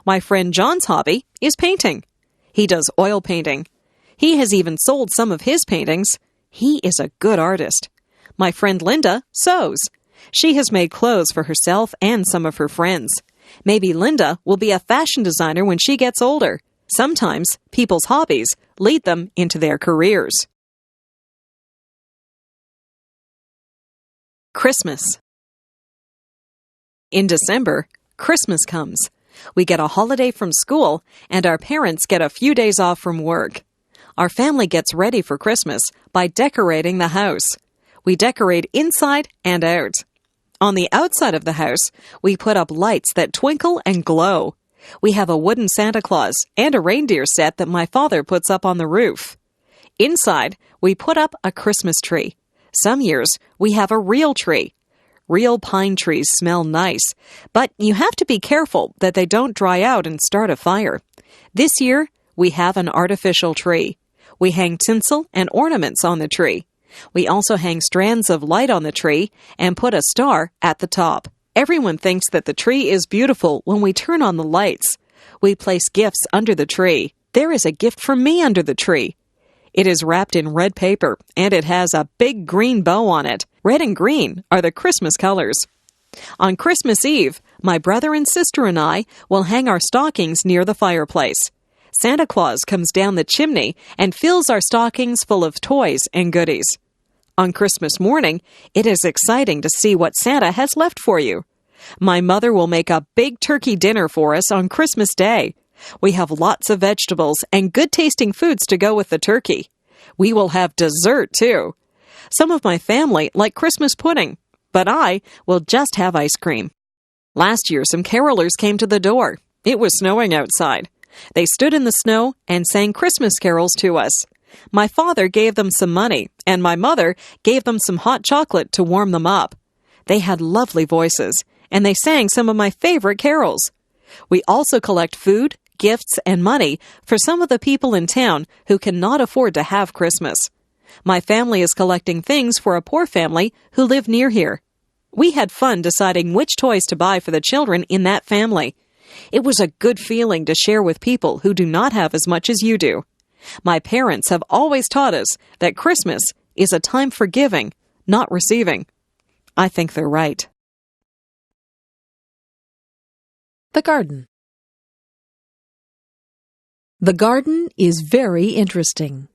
My friend John's hobby is painting. He does oil painting. He has even sold some of his paintings. He is a good artist. My friend Linda sews. She has made clothes for herself and some of her friends. Maybe Linda will be a fashion designer when she gets older. Sometimes people's hobbies lead them into their careers. Christmas. In December, Christmas comes. We get a holiday from school, and our parents get a few days off from work. Our family gets ready for Christmas by decorating the house. We decorate inside and out. On the outside of the house, we put up lights that twinkle and glow. We have a wooden Santa Claus and a reindeer set that my father puts up on the roof. Inside, we put up a Christmas tree. Some years, we have a real tree. Real pine trees smell nice, but you have to be careful that they don't dry out and start a fire. This year, we have an artificial tree. We hang tinsel and ornaments on the tree. We also hang strands of light on the tree and put a star at the top. Everyone thinks that the tree is beautiful when we turn on the lights. We place gifts under the tree. There is a gift for me under the tree. It is wrapped in red paper, and it has a big green bow on it. Red and green are the Christmas colors. On Christmas Eve, my brother and sister and I will hang our stockings near the fireplace. Santa Claus comes down the chimney and fills our stockings full of toys and goodies. On Christmas morning, it is exciting to see what Santa has left for you. My mother will make a big turkey dinner for us on Christmas Day. We have lots of vegetables and good-tasting foods to go with the turkey. We will have dessert, too. Some of my family like Christmas pudding, but I will just have ice cream. Last year, some carolers came to the door. It was snowing outside. They stood in the snow and sang Christmas carols to us. My father gave them some money, and my mother gave them some hot chocolate to warm them up. They had lovely voices, and they sang some of my favorite carols. We also collect food, gifts, and money for some of the people in town who cannot afford to have Christmas. My family is collecting things for a poor family who live near here. We had fun deciding which toys to buy for the children in that family. It was a good feeling to share with people who do not have as much as you do. My parents have always taught us that Christmas is a time for giving, not receiving. I think they're right. The garden. The garden is very interesting.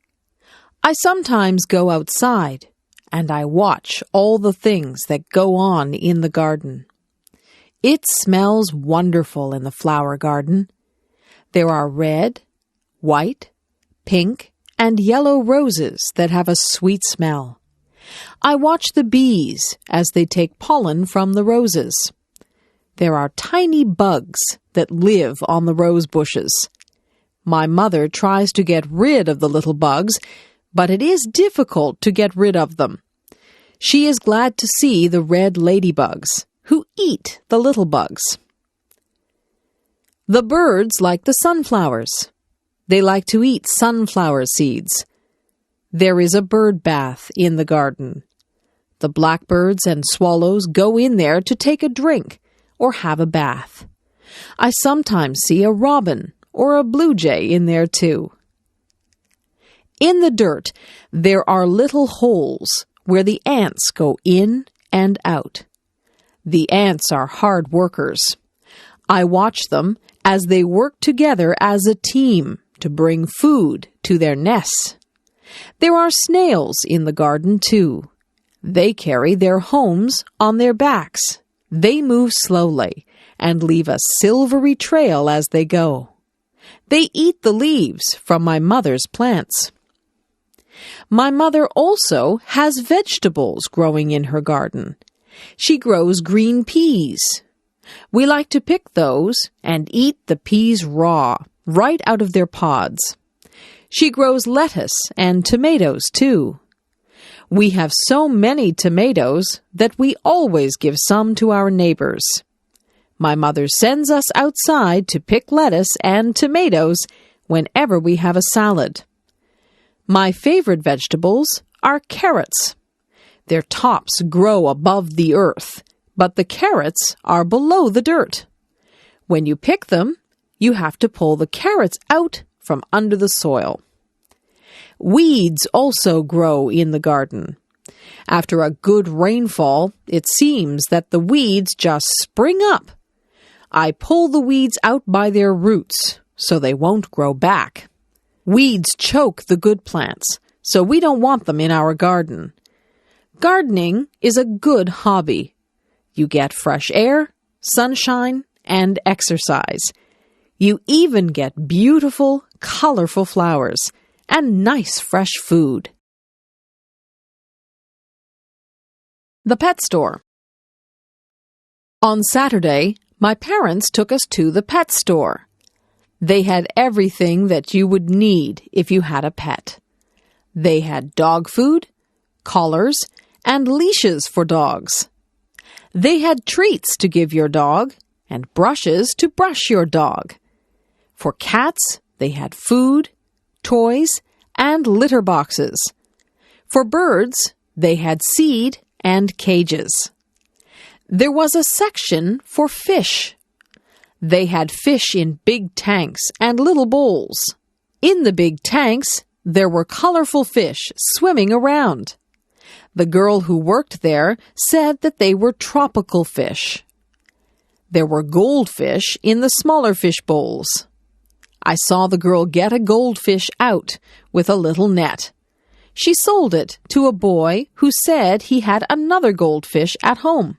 I sometimes go outside and I watch all the things that go on in the garden. It smells wonderful in the flower garden. There are red, white, pink, and yellow roses that have a sweet smell. I watch the bees as they take pollen from the roses. There are tiny bugs that live on the rose bushes. My mother tries to get rid of the little bugs, but it is difficult to get rid of them. She is glad to see the red ladybugs, who eat the little bugs. The birds like the sunflowers. They like to eat sunflower seeds. There is a bird bath in the garden. The blackbirds and swallows go in there to take a drink or have a bath. I sometimes see a robin or a blue jay in there too. In the dirt, there are little holes where the ants go in and out. The ants are hard workers. I watch them as they work together as a team to bring food to their nests. There are snails in the garden too. They carry their homes on their backs. They move slowly and leave a silvery trail as they go. They eat the leaves from my mother's plants. My mother also has vegetables growing in her garden. She grows green peas. We like to pick those and eat the peas raw, right out of their pods. She grows lettuce and tomatoes too. We have so many tomatoes that we always give some to our neighbors. My mother sends us outside to pick lettuce and tomatoes whenever we have a salad. My favorite vegetables are carrots. Their tops grow above the earth, but the carrots are below the dirt. When you pick them, you have to pull the carrots out from under the soil. Weeds also grow in the garden. After a good rainfall, it seems that the weeds just spring up. I pull the weeds out by their roots so they won't grow back. Weeds choke the good plants, so we don't want them in our garden. Gardening is a good hobby. You get fresh air sunshine, and exercise. You even get beautiful, colorful flowers and nice fresh food. The pet store. On Saturday, my parents took us to the pet store. They had everything that you would need if you had a pet. They had dog food, collars, and leashes for dogs. They had treats to give your dog and brushes to brush your dog. For cats, they had food, toys, and litter boxes. For birds, they had seed and cages. There was a section for fish. They had fish in big tanks and little bowls. In the big tanks, there were colorful fish swimming around. The girl who worked there said that they were tropical fish. There were goldfish in the smaller fish bowls. I saw the girl get a goldfish out with a little net. She sold it to a boy who said he had another goldfish at home.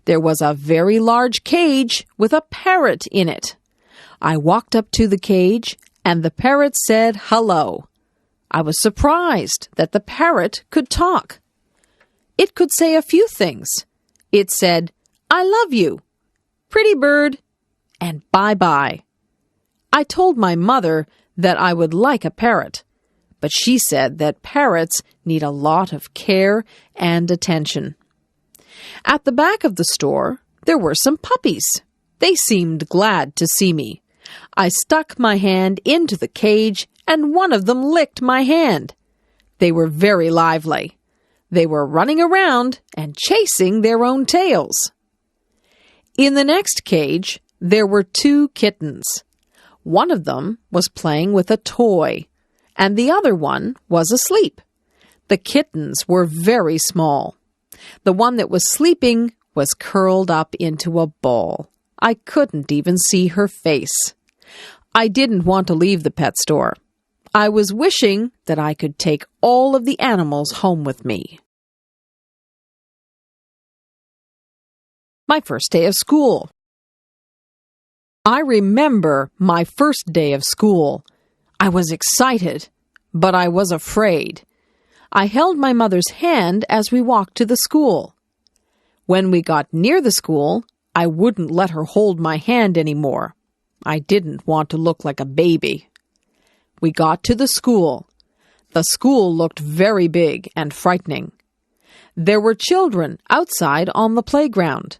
There was a very large cage with a parrot in it. I walked up to the cage, and the parrot said hello. I was surprised that the parrot could talk. It could say a few things. It said, "I love you," "pretty bird," and "bye-bye." I told my mother that I would like a parrot, but she said that parrots need a lot of care and attention. At the back of the store, there were some puppies. They seemed glad to see me. I stuck my hand into the cage, and one of them licked my hand. They were very lively. They were running around and chasing their own tails. In the next cage, there were 2 kittens. One of them was playing with a toy, and the other one was asleep. The kittens were very small. The one that was sleeping was curled up into a ball. I couldn't even see her face. I didn't want to leave the pet store. I was wishing that I could take all of the animals home with me. My first day of school. I remember my first day of school. I was excited, but I was afraid. I held my mother's hand as we walked to the school. When we got near the school, I wouldn't let her hold my hand anymore. I didn't want to look like a baby. We got to the school. The school looked very big and frightening. There were children outside on the playground.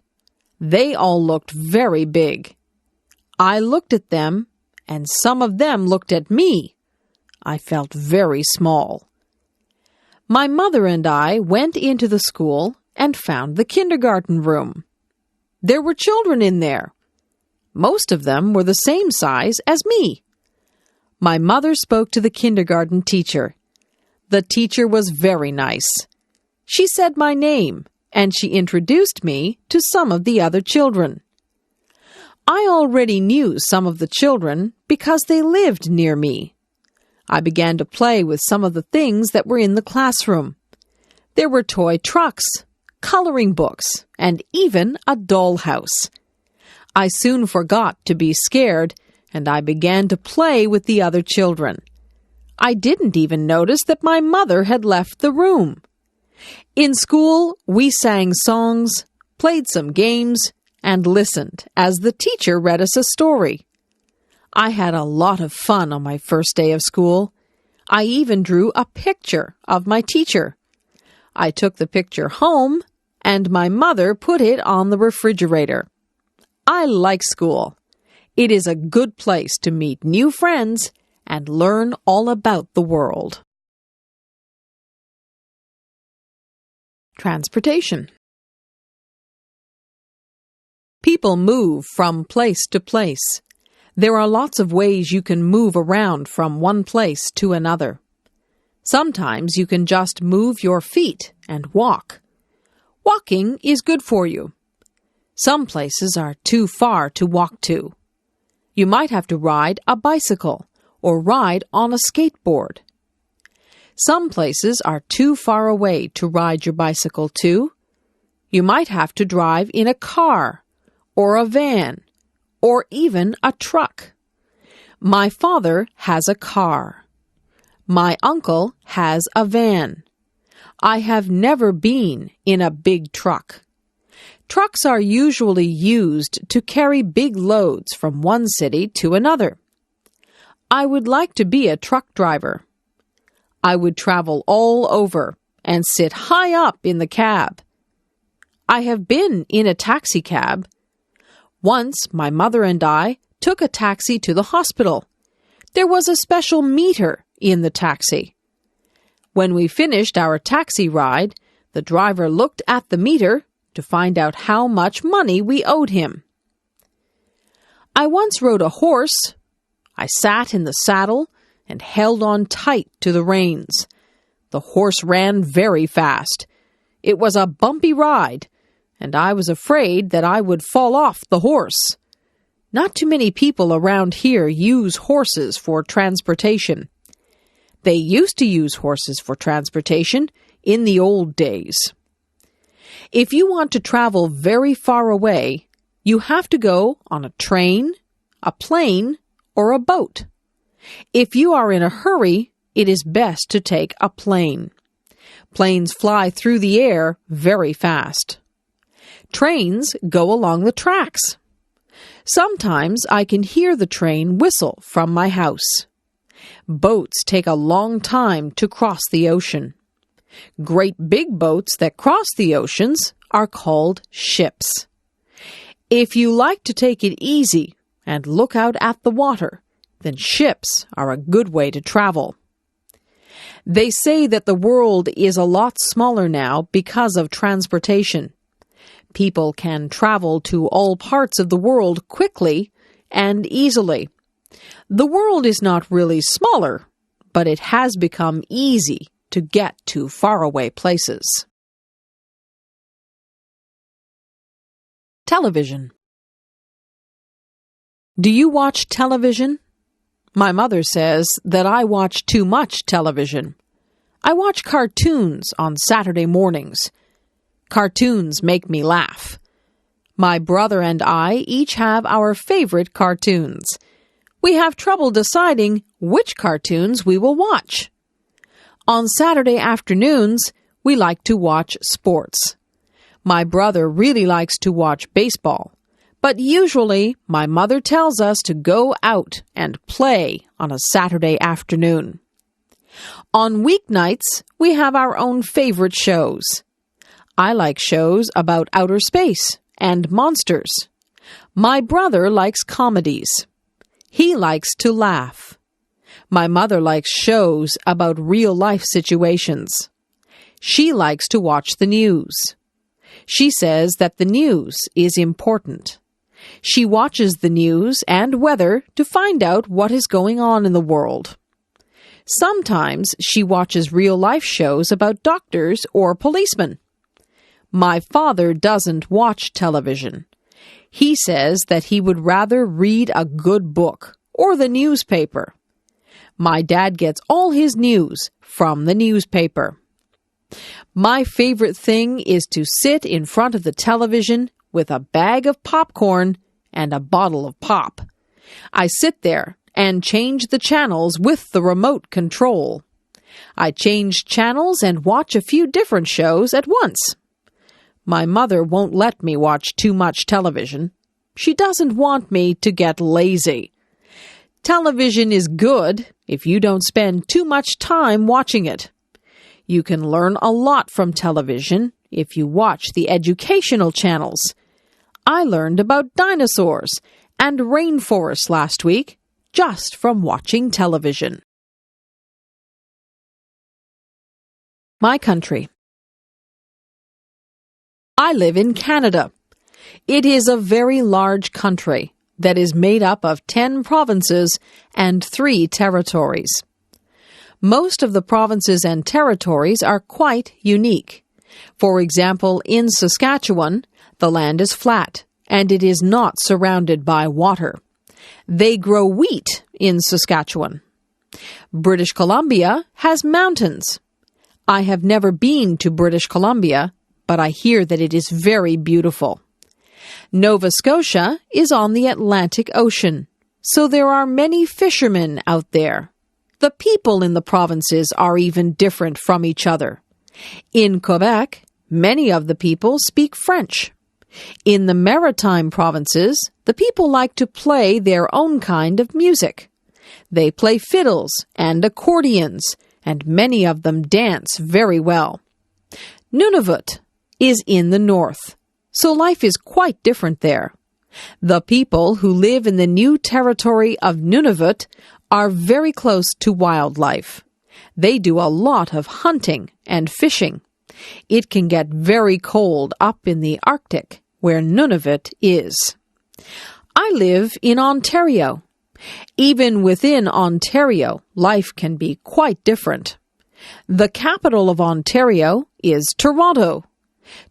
They all looked very big. I looked at them, and some of them looked at me. I felt very small. My mother and I went into the school and found the kindergarten room. There were children in there. Most of them were the same size as me. My mother spoke to the kindergarten teacher. The teacher was very nice. She said my name, and she introduced me to some of the other children. I already knew some of the children because they lived near me. I began to play with some of the things that were in the classroom. There were toy trucks, coloring books, and even a dollhouse. I soon forgot to be scared, and I began to play with the other children. I didn't even notice that my mother had left the room. In school, we sang songs, played some games, and listened as the teacher read us a story. I had a lot of fun on my first day of school. I even drew a picture of my teacher. I took the picture home, and my mother put it on the refrigerator. I like school. It is a good place to meet new friends and learn all about the world. Transportation. People move from place to place. There are lots of ways you can move around from one place to another. Sometimes you can just move your feet and walk. Walking is good for you. Some places are too far to walk to. You might have to ride a bicycle or ride on a skateboard. Some places are too far away to ride your bicycle to. You might have to drive in a car or a van, or even a truck. My father has a car. My uncle has a van. I have never been in a big truck. Trucks are usually used to carry big loads from one city to another. I would like to be a truck driver. I would travel all over and sit high up in the cab. I have been in a taxi cab. Once my mother and I took a taxi to the hospital. There was a special meter in the taxi. When we finished our taxi ride, the driver looked at the meter to find out how much money we owed him. I once rode a horse. I sat in the saddle and held on tight to the reins. The horse ran very fast. It was a bumpy ride, and I was afraid that I would fall off the horse. Not too many people around here use horses for transportation. They used to use horses for transportation in the old days. If you want to travel very far away, you have to go on a train, a plane, or a boat. If you are in a hurry, it is best to take a plane. Planes fly through the air very fast. Trains go along the tracks. Sometimes I can hear the train whistle from my house. Boats take a long time to cross the ocean. Great big boats that cross the oceans are called ships. If you like to take it easy and look out at the water, then ships are a good way to travel. They say that the world is a lot smaller now because of transportation. People can travel to all parts of the world quickly and easily. The world is not really smaller, but it has become easy to get to faraway places. Television. Do you watch television? My mother says that I watch too much television. I watch cartoons on Saturday mornings. Cartoons make me laugh. My brother and I each have our favorite cartoons. We have trouble deciding which cartoons we will watch. On Saturday afternoons, we like to watch sports. My brother really likes to watch baseball, but usually my mother tells us to go out and play on a Saturday afternoon. On weeknights, we have our own favorite shows. I like shows about outer space and monsters. My brother likes comedies. He likes to laugh. My mother likes shows about real-life situations. She likes to watch the news. She says that the news is important. She watches the news and weather to find out what is going on in the world. Sometimes she watches real-life shows about doctors or policemen. My father doesn't watch television. He says that he would rather read a good book or the newspaper. My dad gets all his news from the newspaper. My favorite thing is to sit in front of the television with a bag of popcorn and a bottle of pop. I sit there and change the channels with the remote control. I change channels and watch a few different shows at once. My mother won't let me watch too much television. She doesn't want me to get lazy. Television is good if you don't spend too much time watching it. You can learn a lot from television if you watch the educational channels. I learned about dinosaurs and rainforests last week just from watching television. My country. I live in Canada. It is a very large country that is made up of 10 provinces and 3 territories. Most of the provinces and territories are quite unique. For example, in Saskatchewan, the land is flat and it is not surrounded by water. They grow wheat in Saskatchewan. British Columbia has mountains. I have never been to British Columbia, but I hear that it is very beautiful. Nova Scotia is on the Atlantic Ocean, so there are many fishermen out there. The people in the provinces are even different from each other. In Quebec, many of the people speak French. In the maritime provinces, the people like to play their own kind of music. They play fiddles and accordions, and many of them dance very well. Nunavut is in the north, so life is quite different there. The people who live in the new territory of Nunavut are very close to wildlife. They do a lot of hunting and fishing. It can get very cold up in the Arctic, where Nunavut is. I live in Ontario. Even within Ontario, life can be quite different. The capital of Ontario is Toronto.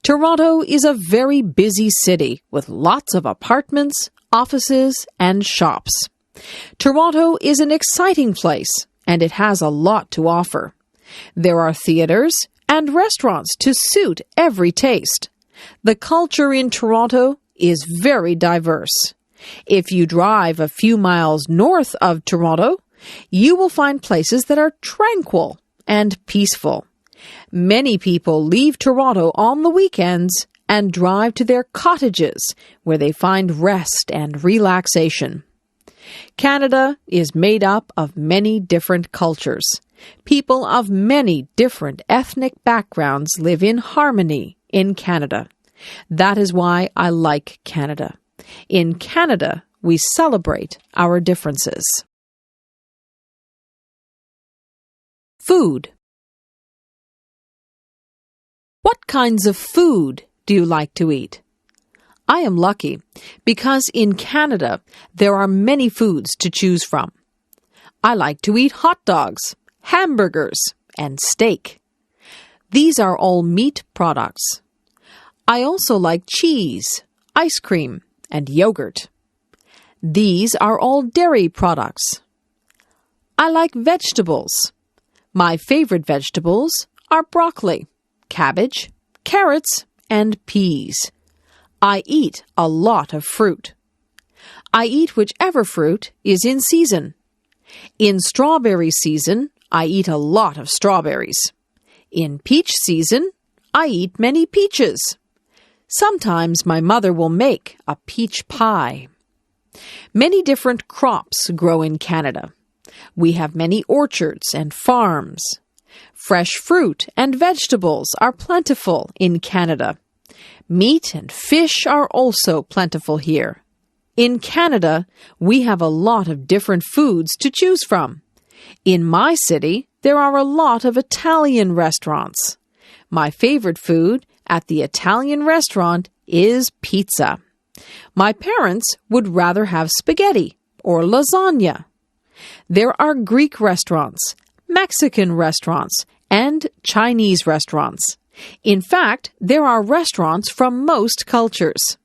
Toronto is a very busy city with lots of apartments, offices, and shops. Toronto is an exciting place, and it has a lot to offer. There are theaters and restaurants to suit every taste. The culture in Toronto is very diverse. If you drive a few miles north of Toronto, you will find places that are tranquil and peaceful. Many people leave Toronto on the weekends and drive to their cottages where they find rest and relaxation. Canada is made up of many different cultures. People of many different ethnic backgrounds live in harmony in Canada. That is why I like Canada. In Canada, we celebrate our differences. Food. What kinds of food do you like to eat? I am lucky because in Canada there are many foods to choose from. I like to eat hot dogs, hamburgers, and steak. These are all meat products. I also like cheese, ice cream, and yogurt. These are all dairy products. I like vegetables. My favorite vegetables are broccoli, cabbage, carrots, and peas. I eat a lot of fruit. I eat whichever fruit is in season. In strawberry season, I eat a lot of strawberries. In peach season, I eat many peaches. Sometimes my mother will make a peach pie. Many different crops grow in Canada. We have many orchards and farms. Fresh fruit and vegetables are plentiful in Canada. Meat and fish are also plentiful here. In Canada, we have a lot of different foods to choose from. In my city, there are a lot of Italian restaurants. My favorite food at the Italian restaurant is pizza. My parents would rather have spaghetti or lasagna. There are Greek restaurants, Mexican restaurants, and Chinese restaurants. In fact, there are restaurants from most cultures.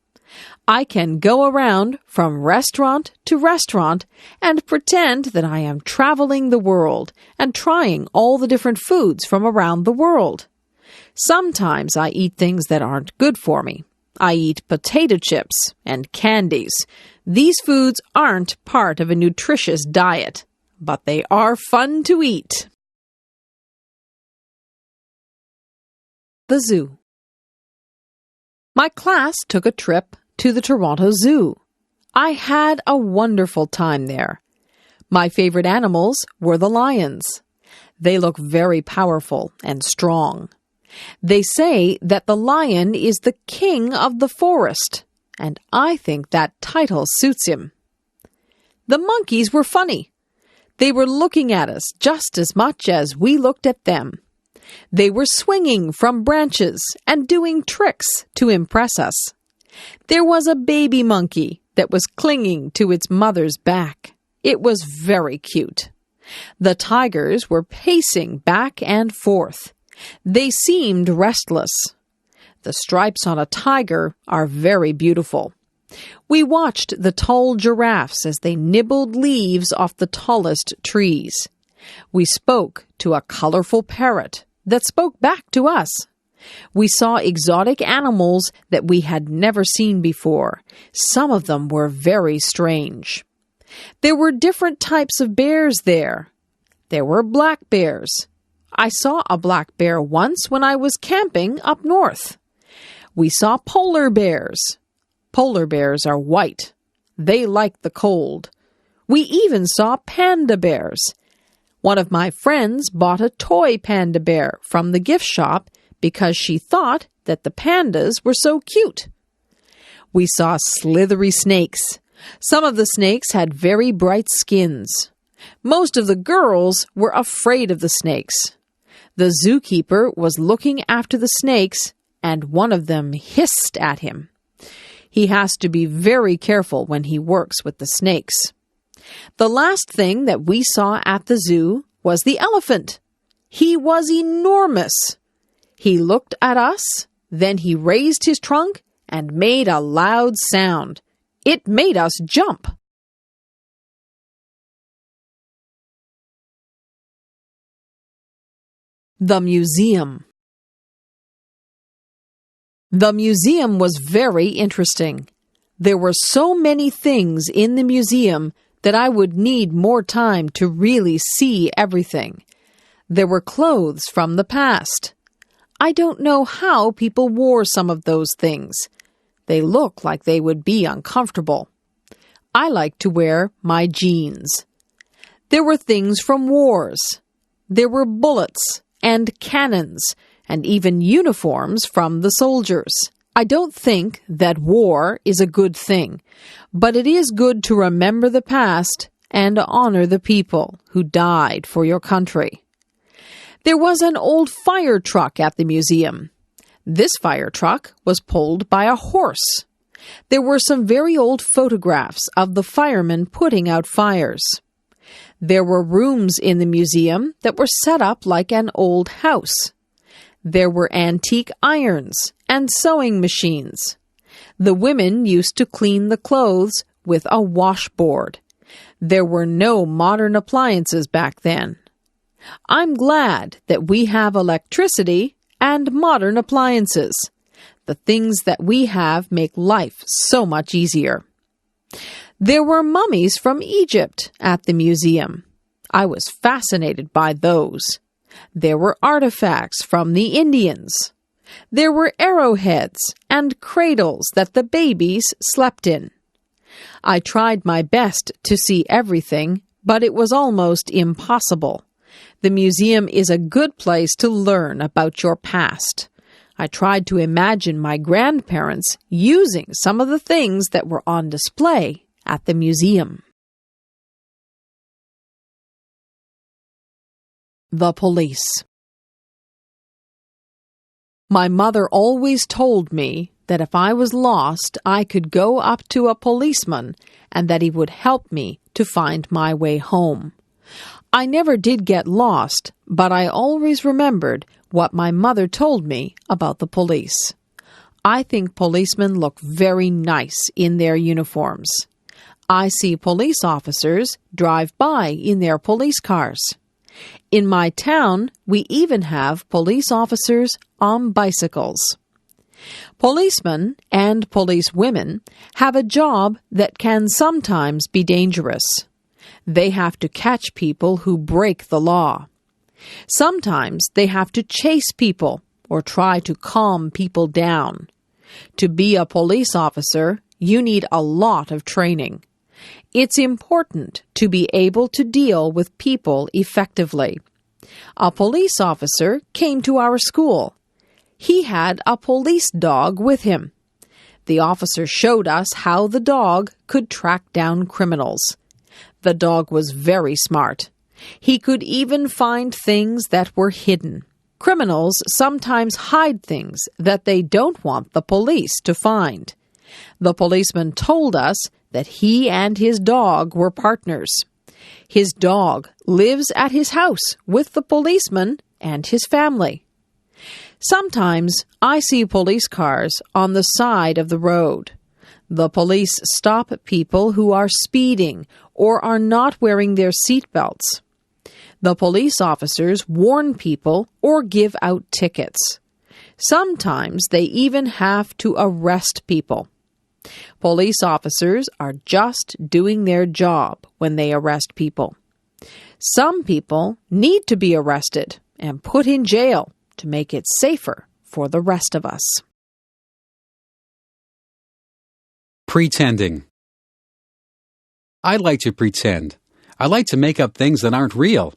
I can go around from restaurant to restaurant and pretend that I am traveling the world and trying all the different foods from around the world. Sometimes I eat things that aren't good for me. I eat potato chips and candies. These foods aren't part of a nutritious diet, but they are fun to eat. The zoo. My class took a trip to the Toronto Zoo. I had a wonderful time there. My favorite animals were the lions. They look very powerful and strong. They say that the lion is the king of the forest, and I think that title suits him. The monkeys were funny. They were looking at us just as much as we looked at them. They were swinging from branches and doing tricks to impress us. There was a baby monkey that was clinging to its mother's back. It was very cute. The tigers were pacing back and forth. They seemed restless. The stripes on a tiger are very beautiful. We watched the tall giraffes as they nibbled leaves off the tallest trees. We spoke to a colorful parrot that spoke back to us. We saw exotic animals that we had never seen before. Some of them were very strange. There were different types of bears there. There were black bears. I saw a black bear once when I was camping up north. We saw polar bears. Polar bears are white. They like the cold. We even saw panda bears. One of my friends bought a toy panda bear from the gift shop because she thought that the pandas were so cute. We saw slithery snakes. Some of the snakes had very bright skins. Most of the girls were afraid of the snakes. The zookeeper was looking after the snakes, and one of them hissed at him. He has to be very careful when he works with the snakes. The last thing that we saw at the zoo was the elephant. He was enormous. He looked at us, then he raised his trunk and made a loud sound. It made us jump. The museum. The museum was very interesting. There were so many things in the museum that I would need more time to really see everything. There were clothes from the past. I don't know how people wore some of those things. They look like they would be uncomfortable. I like to wear my jeans. There were things from wars. There were bullets and cannons and even uniforms from the soldiers. I don't think that war is a good thing, but it is good to remember the past and honor the people who died for your country. There was an old fire truck at the museum. This fire truck was pulled by a horse. There were some very old photographs of the firemen putting out fires. There were rooms in the museum that were set up like an old house. There were antique irons and sewing machines. The women used to clean the clothes with a washboard. There were no modern appliances back then. I'm glad that we have electricity and modern appliances. The things that we have make life so much easier. There were mummies from Egypt at the museum. I was fascinated by those. There were artifacts from the Indians. There were arrowheads and cradles that the babies slept in. I tried my best to see everything, but it was almost impossible. The museum is a good place to learn about your past. I tried to imagine my grandparents using some of the things that were on display at the museum. The police. My mother always told me that if I was lost, I could go up to a policeman and that he would help me to find my way home. I never did get lost, but I always remembered what my mother told me about the police. I think policemen look very nice in their uniforms. I see police officers drive by in their police cars. In my town, we even have police officers on bicycles. Policemen and policewomen have a job that can sometimes be dangerous. They have to catch people who break the law. Sometimes they have to chase people or try to calm people down. To be a police officer, you need a lot of training. It's important to be able to deal with people effectively. A police officer came to our school. He had a police dog with him. The officer showed us how the dog could track down criminals. The dog was very smart. He could even find things that were hidden. Criminals sometimes hide things that they don't want the police to find. The policeman told us that he and his dog were partners. His dog lives at his house with the policeman and his family. Sometimes I see police cars on the side of the road. The police stop people who are speeding or are not wearing their seatbelts. The police officers warn people or give out tickets. Sometimes they even have to arrest people. Police officers are just doing their job when they arrest people. Some people need to be arrested and put in jail to make it safer for the rest of us. Pretending. I like to pretend. I like to make up things that aren't real.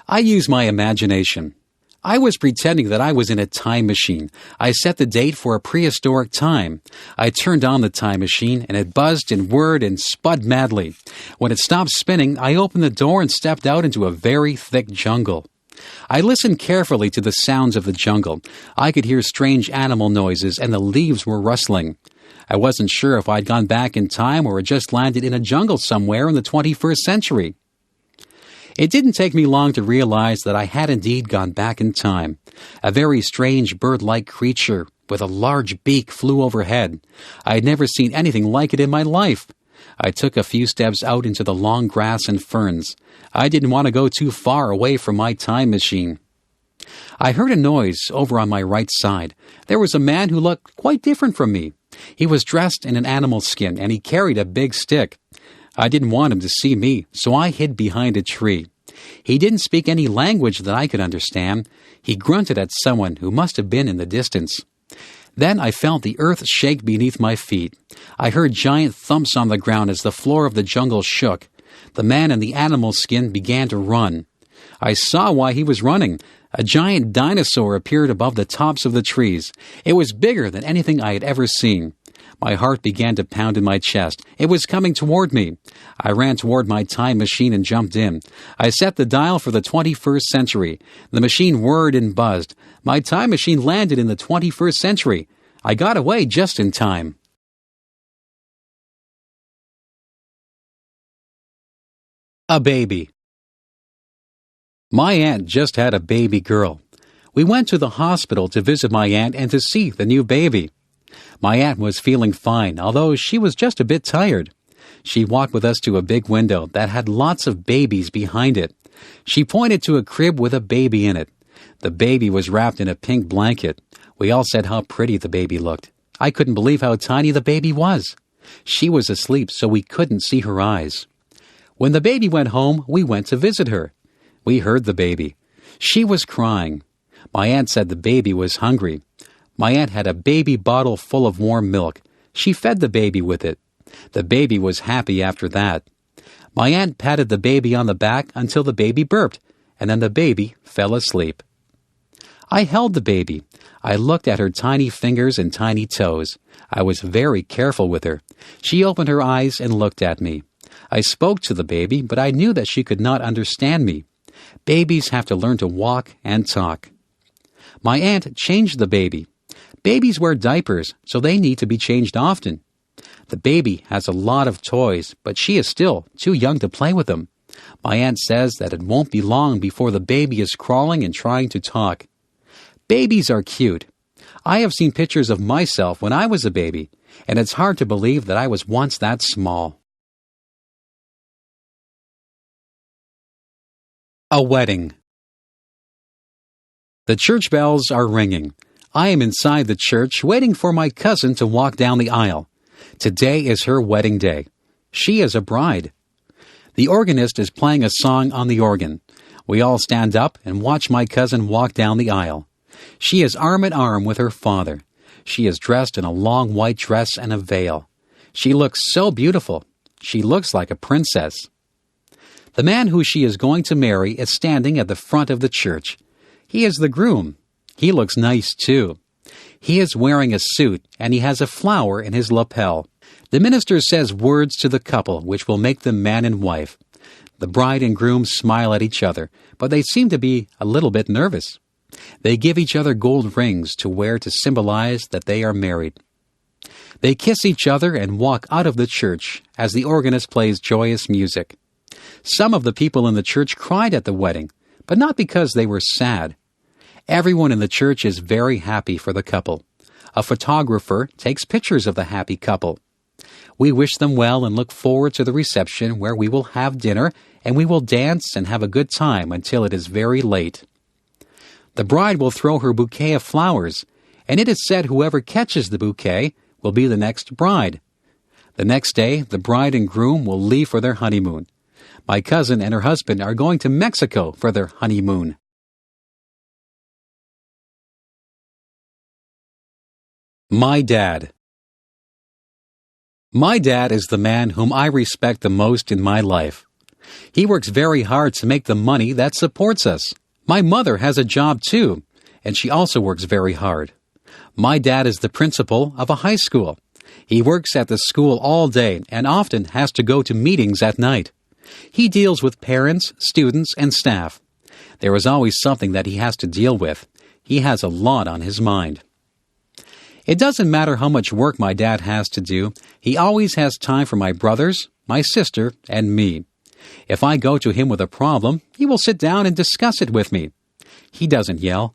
I use my imagination. I was pretending that I was in a time machine. I set the date for a prehistoric time. I turned on the time machine, and it buzzed and whirred and spud madly. When it stopped spinning, I opened the door and stepped out into a very thick jungle. I listened carefully to the sounds of the jungle. I could hear strange animal noises, and the leaves were rustling. I wasn't sure if I'd gone back in time or had just landed in a jungle somewhere in the 21st century. It didn't take me long to realize that I had indeed gone back in time. A very strange bird-like creature with a large beak flew overhead. I had never seen anything like it in my life. I took a few steps out into the long grass and ferns. I didn't want to go too far away from my time machine. I heard a noise over on my right side. There was a man who looked quite different from me. He was dressed in an animal skin, and he carried a big stick. I didn't want him to see me, so I hid behind a tree. He didn't speak any language that I could understand. He grunted at someone who must have been in the distance. Then I felt the earth shake beneath my feet. I heard giant thumps on the ground as the floor of the jungle shook. The man in the animal skin began to run. I saw why he was running. A giant dinosaur appeared above the tops of the trees. It was bigger than anything I had ever seen. My heart began to pound in my chest. It was coming toward me. I ran toward my time machine and jumped in. I set the dial for the 21st century. The machine whirred and buzzed. My time machine landed in the 21st century. I got away just in time. A baby. My aunt just had a baby girl. We went to the hospital to visit my aunt and to see the new baby. My aunt was feeling fine, although she was just a bit tired. She walked with us to a big window that had lots of babies behind it. She pointed to a crib with a baby in it. The baby was wrapped in a pink blanket. We all said how pretty the baby looked. I couldn't believe how tiny the baby was. She was asleep, so we couldn't see her eyes. When the baby went home, we went to visit her. We heard the baby. She was crying. My aunt said the baby was hungry. My aunt had a baby bottle full of warm milk. She fed the baby with it. The baby was happy after that. My aunt patted the baby on the back until the baby burped, and then the baby fell asleep. I held the baby. I looked at her tiny fingers and tiny toes. I was very careful with her. She opened her eyes and looked at me. I spoke to the baby, but I knew that she could not understand me. Babies have to learn to walk and talk. My aunt changed the baby. Babies wear diapers, so they need to be changed often. The baby has a lot of toys, but she is still too young to play with them. My aunt says that it won't be long before the baby is crawling and trying to talk. Babies are cute. I have seen pictures of myself when I was a baby, and it's hard to believe that I was once that small. A wedding. The church bells are ringing. I am inside the church waiting for my cousin to walk down the aisle. Today is her wedding day. She is a bride. The organist is playing a song on the organ. We all stand up and watch my cousin walk down the aisle. She is arm in arm with her father. She is dressed in a long white dress and a veil. She looks so beautiful. She looks like a princess. The man who she is going to marry is standing at the front of the church. He is the groom. He looks nice, too. He is wearing a suit, and he has a flower in his lapel. The minister says words to the couple which will make them man and wife. The bride and groom smile at each other, but they seem to be a little bit nervous. They give each other gold rings to wear to symbolize that they are married. They kiss each other and walk out of the church as the organist plays joyous music. Some of the people in the church cried at the wedding, but not because they were sad. Everyone in the church is very happy for the couple. A photographer takes pictures of the happy couple. We wish them well and look forward to the reception where we will have dinner and we will dance and have a good time until it is very late. The bride will throw her bouquet of flowers, and it is said whoever catches the bouquet will be the next bride. The next day, the bride and groom will leave for their honeymoon. My cousin and her husband are going to Mexico for their honeymoon. My dad. My dad is the man whom I respect the most in my life. He works very hard to make the money that supports us. My mother has a job too, and she also works very hard. My dad is the principal of a high school. He works at the school all day and often has to go to meetings at night. He deals with parents, students, and staff. There is always something that he has to deal with. He has a lot on his mind. It doesn't matter how much work my dad has to do, he always has time for my brothers, my sister, and me. If I go to him with a problem, he will sit down and discuss it with me. He doesn't yell.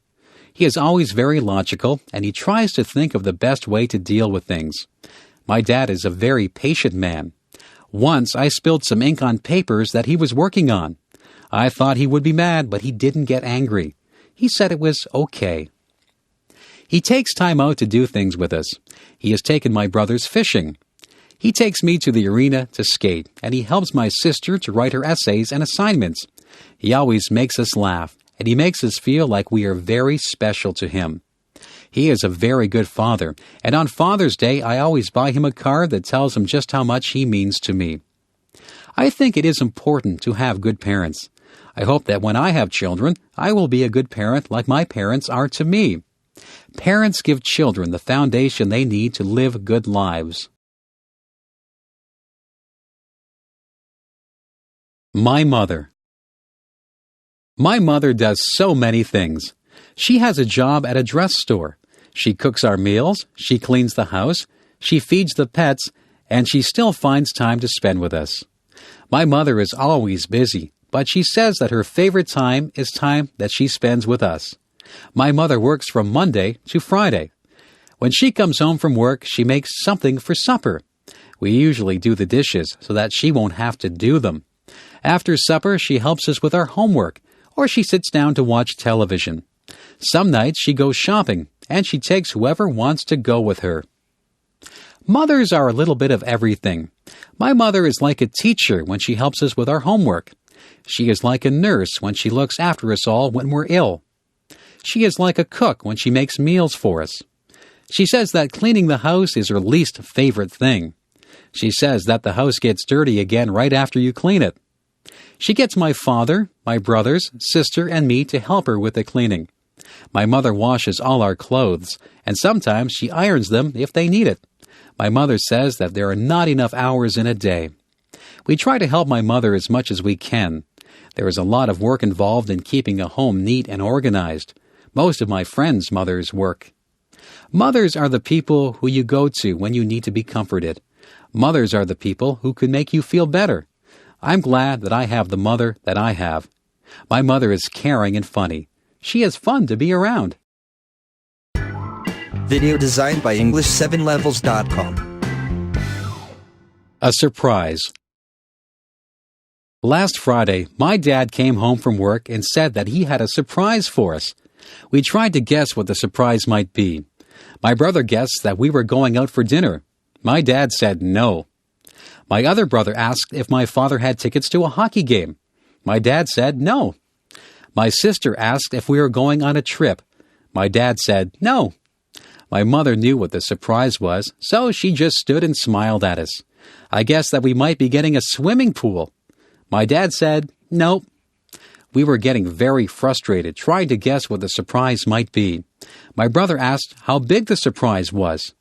He is always very logical, and he tries to think of the best way to deal with things. My dad is a very patient man. Once I spilled some ink on papers that he was working on. I thought he would be mad, but he didn't get angry. He said it was okay. He takes time out to do things with us. He has taken my brothers fishing. He takes me to the arena to skate, and he helps my sister to write her essays and assignments. He always makes us laugh, and he makes us feel like we are very special to him. He is a very good father, and on Father's Day I always buy him a card that tells him just how much he means to me. I think it is important to have good parents. I hope that when I have children, I will be a good parent like my parents are to me. Parents give children the foundation they need to live good lives. My mother. My mother does so many things. She has a job at a dress store. She cooks our meals, she cleans the house, she feeds the pets, and she still finds time to spend with us. My mother is always busy, but she says that her favorite time is time that she spends with us. My mother works from Monday to Friday. When she comes home from work, she makes something for supper. We usually do the dishes so that she won't have to do them. After supper, she helps us with our homework, or she sits down to watch television. Some nights she goes shopping, and she takes whoever wants to go with her. Mothers are a little bit of everything. My mother is like a teacher when she helps us with our homework. She is like a nurse when she looks after us all when we're ill. She is like a cook when she makes meals for us. She says that cleaning the house is her least favorite thing. She says that the house gets dirty again right after you clean it. She gets my father, my brothers, sister, and me to help her with the cleaning. My mother washes all our clothes, and sometimes she irons them if they need it. My mother says that there are not enough hours in a day. We try to help my mother as much as we can. There is a lot of work involved in keeping a home neat and organized. Most of my friends' mothers work. Mothers are the people who you go to when you need to be comforted. Mothers are the people who can make you feel better. I'm glad that I have the mother that I have. My mother is caring and funny. She is fun to be around. Video designed by English7levels.com. A surprise. Last Friday, my dad came home from work and said that he had a surprise for us. We tried to guess what the surprise might be. My brother guessed that we were going out for dinner. My dad said no. My other brother asked if my father had tickets to a hockey game. My dad said no. My sister asked if we were going on a trip. My dad said no. My mother knew what the surprise was, so she just stood and smiled at us. I guessed that we might be getting a swimming pool. My dad said nope. We were getting very frustrated trying to guess what the surprise might be. My brother asked how big the surprise was.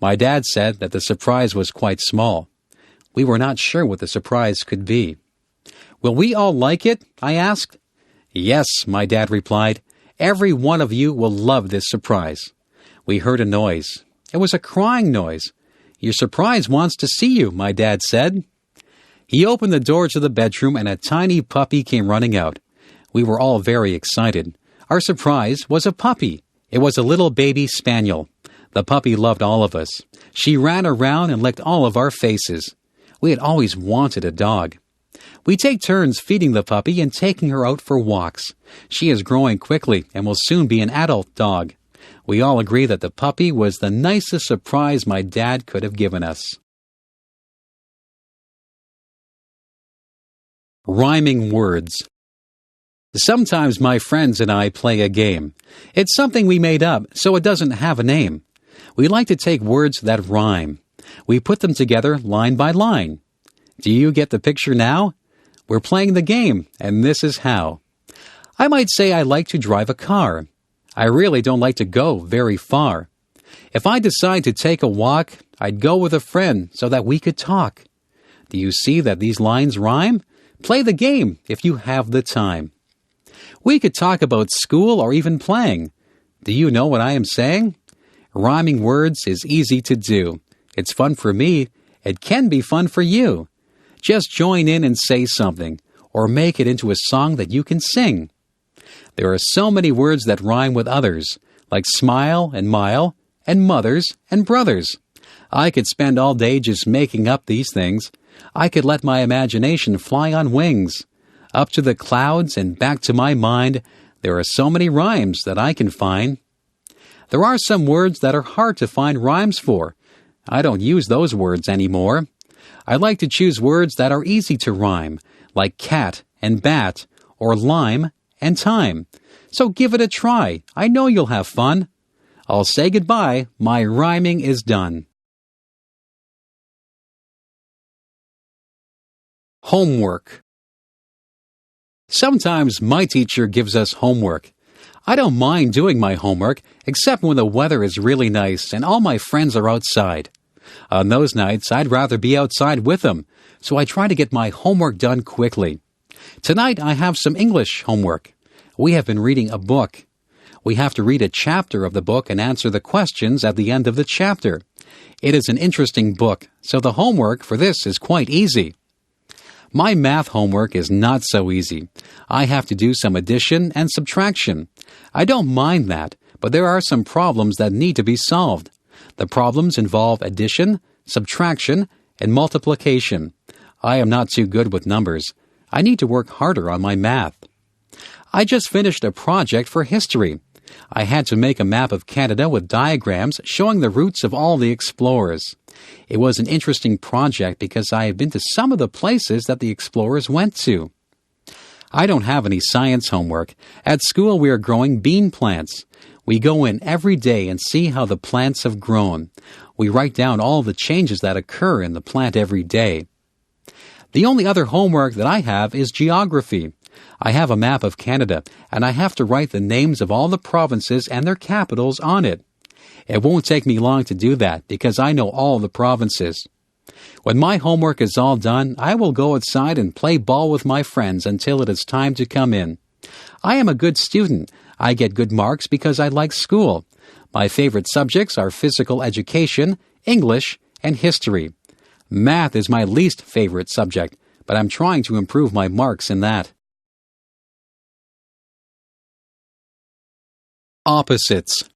My dad said that the surprise was quite small. We were not sure what the surprise could be. Will we all like it? I asked. Yes, my dad replied. Every one of you will love this surprise. We heard a noise. It was a crying noise. Your surprise wants to see you, my dad said. He opened the door to the bedroom and a tiny puppy came running out. We were all very excited. Our surprise was a puppy. It was a little baby spaniel. The puppy loved all of us. She ran around and licked all of our faces. We had always wanted a dog. We take turns feeding the puppy and taking her out for walks. She is growing quickly and will soon be an adult dog. We all agree that the puppy was the nicest surprise my dad could have given us. Rhyming words. Sometimes my friends and I play a game. It's something we made up, so it doesn't have a name. We like to take words that rhyme. We put them together line by line. Do you get the picture now? We're playing the game, and this is how. I might say I like to drive a car. I really don't like to go very far. If I decide to take a walk, I'd go with a friend so that we could talk. Do you see that these lines rhyme? Play the game if you have the time. We could talk about school or even playing. Do you know what I am saying? Rhyming words is easy to do. It's fun for me. It can be fun for you. Just join in and say something, or make it into a song that you can sing. There are so many words that rhyme with others, like smile and mile, and mothers and brothers. I could spend all day just making up these things. I could let my imagination fly on wings. Up to the clouds and back to my mind, there are so many rhymes that I can find. There are some words that are hard to find rhymes for. I don't use those words anymore. I like to choose words that are easy to rhyme, like cat and bat, or lime and time. So give it a try. I know you'll have fun. I'll say goodbye. My rhyming is done. Homework. Sometimes my teacher gives us homework. I don't mind doing my homework, except when the weather is really nice and all my friends are outside. On those nights, I'd rather be outside with them, so I try to get my homework done quickly. Tonight, I have some English homework. We have been reading a book. We have to read a chapter of the book and answer the questions at the end of the chapter. It is an interesting book, so the homework for this is quite easy. My math homework is not so easy. I have to do some addition and subtraction. I don't mind that, but there are some problems that need to be solved. The problems involve addition, subtraction, and multiplication. I am not too good with numbers. I need to work harder on my math. I just finished a project for history. I had to make a map of Canada with diagrams showing the routes of all the explorers. It was an interesting project because I have been to some of the places that the explorers went to. I don't have any science homework. At school we are growing bean plants. We go in every day and see how the plants have grown. We write down all the changes that occur in the plant every day. The only other homework that I have is geography. I have a map of Canada, and I have to write the names of all the provinces and their capitals on it. It won't take me long to do that because I know all the provinces. When my homework is all done, I will go outside and play ball with my friends until it is time to come in. I am a good student. I get good marks because I like school. My favorite subjects are physical education, English, and history. Math is my least favorite subject, but I'm trying to improve my marks in that. Opposites.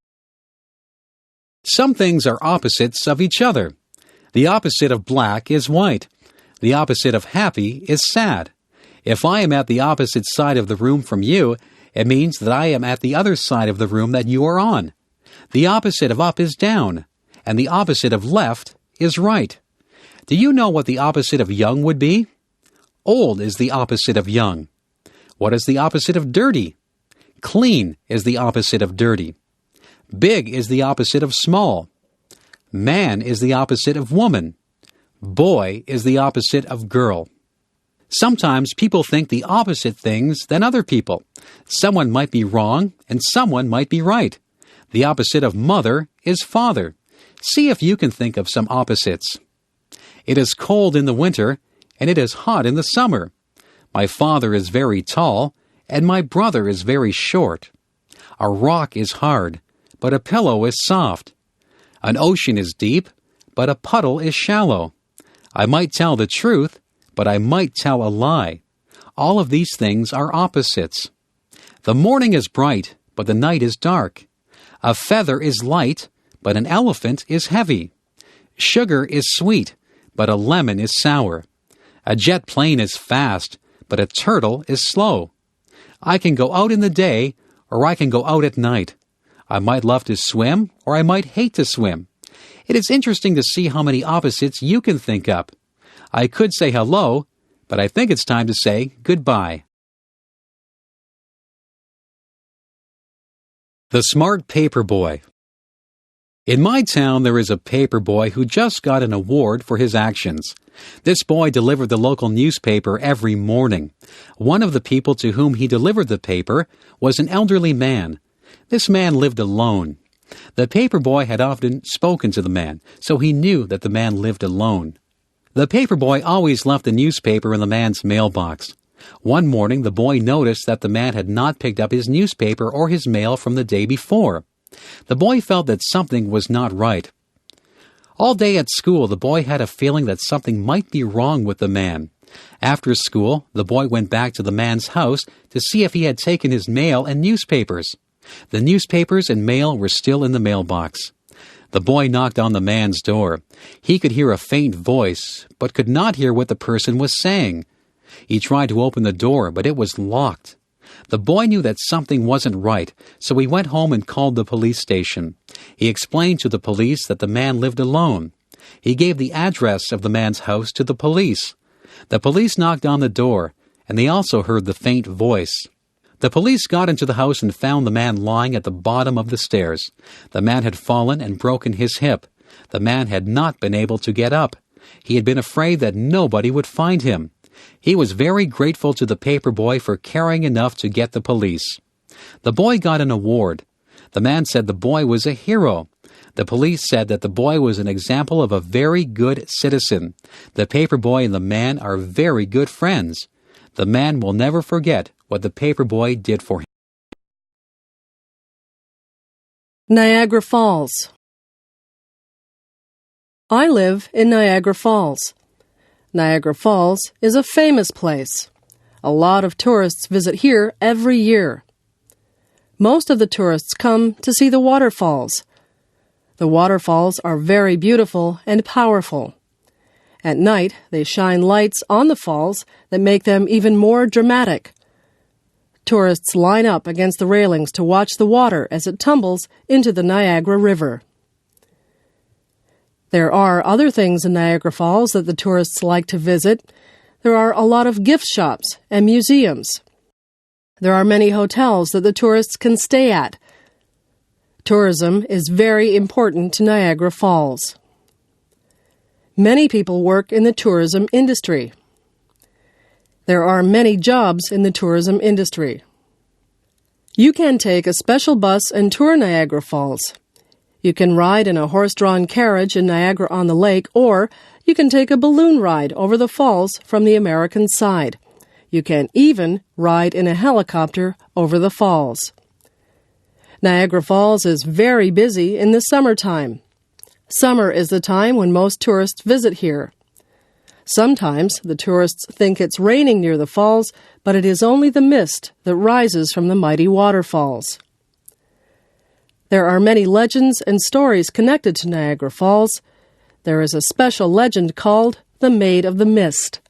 Some things are opposites of each other. The opposite of black is white. The opposite of happy is sad. If I am at the opposite side of the room from you, it means that I am at the other side of the room that you are on. The opposite of up is down, and the opposite of left is right. Do you know what the opposite of young would be? Old is the opposite of young. What is the opposite of dirty? Clean is the opposite of dirty. Big is the opposite of small. Man is the opposite of woman. Boy is the opposite of girl. Sometimes people think the opposite things than other people. Someone might be wrong and someone might be right. The opposite of mother is father. See if you can think of some opposites. It is cold in the winter and it is hot in the summer. My father is very tall and my brother is very short. A rock is hard, but a pillow is soft. An ocean is deep, but a puddle is shallow. I might tell the truth, but I might tell a lie. All of these things are opposites. The morning is bright, but the night is dark. A feather is light, but an elephant is heavy. Sugar is sweet, but a lemon is sour. A jet plane is fast, but a turtle is slow. I can go out in the day, or I can go out at night. I might love to swim, or I might hate to swim. It is interesting to see how many opposites you can think up. I could say hello, but I think it's time to say goodbye. The Smart Paper Boy. In my town, there is a paper boy who just got an award for his actions. This boy delivered the local newspaper every morning. One of the people to whom he delivered the paper was an elderly man. This man lived alone. The paper boy had often spoken to the man, so he knew that the man lived alone. The paper boy always left the newspaper in the man's mailbox. One morning, the boy noticed that the man had not picked up his newspaper or his mail from the day before. The boy felt that something was not right. All day at school, the boy had a feeling that something might be wrong with the man. After school, the boy went back to the man's house to see if he had taken his mail and newspapers. The newspapers and mail were still in the mailbox. The boy knocked on the man's door. He could hear a faint voice, but could not hear what the person was saying. He tried to open the door, but it was locked. The boy knew that something wasn't right, so he went home and called the police station. He explained to the police that the man lived alone. He gave the address of the man's house to the police. The police knocked on the door, and they also heard the faint voice. The police got into the house and found the man lying at the bottom of the stairs. The man had fallen and broken his hip. The man had not been able to get up. He had been afraid that nobody would find him. He was very grateful to the paper boy for caring enough to get the police. The boy got an award. The man said the boy was a hero. The police said that the boy was an example of a very good citizen. The paper boy and the man are very good friends. The man will never forget what the paper boy did for him. Niagara Falls. I live in Niagara Falls. Niagara Falls is a famous place. A lot of tourists visit here every year. Most of the tourists come to see the waterfalls. The waterfalls are very beautiful and powerful. At night, they shine lights on the falls that make them even more dramatic. Tourists line up against the railings to watch the water as it tumbles into the Niagara River. There are other things in Niagara Falls that the tourists like to visit. There are a lot of gift shops and museums. There are many hotels that the tourists can stay at. Tourism is very important to Niagara Falls. Many people work in the tourism industry. There are many jobs in the tourism industry. You can take a special bus and tour Niagara Falls. You can ride in a horse-drawn carriage in Niagara-on-the-Lake, or you can take a balloon ride over the falls from the American side. You can even ride in a helicopter over the falls. Niagara Falls is very busy in the summertime. Summer is the time when most tourists visit here. Sometimes the tourists think it's raining near the falls, but it is only the mist that rises from the mighty waterfalls. There are many legends and stories connected to Niagara Falls. There is a special legend called the Maid of the Mist.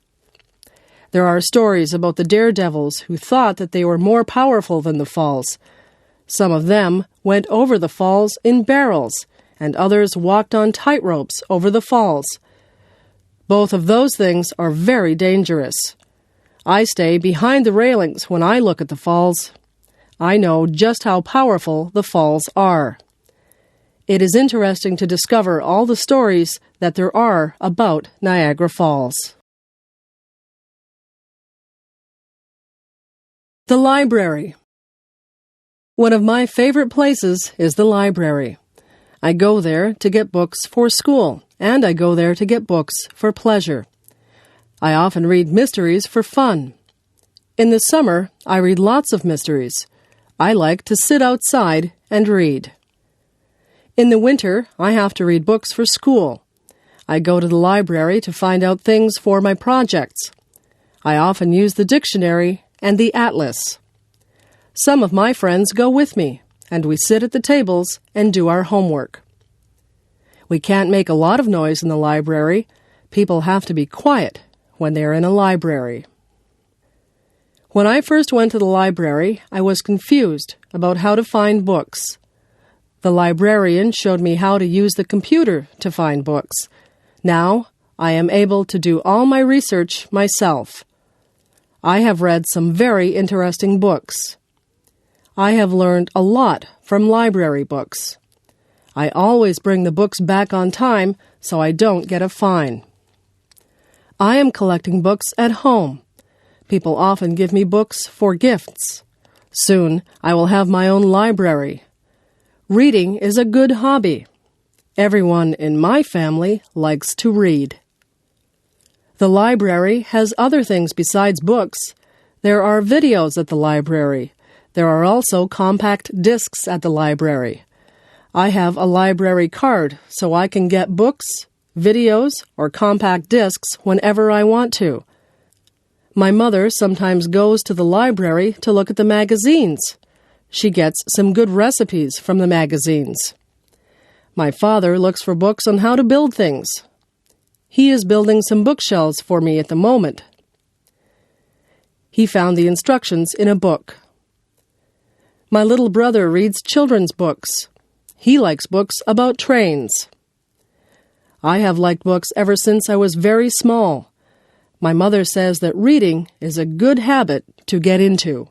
There are stories about the daredevils who thought that they were more powerful than the falls. Some of them went over the falls in barrels, and others walked on tightropes over the falls. Both of those things are very dangerous. I stay behind the railings when I look at the falls. I know just how powerful the falls are. It is interesting to discover all the stories that there are about Niagara Falls. The library. One of my favorite places is the library. I go there to get books for school, and I go there to get books for pleasure. I often read mysteries for fun. In the summer, I read lots of mysteries. I like to sit outside and read. In the winter, I have to read books for school. I go to the library to find out things for my projects. I often use the dictionary and the atlas. Some of my friends go with me, and we sit at the tables and do our homework. We can't make a lot of noise in the library. People have to be quiet when they're in a library. When I first went to the library, I was confused about how to find books. The librarian showed me how to use the computer to find books. Now, I am able to do all my research myself. I have read some very interesting books. I have learned a lot from library books. I always bring the books back on time so I don't get a fine. I am collecting books at home. People often give me books for gifts. Soon I will have my own library. Reading is a good hobby. Everyone in my family likes to read. The library has other things besides books. There are videos at the library. There are also compact discs at the library. I have a library card so I can get books, videos, or compact discs whenever I want to. My mother sometimes goes to the library to look at the magazines. She gets some good recipes from the magazines. My father looks for books on how to build things. He is building some bookshelves for me at the moment. He found the instructions in a book. My little brother reads children's books. He likes books about trains. I have liked books ever since I was very small. My mother says that reading is a good habit to get into.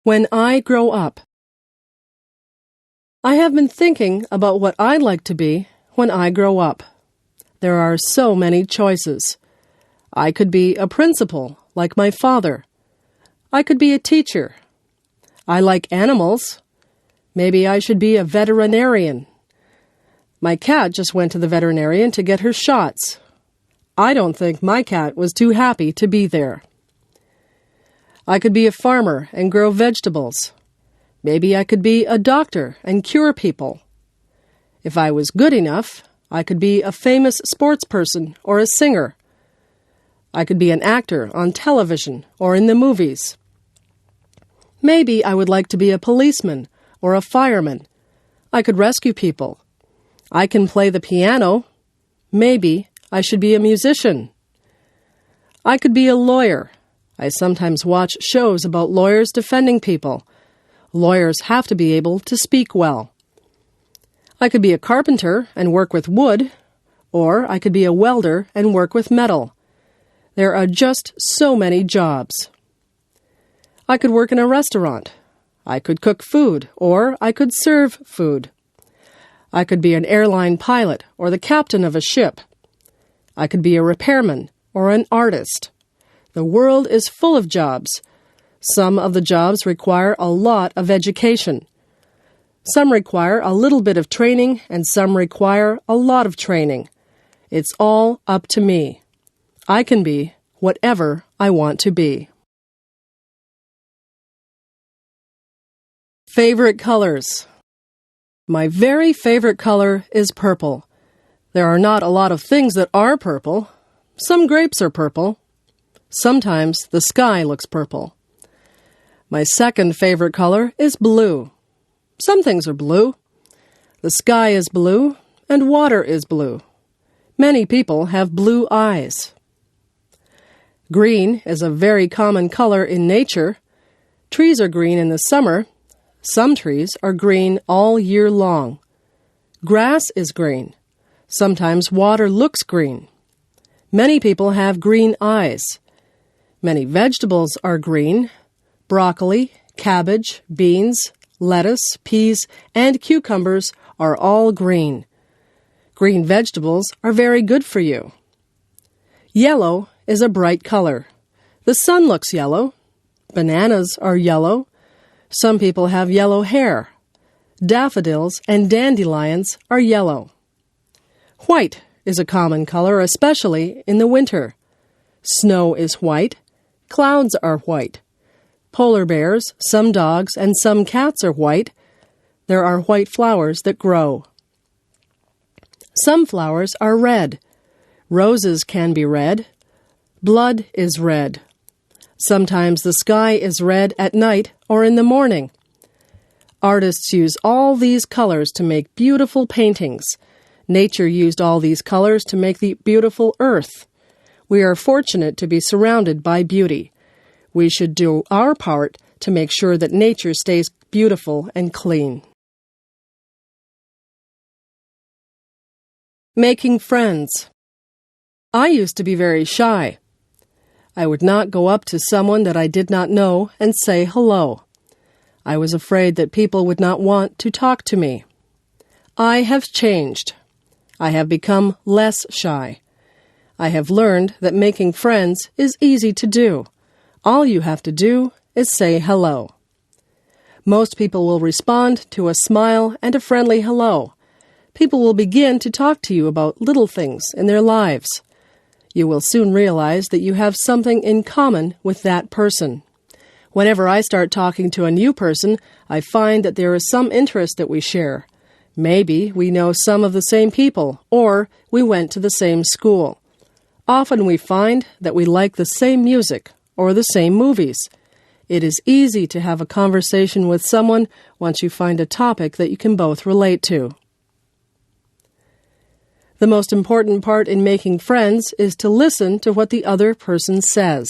When I grow up. I have been thinking about what I'd like to be when I grow up. There are so many choices. I could be a principal, like my father. I could be a teacher. I like animals. Maybe I should be a veterinarian. My cat just went to the veterinarian to get her shots. I don't think my cat was too happy to be there. I could be a farmer and grow vegetables. Maybe I could be a doctor and cure people. If I was good enough, I could be a famous sports person or a singer. I could be an actor on television or in the movies. Maybe I would like to be a policeman or a fireman. I could rescue people. I can play the piano. Maybe I should be a musician. I could be a lawyer. I sometimes watch shows about lawyers defending people. Lawyers have to be able to speak well. I could be a carpenter and work with wood, or I could be a welder and work with metal. There are just so many jobs. I could work in a restaurant. I could cook food, or I could serve food. I could be an airline pilot or the captain of a ship. I could be a repairman or an artist. The world is full of jobs. Some of the jobs require a lot of education. Some require a little bit of training, and some require a lot of training. It's all up to me. I can be whatever I want to be. Favorite colors. My very favorite color is purple. There are not a lot of things that are purple. Some grapes are purple. Sometimes the sky looks purple. My second favorite color is blue. Some things are blue. The sky is blue, and water is blue. Many people have blue eyes. Green is a very common color in nature. Trees are green in the summer. Some trees are green all year long. Grass is green. Sometimes water looks green. Many people have green eyes. Many vegetables are green. Broccoli, cabbage, beans, lettuce, peas, and cucumbers are all green. Green vegetables are very good for you. Yellow is a bright color. The sun looks yellow. Bananas are yellow. Some people have yellow hair. Daffodils and dandelions are yellow. White is a common color, especially in the winter. Snow is white. Clouds are white. Polar bears, some dogs, and some cats are white. There are white flowers that grow. Some flowers are red. Roses can be red. Blood is red. Sometimes the sky is red at night or in the morning. Artists use all these colors to make beautiful paintings. Nature used all these colors to make the beautiful earth. We are fortunate to be surrounded by beauty. We should do our part to make sure that nature stays beautiful and clean. Making friends. I used to be very shy. I would not go up to someone that I did not know and say hello. I was afraid that people would not want to talk to me. I have changed. I have become less shy. I have learned that making friends is easy to do. All you have to do is say hello. Most people will respond to a smile and a friendly hello. People will begin to talk to you about little things in their lives. You will soon realize that you have something in common with that person. Whenever I start talking to a new person, I find that there is some interest that we share. Maybe we know some of the same people, or we went to the same school. Often we find that we like the same music or the same movies. It is easy to have a conversation with someone once you find a topic that you can both relate to. The most important part in making friends is to listen to what the other person says.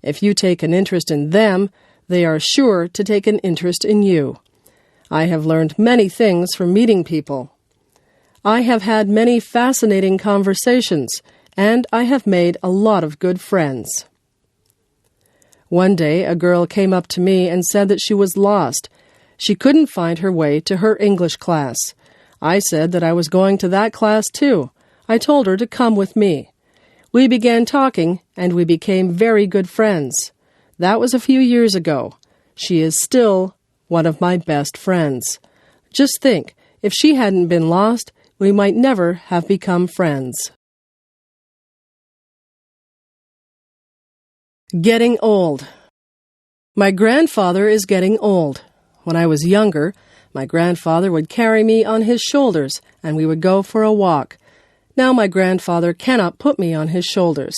If you take an interest in them, they are sure to take an interest in you. I have learned many things from meeting people. I have had many fascinating conversations, and I have made a lot of good friends. One day, a girl came up to me and said that she was lost. She couldn't find her way to her English class. I said that I was going to that class too. I told her to come with me. We began talking, and we became very good friends. That was a few years ago. She is still one of my best friends. Just think, if she hadn't been lost, we might never have become friends. Getting old. My grandfather is getting old. When I was younger, my grandfather would carry me on his shoulders, and we would go for a walk. Now my grandfather cannot put me on his shoulders.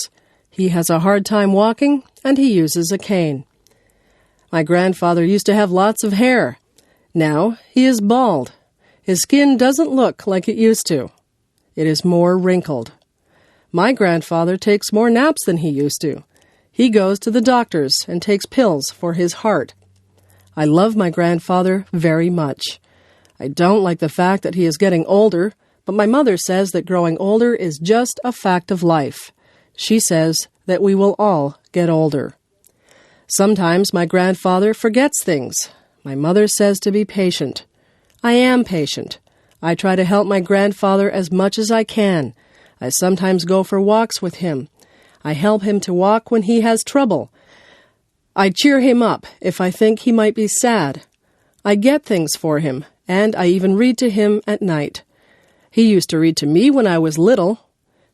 He has a hard time walking, and he uses a cane. My grandfather used to have lots of hair. Now he is bald. His skin doesn't look like it used to. It is more wrinkled. My grandfather takes more naps than he used to. He goes to the doctors and takes pills for his heart. I love my grandfather very much. I don't like the fact that he is getting older, but my mother says that growing older is just a fact of life. She says that we will all get older. Sometimes my grandfather forgets things. My mother says to be patient. I am patient. I try to help my grandfather as much as I can. I sometimes go for walks with him. I help him to walk when he has trouble. I cheer him up if I think he might be sad. I get things for him, and I even read to him at night. He used to read to me when I was little.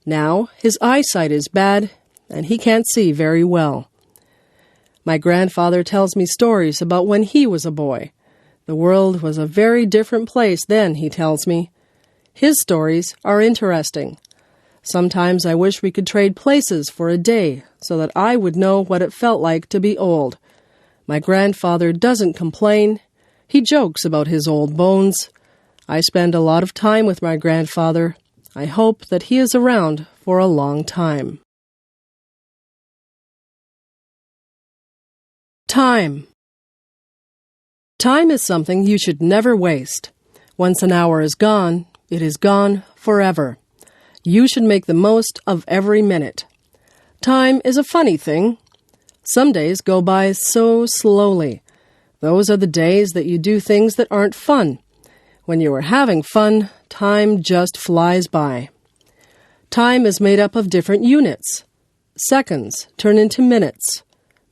Now his eyesight is bad, and he can't see very well. My grandfather tells me stories about when he was a boy. The world was a very different place then, he tells me. His stories are interesting. Sometimes I wish we could trade places for a day so that I would know what it felt like to be old. My grandfather doesn't complain. He jokes about his old bones. I spend a lot of time with my grandfather. I hope that he is around for a long time. Time. Time is something you should never waste. Once an hour is gone, it is gone forever. You should make the most of every minute. Time is a funny thing. Some days go by so slowly. Those are the days that you do things that aren't fun. When you are having fun, time just flies by. Time is made up of different units. Seconds turn into minutes.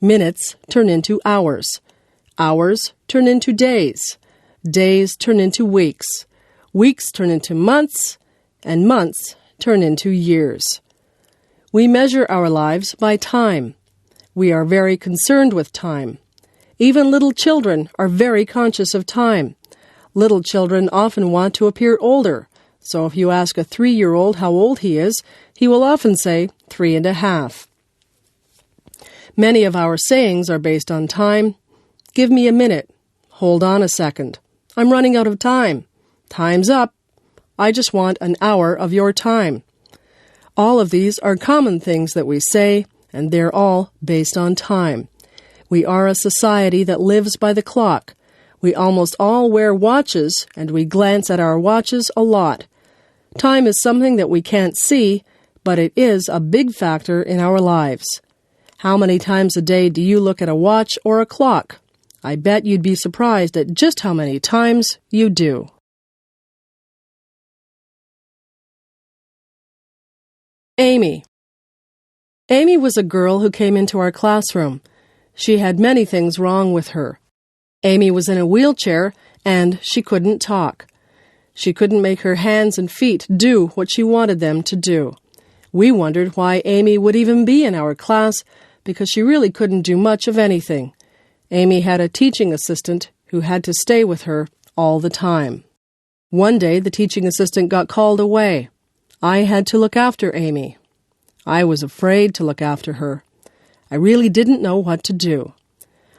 Minutes turn into hours. Hours turn into days. Days turn into weeks. Weeks turn into months. And months turn into years. We measure our lives by time. We are very concerned with time. Even little children are very conscious of time. Little children often want to appear older, so if you ask a 3-year-old how old he is, he will often say 3.5. Many of our sayings are based on time. Give me a minute. Hold on a second. I'm running out of time. Time's up. I just want an hour of your time. All of these are common things that we say, and they're all based on time. We are a society that lives by the clock. We almost all wear watches, and we glance at our watches a lot. Time is something that we can't see, but it is a big factor in our lives. How many times a day do you look at a watch or a clock? I bet you'd be surprised at just how many times you do. Amy. Amy was a girl who came into our classroom. She had many things wrong with her. Amy was in a wheelchair, and she couldn't talk. She couldn't make her hands and feet do what she wanted them to do. We wondered why Amy would even be in our class, because she really couldn't do much of anything. Amy had a teaching assistant who had to stay with her all the time. One day, the teaching assistant got called away. I had to look after Amy. I was afraid to look after her. I really didn't know what to do.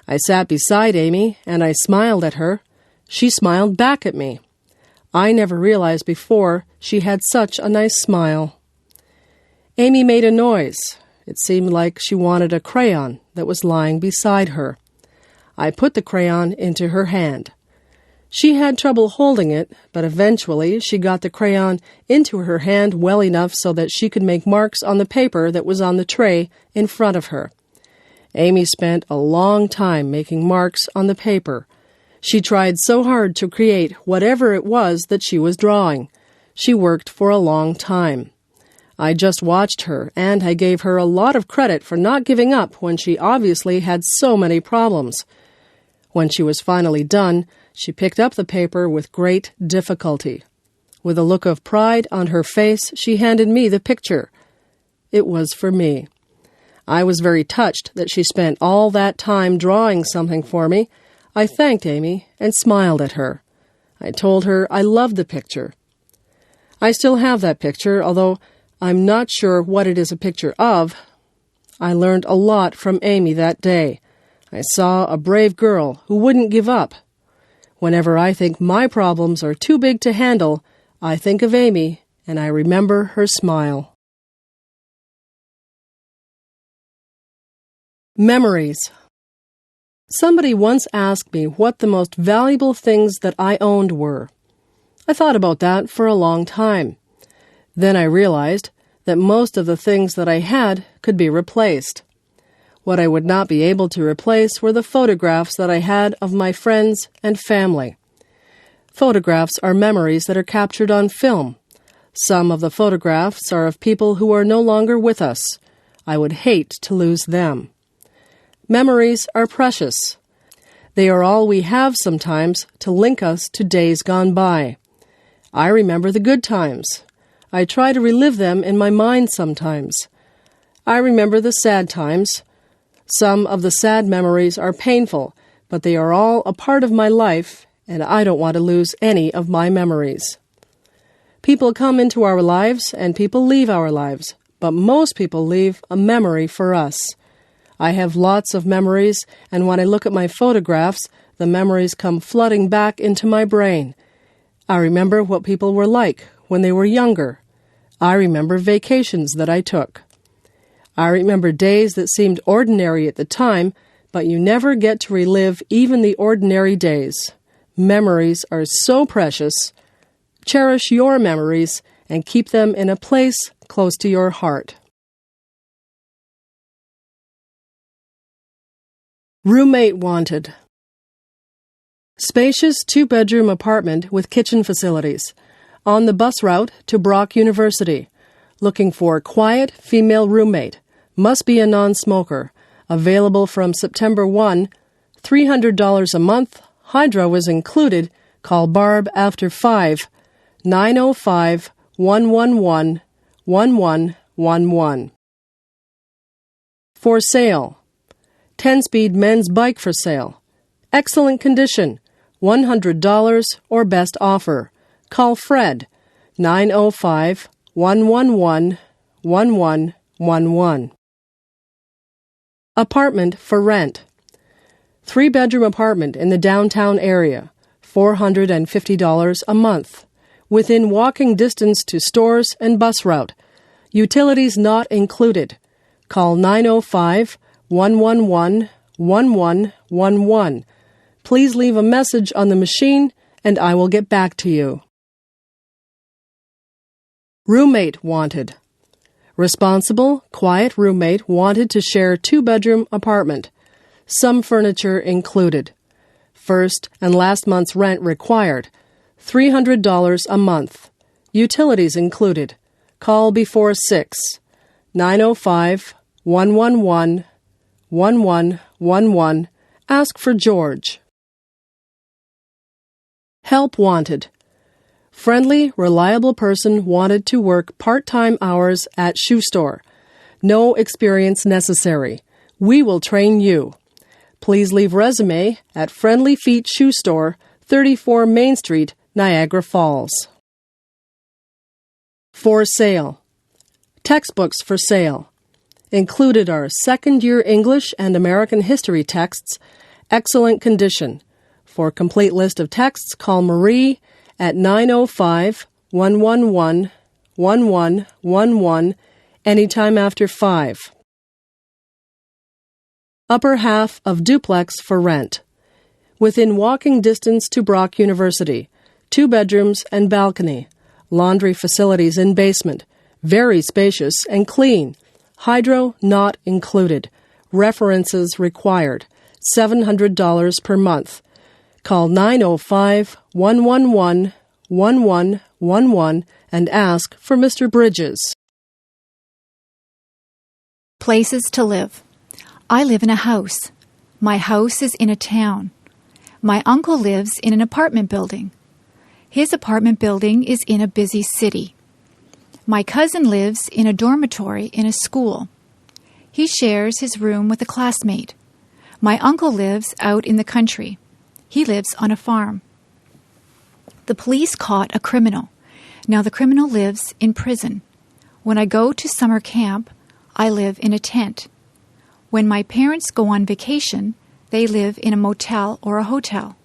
I sat beside Amy, and I smiled at her. She smiled back at me. I never realized before she had such a nice smile. Amy made a noise. It seemed like she wanted a crayon that was lying beside her. I put the crayon into her hand. She had trouble holding it, but eventually she got the crayon into her hand well enough so that she could make marks on the paper that was on the tray in front of her. Amy spent a long time making marks on the paper. She tried so hard to create whatever it was that she was drawing. She worked for a long time. I just watched her, and I gave her a lot of credit for not giving up when she obviously had so many problems. When she was finally done, she picked up the paper with great difficulty. With a look of pride on her face, she handed me the picture. It was for me. I was very touched that she spent all that time drawing something for me. I thanked Amy and smiled at her. I told her I loved the picture. I still have that picture, although I'm not sure what it is a picture of. I learned a lot from Amy that day. I saw a brave girl who wouldn't give up. Whenever I think my problems are too big to handle, I think of Amy and I remember her smile. Memories. Somebody once asked me what the most valuable things that I owned were. I thought about that for a long time. Then I realized that most of the things that I had could be replaced. What I would not be able to replace were the photographs that I had of my friends and family. Photographs are memories that are captured on film. Some of the photographs are of people who are no longer with us. I would hate to lose them. Memories are precious. They are all we have sometimes to link us to days gone by. I remember the good times. I try to relive them in my mind sometimes. I remember the sad times. Some of the sad memories are painful, but they are all a part of my life, and I don't want to lose any of my memories. People come into our lives, and people leave our lives, but most people leave a memory for us. I have lots of memories, and when I look at my photographs, the memories come flooding back into my brain. I remember what people were like when they were younger. I remember vacations that I took. I remember days that seemed ordinary at the time, but you never get to relive even the ordinary days. Memories are so precious. Cherish your memories and keep them in a place close to your heart. Roommate wanted. Spacious 2-bedroom apartment with kitchen facilities. On the bus route to Brock University. Looking for quiet female roommate. Must be a non-smoker. Available from September 1. $300 a month. Hydro is included. Call Barb after 5. 905-111-1111. For sale. 10-speed men's bike for sale. Excellent condition. $100 or best offer. Call Fred. 905-111-1111. Apartment for rent. 3-bedroom apartment in the downtown area. $450 a month. Within walking distance to stores and bus route. Utilities not included. Call 905-111-1111. 1111. Please leave a message on the machine and I will get back to you. Roommate wanted. Responsible, quiet roommate wanted to share 2-bedroom apartment. Some furniture included. First and last month's rent required. $300 a month. Utilities included. Call before 6. 905-111-1111. Ask for George. Help wanted. Friendly, reliable person wanted to work part-time hours at shoe store. No experience necessary. We will train you. Please leave resume at Friendly Feet Shoe Store, 34 Main Street, Niagara Falls. For sale. Textbooks for sale. Included are second-year English and American history texts, excellent condition. For complete list of texts, call Marie at 905-111-1111 anytime after 5. Upper half of duplex for rent. Within walking distance to Brock University. 2 bedrooms and balcony. Laundry facilities in basement. Very spacious and clean. Hydro not included. References required. $700 per month. Call 905-111-1111 and ask for Mr. Bridges. Places to live. I live in a house. My house is in a town. My uncle lives in an apartment building. His apartment building is in a busy city. My cousin lives in a dormitory in a school. He shares his room with a classmate. My uncle lives out in the country. He lives on a farm. The police caught a criminal. Now the criminal lives in prison. When I go to summer camp, I live in a tent. When my parents go on vacation, they live in a motel or a hotel.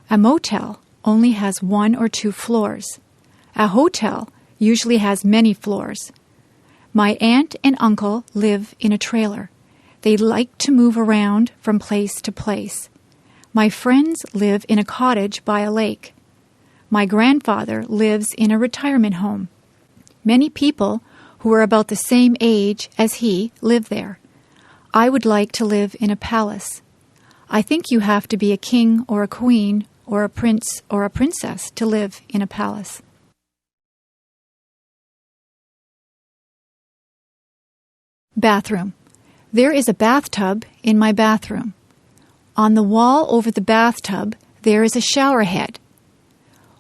A motel only has 1 or 2 floors. A hotel usually has many floors. My aunt and uncle live in a trailer. They like to move around from place to place. My friends live in a cottage by a lake. My grandfather lives in a retirement home. Many people who are about the same age as he live there. I would like to live in a palace. I think you have to be a king or a queen or a prince or a princess to live in a palace. Bathroom. There is a bathtub in my bathroom. On the wall over the bathtub, there is a shower head.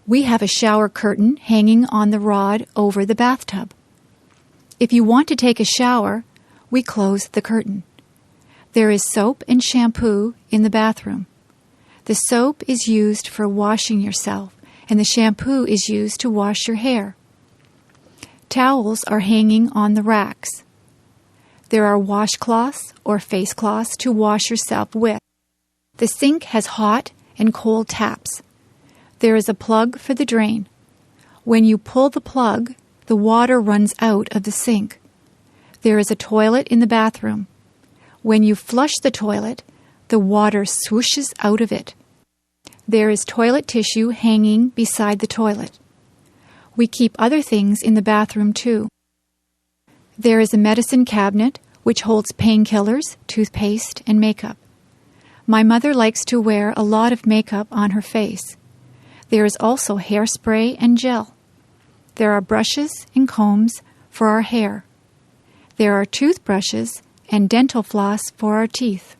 We have a shower curtain hanging on the rod over the bathtub. If you want to take a shower, we close the curtain. There is soap and shampoo in the bathroom. The soap is used for washing yourself, and the shampoo is used to wash your hair. Towels are hanging on the racks. There are washcloths or face cloths to wash yourself with. The sink has hot and cold taps. There is a plug for the drain. When you pull the plug, the water runs out of the sink. There is a toilet in the bathroom. When you flush the toilet, the water swooshes out of it. There is toilet tissue hanging beside the toilet. We keep other things in the bathroom too. There is a medicine cabinet which holds painkillers, toothpaste, and makeup. My mother likes to wear a lot of makeup on her face. There is also hairspray and gel. There are brushes and combs for our hair. There are toothbrushes and dental floss for our teeth.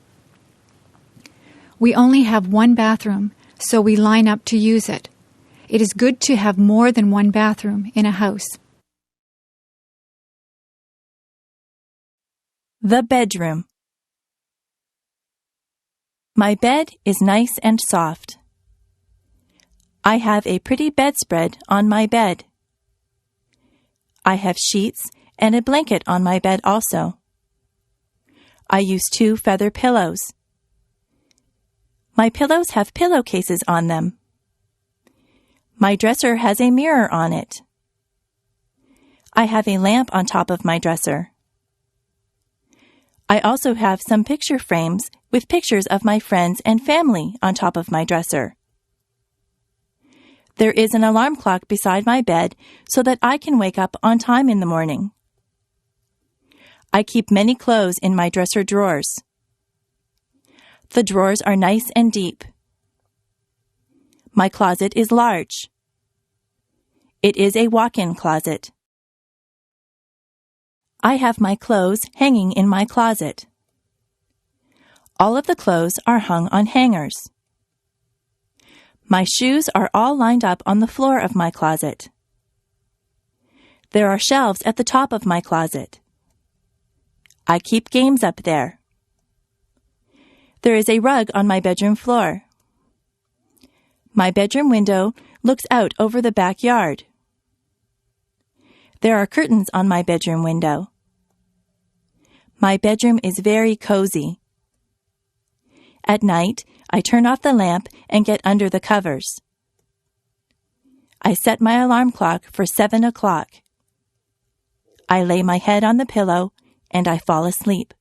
We only have 1 bathroom, so we line up to use it. It is good to have more than 1 bathroom in a house. The bedroom. My bed is nice and soft. I have a pretty bedspread on my bed. I have sheets and a blanket on my bed also. I use 2 feather pillows. My pillows have pillowcases on them. My dresser has a mirror on it. I have a lamp on top of my dresser. I also have some picture frames with pictures of my friends and family on top of my dresser. There is an alarm clock beside my bed so that I can wake up on time in the morning. I keep many clothes in my dresser drawers. The drawers are nice and deep. My closet is large. It is a walk-in closet. I have my clothes hanging in my closet. All of the clothes are hung on hangers. My shoes are all lined up on the floor of my closet. There are shelves at the top of my closet. I keep games up there. There is a rug on my bedroom floor. My bedroom window looks out over the backyard. There are curtains on my bedroom window. My bedroom is very cozy. At night, I turn off the lamp and get under the covers. I set my alarm clock for 7 o'clock. I lay my head on the pillow and I fall asleep.